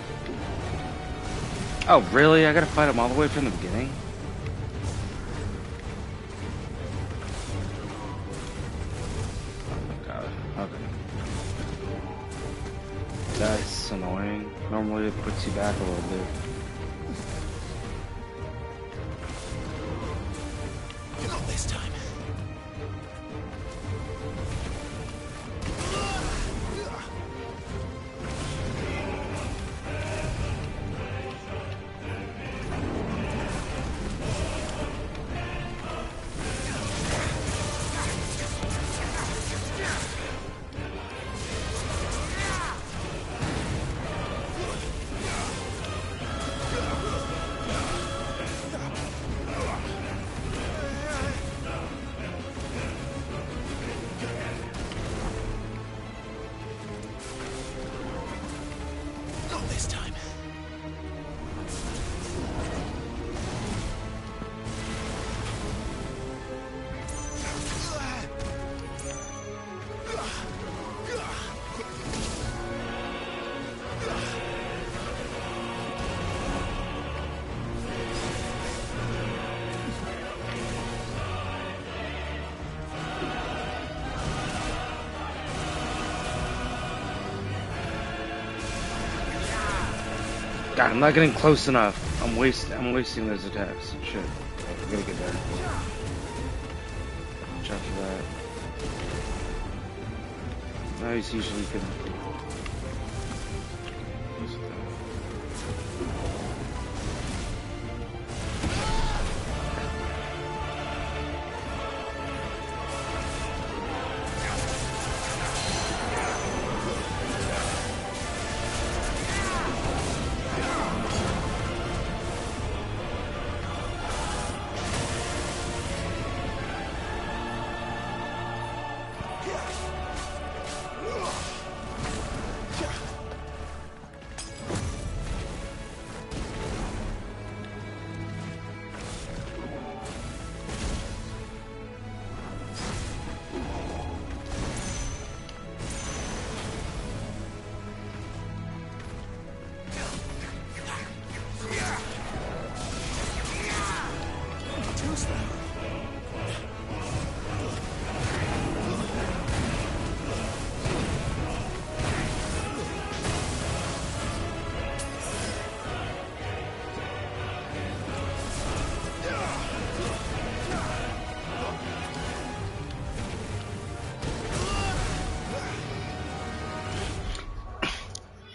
Oh, really? I gotta fight him all the way from the beginning? Oh my god. Okay. That's annoying. Normally it puts you back a little bit. Not this time. God, I'm not getting close enough. I'm wasting those attacks. Shit. I gotta get there. Watch out for that. Now he's usually good.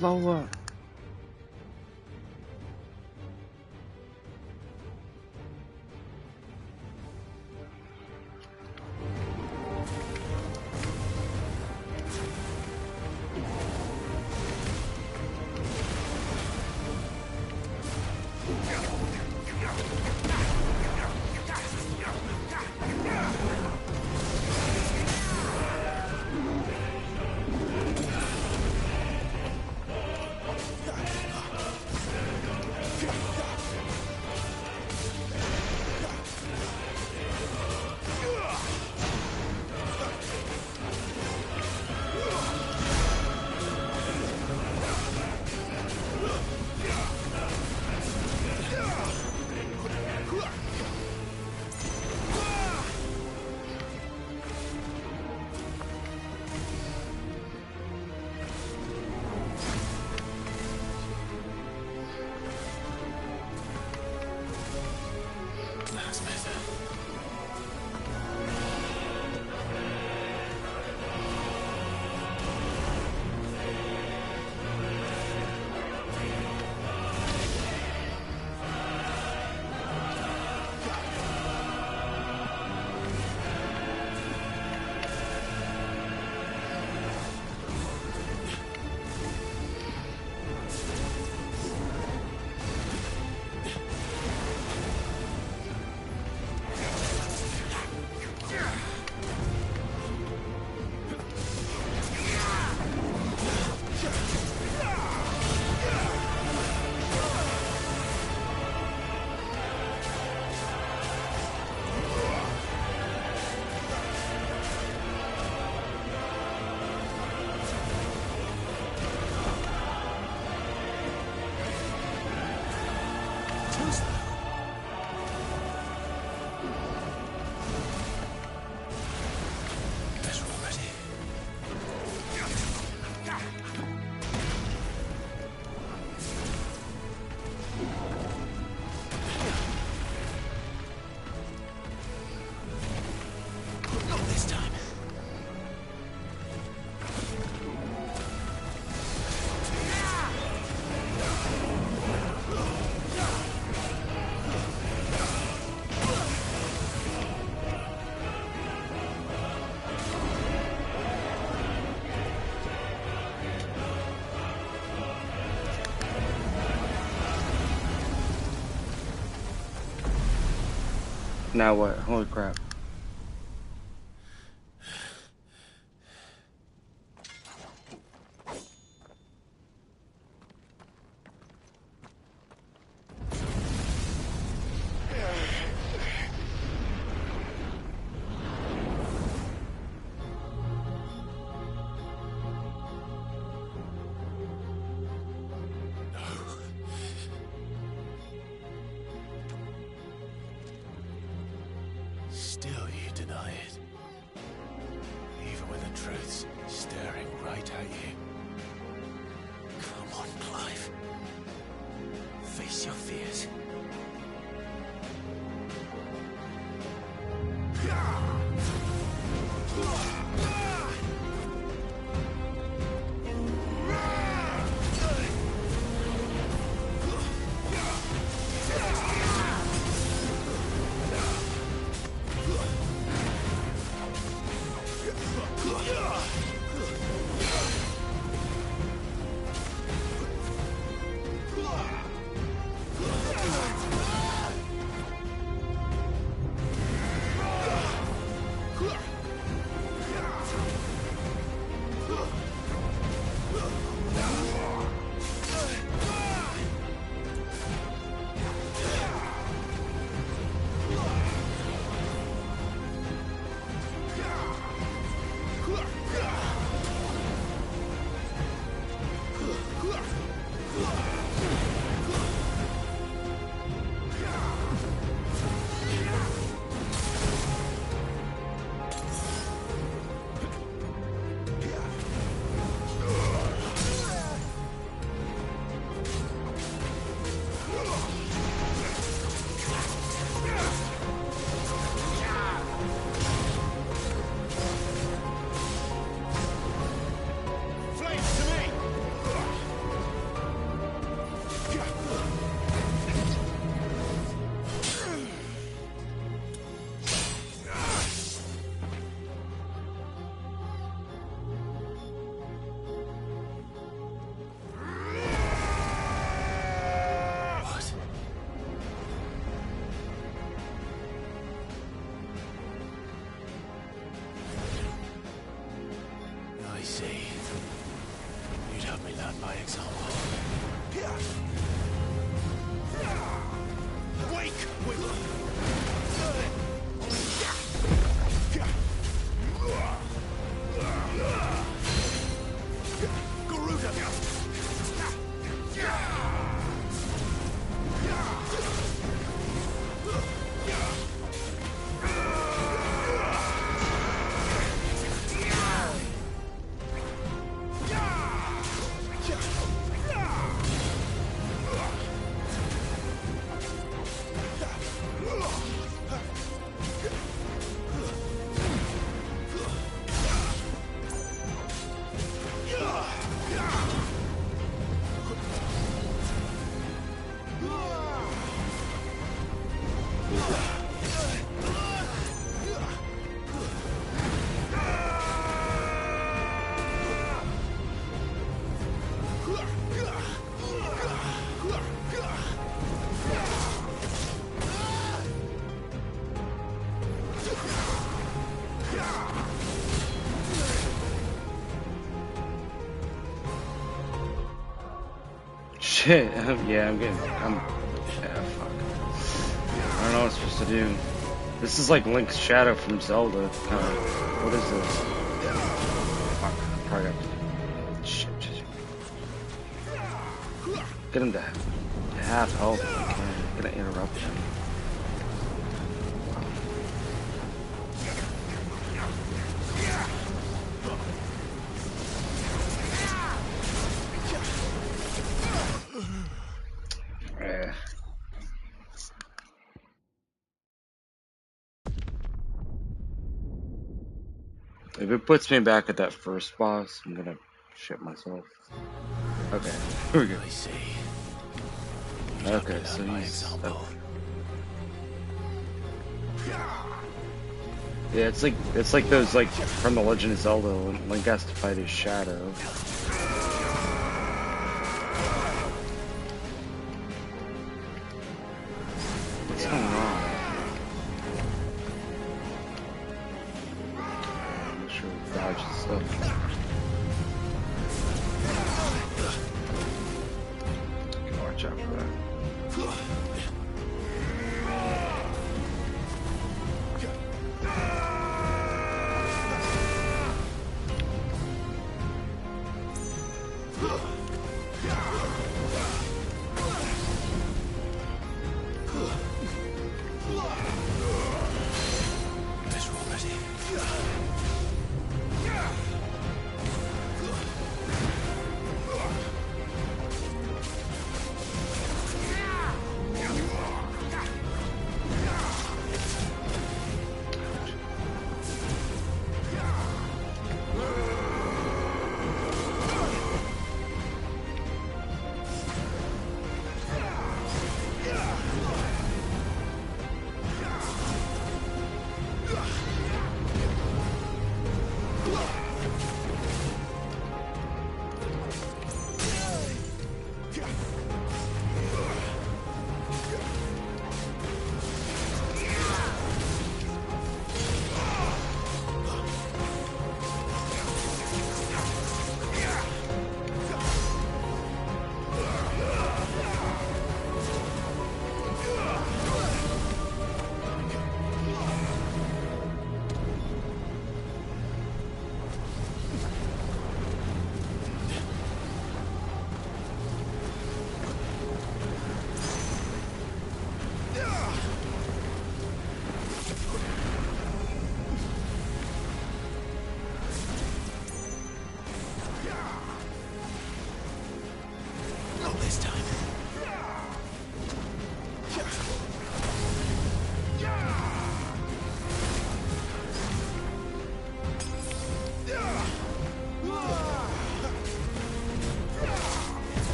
Lola. Now what? Holy crap. Still you deny it. Even when the truth's staring right at you. Come on, Clive. Face your fears. I see. You'd have me learn by example. Wake! Shit, yeah, I'm yeah, fuck. I don't know what I'm supposed to do. This is like Link's shadow from Zelda. What is this? Fuck, I probably got... Shit. Get him to half health if you can. I'm gonna interrupt him. If it puts me back at that first boss, I'm gonna shit myself. Okay, here we go. I see. Okay, so he's... Yeah, it's like those from the Legend of Zelda when Link has to fight his shadow. What's going on? I'm not sure dodge and stuff. Watch out for that.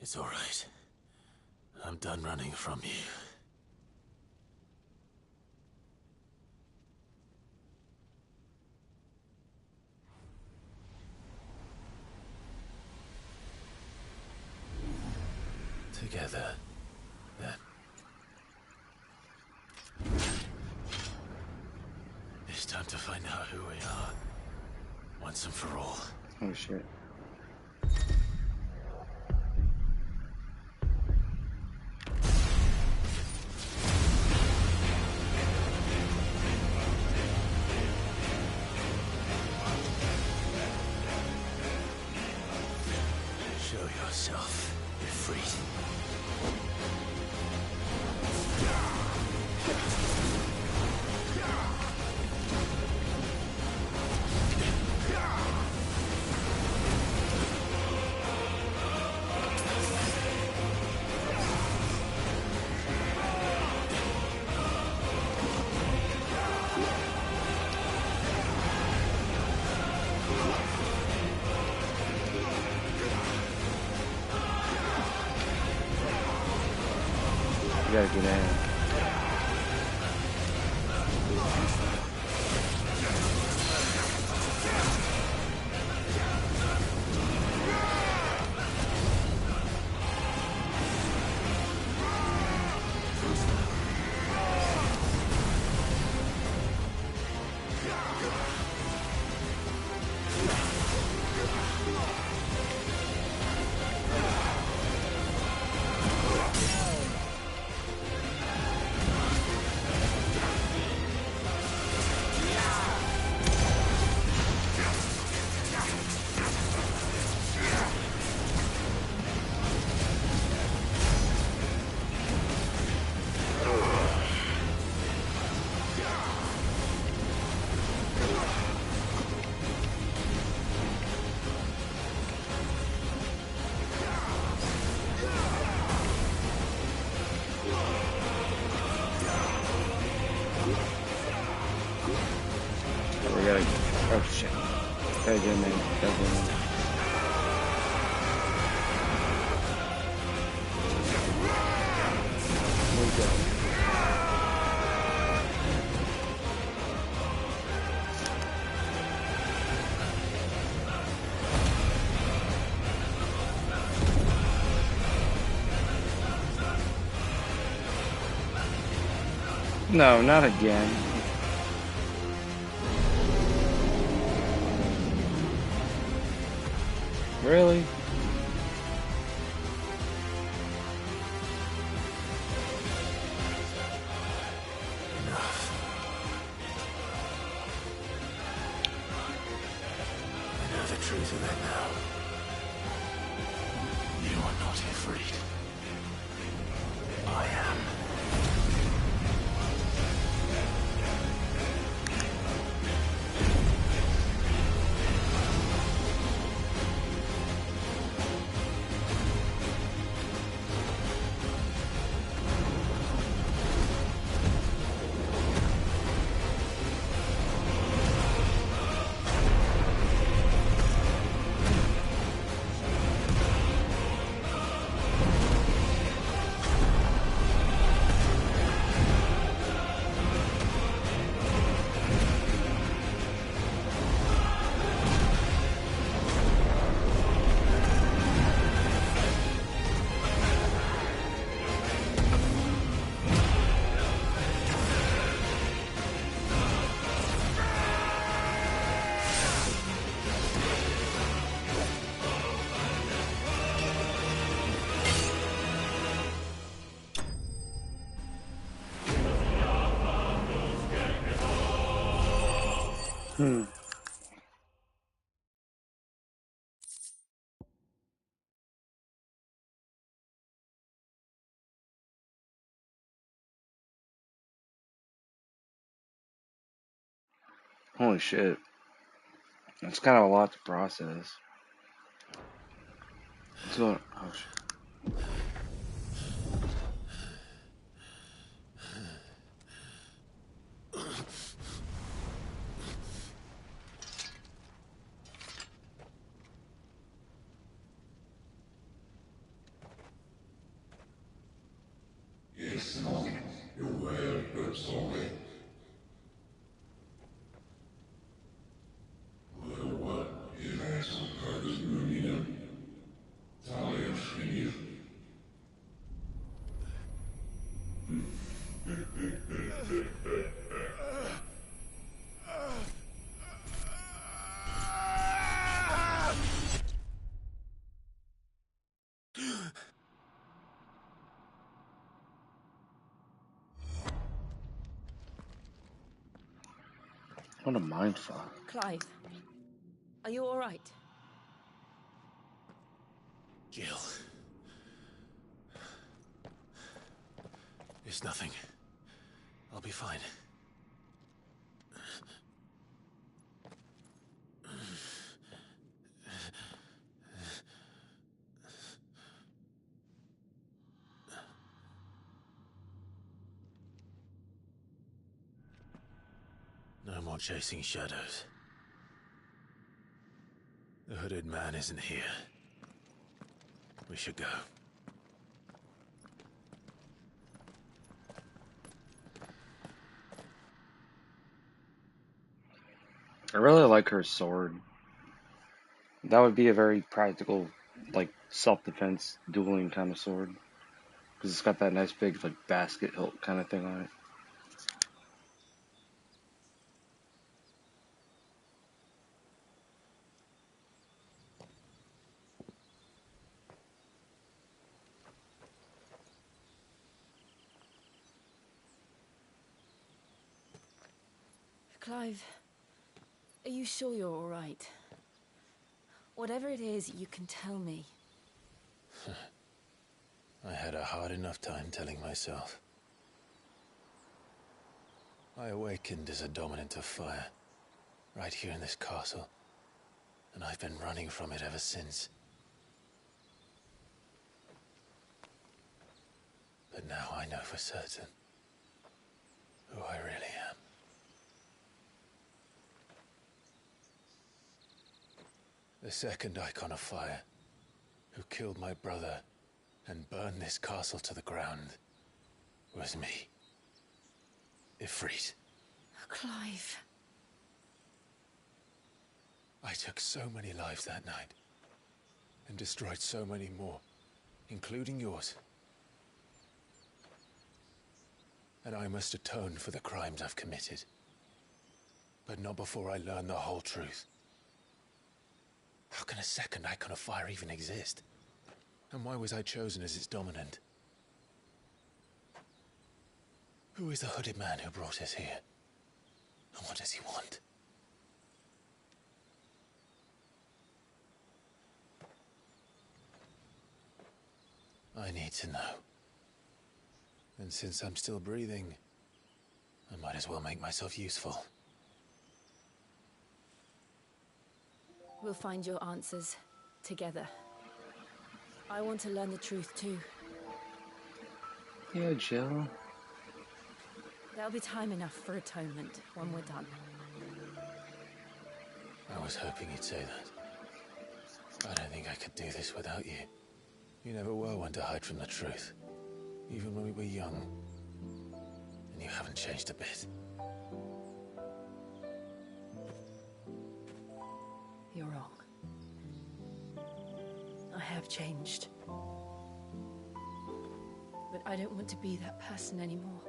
It's all right. I'm done running from you. Together, then. It's time to find out who we are. Once and for all. Oh shit. Show yourself, Ifrit. You gotta get in. We gotta. Oh shit. Gotta get in there. Gotta get in there. Here we go. No, not again. Really? Enough. I know the truth of it now. You are not Ifrit. I am. Holy shit. That's kind of a lot to process. What's going on? Oh shit. What a mindfuck. Clive, are you all right? Jill. It's nothing. I'll be fine. No more chasing shadows. The hooded man isn't here. We should go. I really like her sword. That would be a very practical, like, self-defense, dueling kind of sword. Because it's got that nice big, like, basket hilt kind of thing on it. Clive, are you sure you're all right? Whatever it is, you can tell me. I had a hard enough time telling myself. I awakened as a dominant of fire, right here in this castle, and I've been running from it ever since. But now I know for certain who I really am. The second icon of fire, who killed my brother and burned this castle to the ground, was me. Ifrit. Clive. I took so many lives that night, and destroyed so many more, including yours. And I must atone for the crimes I've committed. But not before I learn the whole truth. How can a second icon of fire even exist? And why was I chosen as its dominant? Who is the hooded man who brought us here? And what does he want? I need to know. And since I'm still breathing, I might as well make myself useful. We'll find your answers together. I want to learn the truth too. Yeah, Jill. There'll be time enough for atonement when we're done. I was hoping you'd say that. I don't think I could do this without you. You never were one to hide from the truth, even when we were young. And you haven't changed a bit. You're wrong. I have changed. But I don't want to be that person anymore.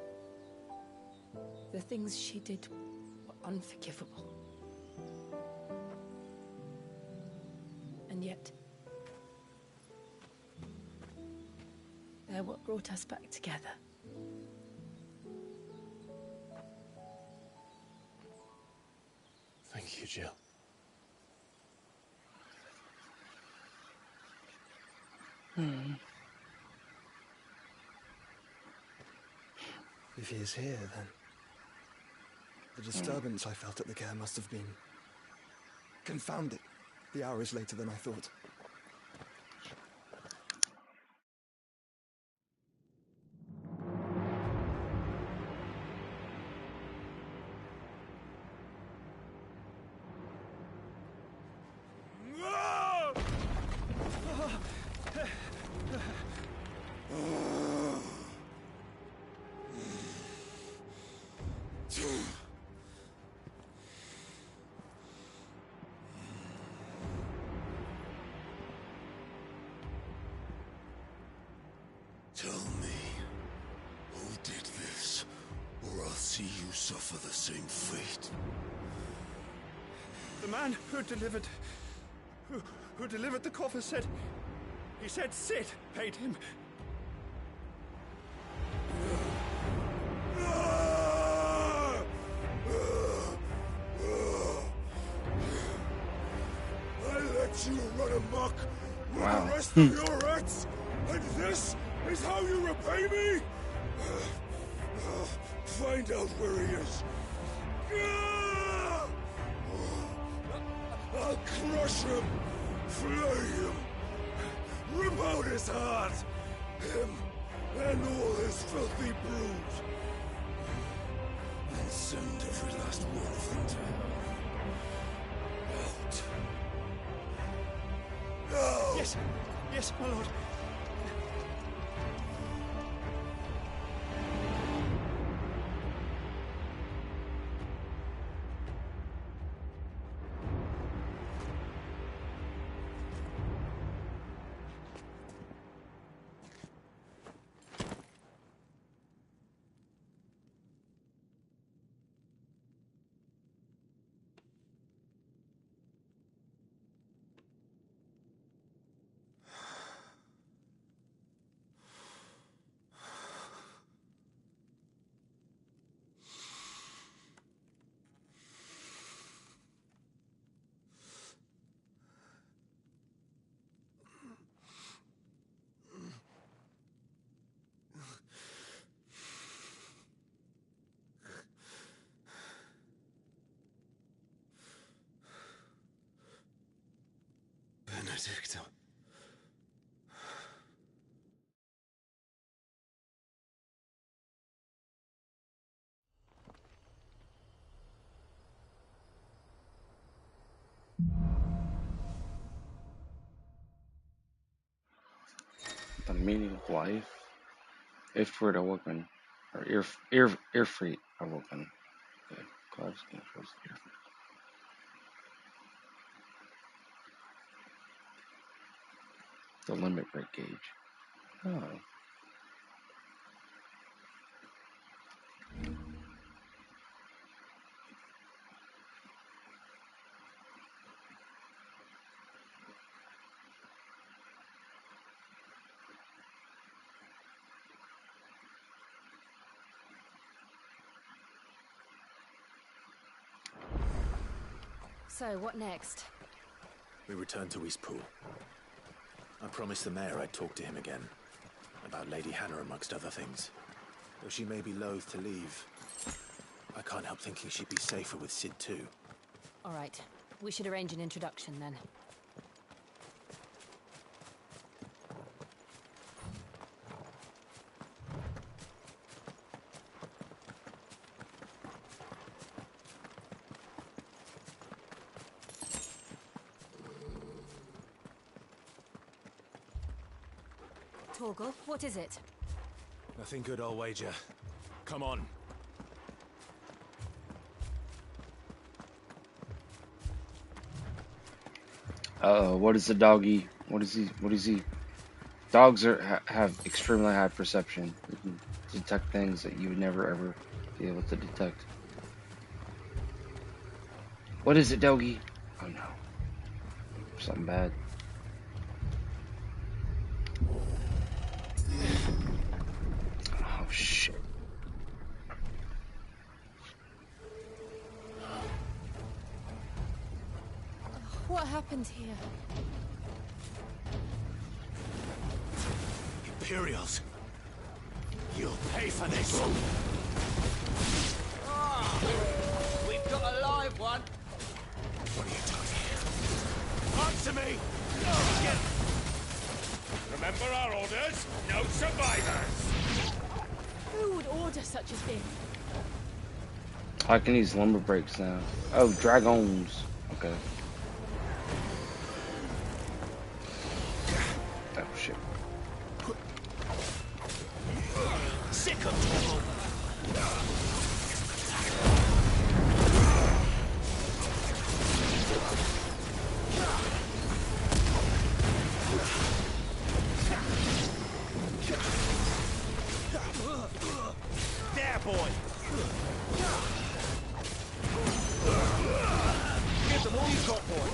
The things she did were unforgivable. And yet, they're what brought us back together. Thank you, Jill. If he is here, then the disturbance I felt at the care must have been confounded. The hour is later than I thought. Tell me, who did this, or I'll see you suffer the same fate. The man who delivered the coffer said... He said Sid paid him. I let you run amok with Wow. the rest of your rats, and this is how you repay me? Find out where he is. I'll crush him, flay him, rip out his heart, him and all his filthy brood, and send every last one of them to hell. Out. Now! Yes, yes, my lord. Benedicta. The meaning of life. Ifrit awoken. Or Irfrit awoken. Okay. Clouds controls Irfrit. The limit break gauge. Oh. So, what next? We return to Eastpool. I promised the mayor I'd talk to him again. About Lady Hannah, amongst other things. Though she may be loath to leave, I can't help thinking she'd be safer with Sid too. All right. We should arrange an introduction then. Torgal, what is it? Nothing good, I'll wager. Come on. What is the doggy? What is he? Dogs have extremely high perception. They can detect things that you would never ever be able to detect. What is it, doggy? Oh no. Something bad. Oh shit. What happened here? Imperials. You'll pay for this. We've got a live one. What are you doing here? Answer me! Remember our orders? No survivors! Who would order such a thing? I can use lumber breaks now. Oh, dragons. Okay. Oh shit. Sick of trouble. boy! Give them all you got, boy!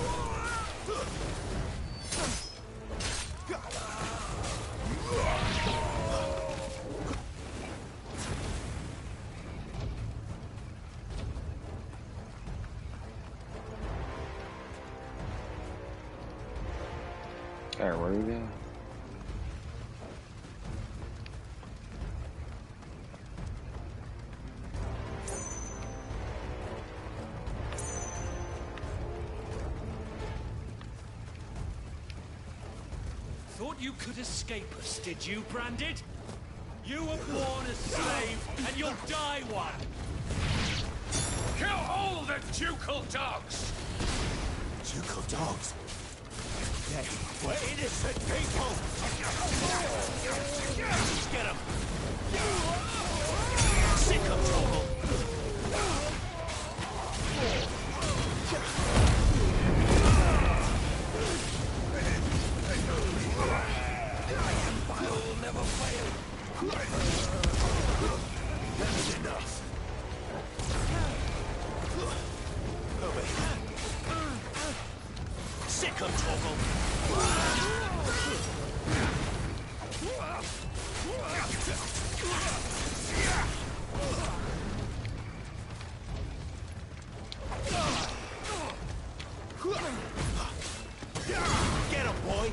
Alright, where are we going? Thought you could escape us, did you, Branded? You were born a slave, and you'll die one! Kill all the ducal dogs! Ducal dogs? They were innocent people! Get them! Sick of trouble! I'll never fail! That's enough! Over here! Sick of trouble! Get him, boy!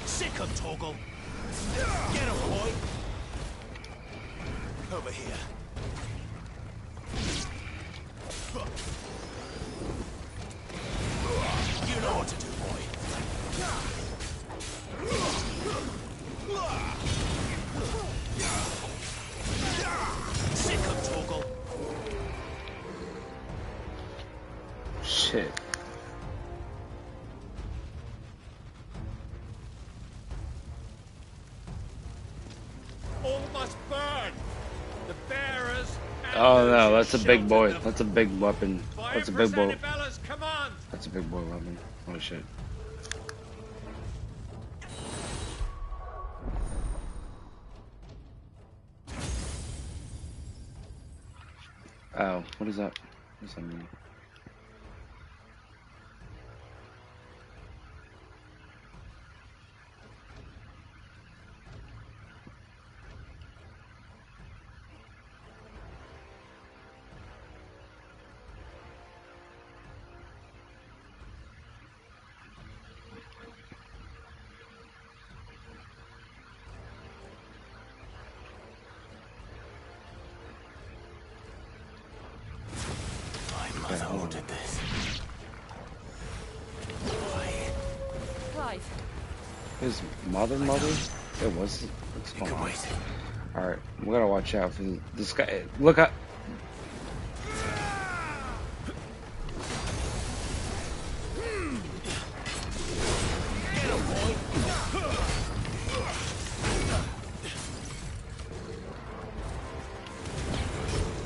Sick of Toggle. Get him, boy. Over here. You know what to do, boy. Sick of Toggle. Shit. All must burn! The bearers and Oh no, those that's a who big sheltered boy. them. That's a big weapon. By That's a big boy. Bella's command! That's a big boy weapon. Holy shit. Oh, what is that? What does that mean? My mother ordered this. Clive. His mother? It was. What's going on? Alright, we gotta watch out for this guy. Look up.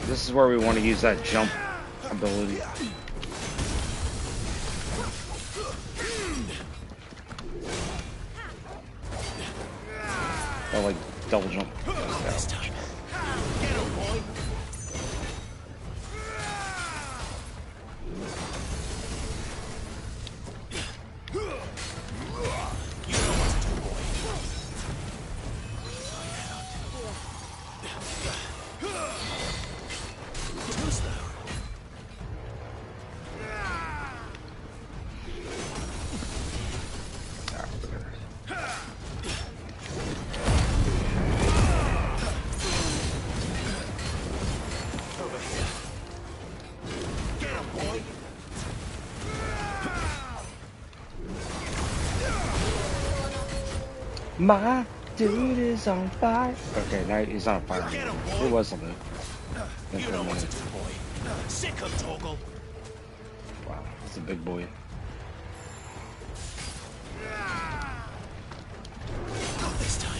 This is where we want to use that jump ability. Or like double jump. This time. Get him, boy. Too slow. Over here. Get him, boy. My dude is on fire. Okay, now he's on fire. It wasn't a. You know what to do, boy. Sick of Toggle. Wow, it's a big boy. Not this time.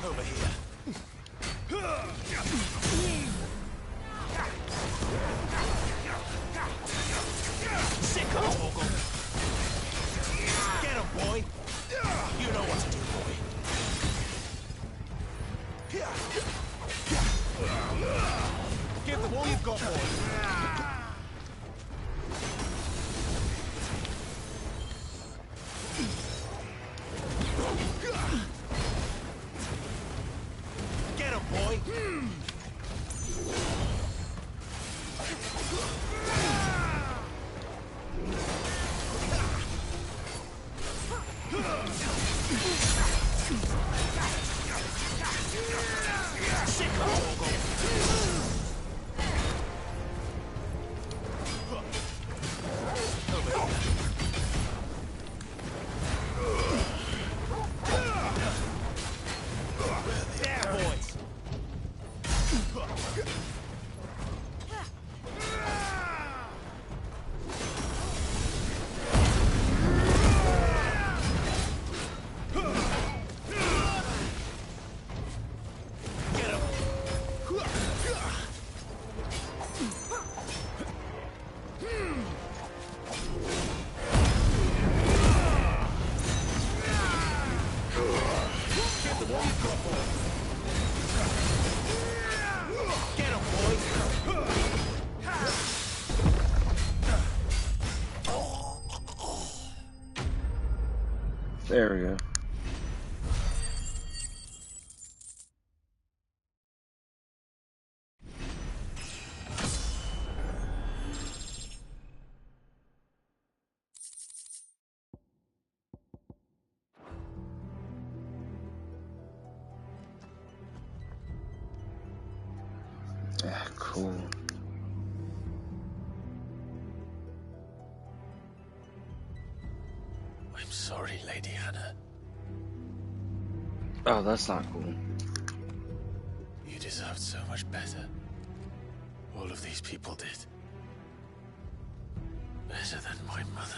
Over here. Sick of Toggle. Get him, boy. You know what to do, boy. Give them all you've got, boy. Get him, boy! Sick of there, boys! Get him! Get the one you've got, boy. Get him, boy! There we go. Yeah, cool. I'm sorry, Lady Hannah. Oh, that's not cool. You deserved so much better. All of these people did. Better than my mother.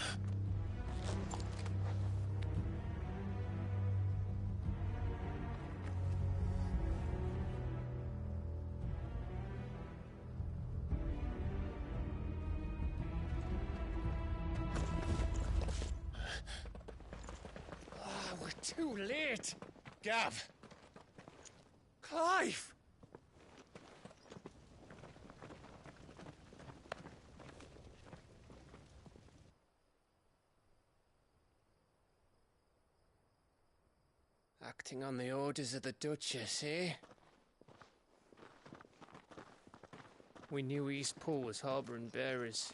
We're too late. Gav. Clive. Acting on the orders of the Duchess, eh? We knew East Pool was harbouring bearers.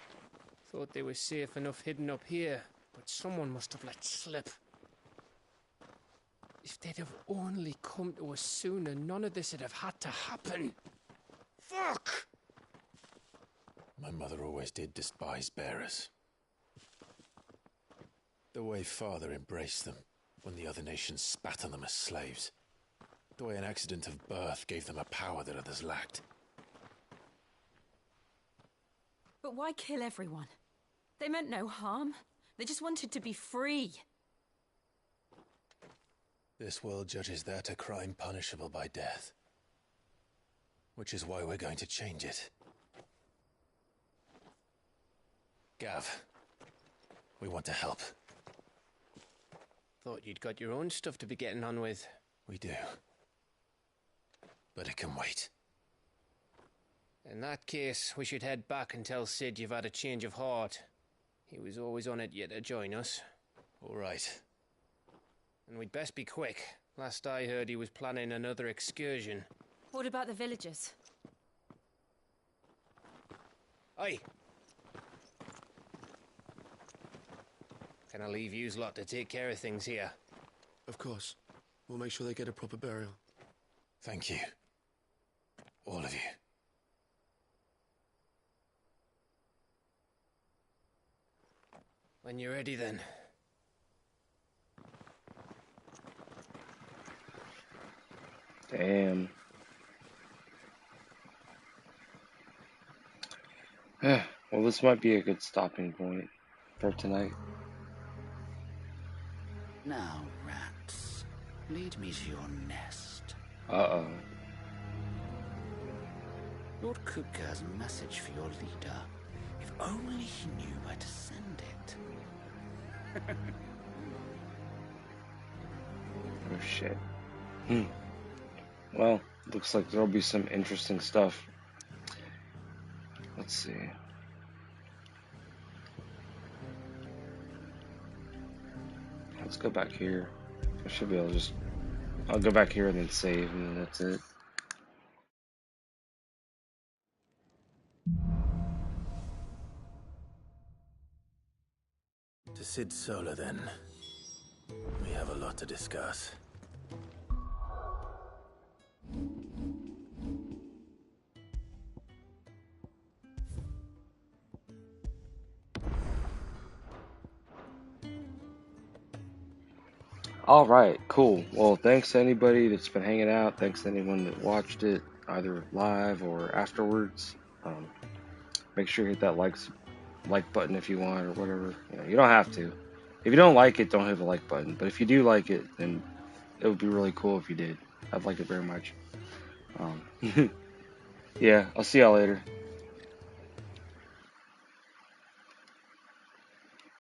Thought they were safe enough hidden up here, but someone must have let slip. If they'd have only come to us sooner, none of this would have had to happen. Fuck! My mother always did despise bearers. The way Father embraced them when the other nations spat on them as slaves. The way an accident of birth gave them a power that others lacked. But why kill everyone? They meant no harm. They just wanted to be free. This world judges that a crime punishable by death. Which is why we're going to change it. Gav, We want to help. Thought you'd got your own stuff to be getting on with. We do. But it can wait. In that case, we should head back and tell Sid you've had a change of heart. He was always on it yet to join us. All right. And we'd best be quick. Last I heard, he was planning another excursion. What about the villagers? Aye. Can I leave yous lot to take care of things here? Of course. We'll make sure they get a proper burial. Thank you. All of you. When you're ready, then. Damn. Well, this might be a good stopping point for tonight. Now, rats, lead me to your nest. Uh-oh. Lord Kupka has a message for your leader. If only he knew where to send it. Oh, shit. Well, looks like there'll be some interesting stuff. Let's see. Let's go back here. I should be able to just... I'll go back here and then save, and then that's it. To Sid Solar, then. We have a lot to discuss. Alright, cool. Well, thanks to anybody that's been hanging out. Thanks to anyone that watched it, either live or afterwards. Make sure you hit that like button if you want, or whatever. You don't have to. If you don't like it, don't hit the like button. But if you do like it, then it would be really cool if you did. I'd like it very much. Yeah, I'll see y'all later.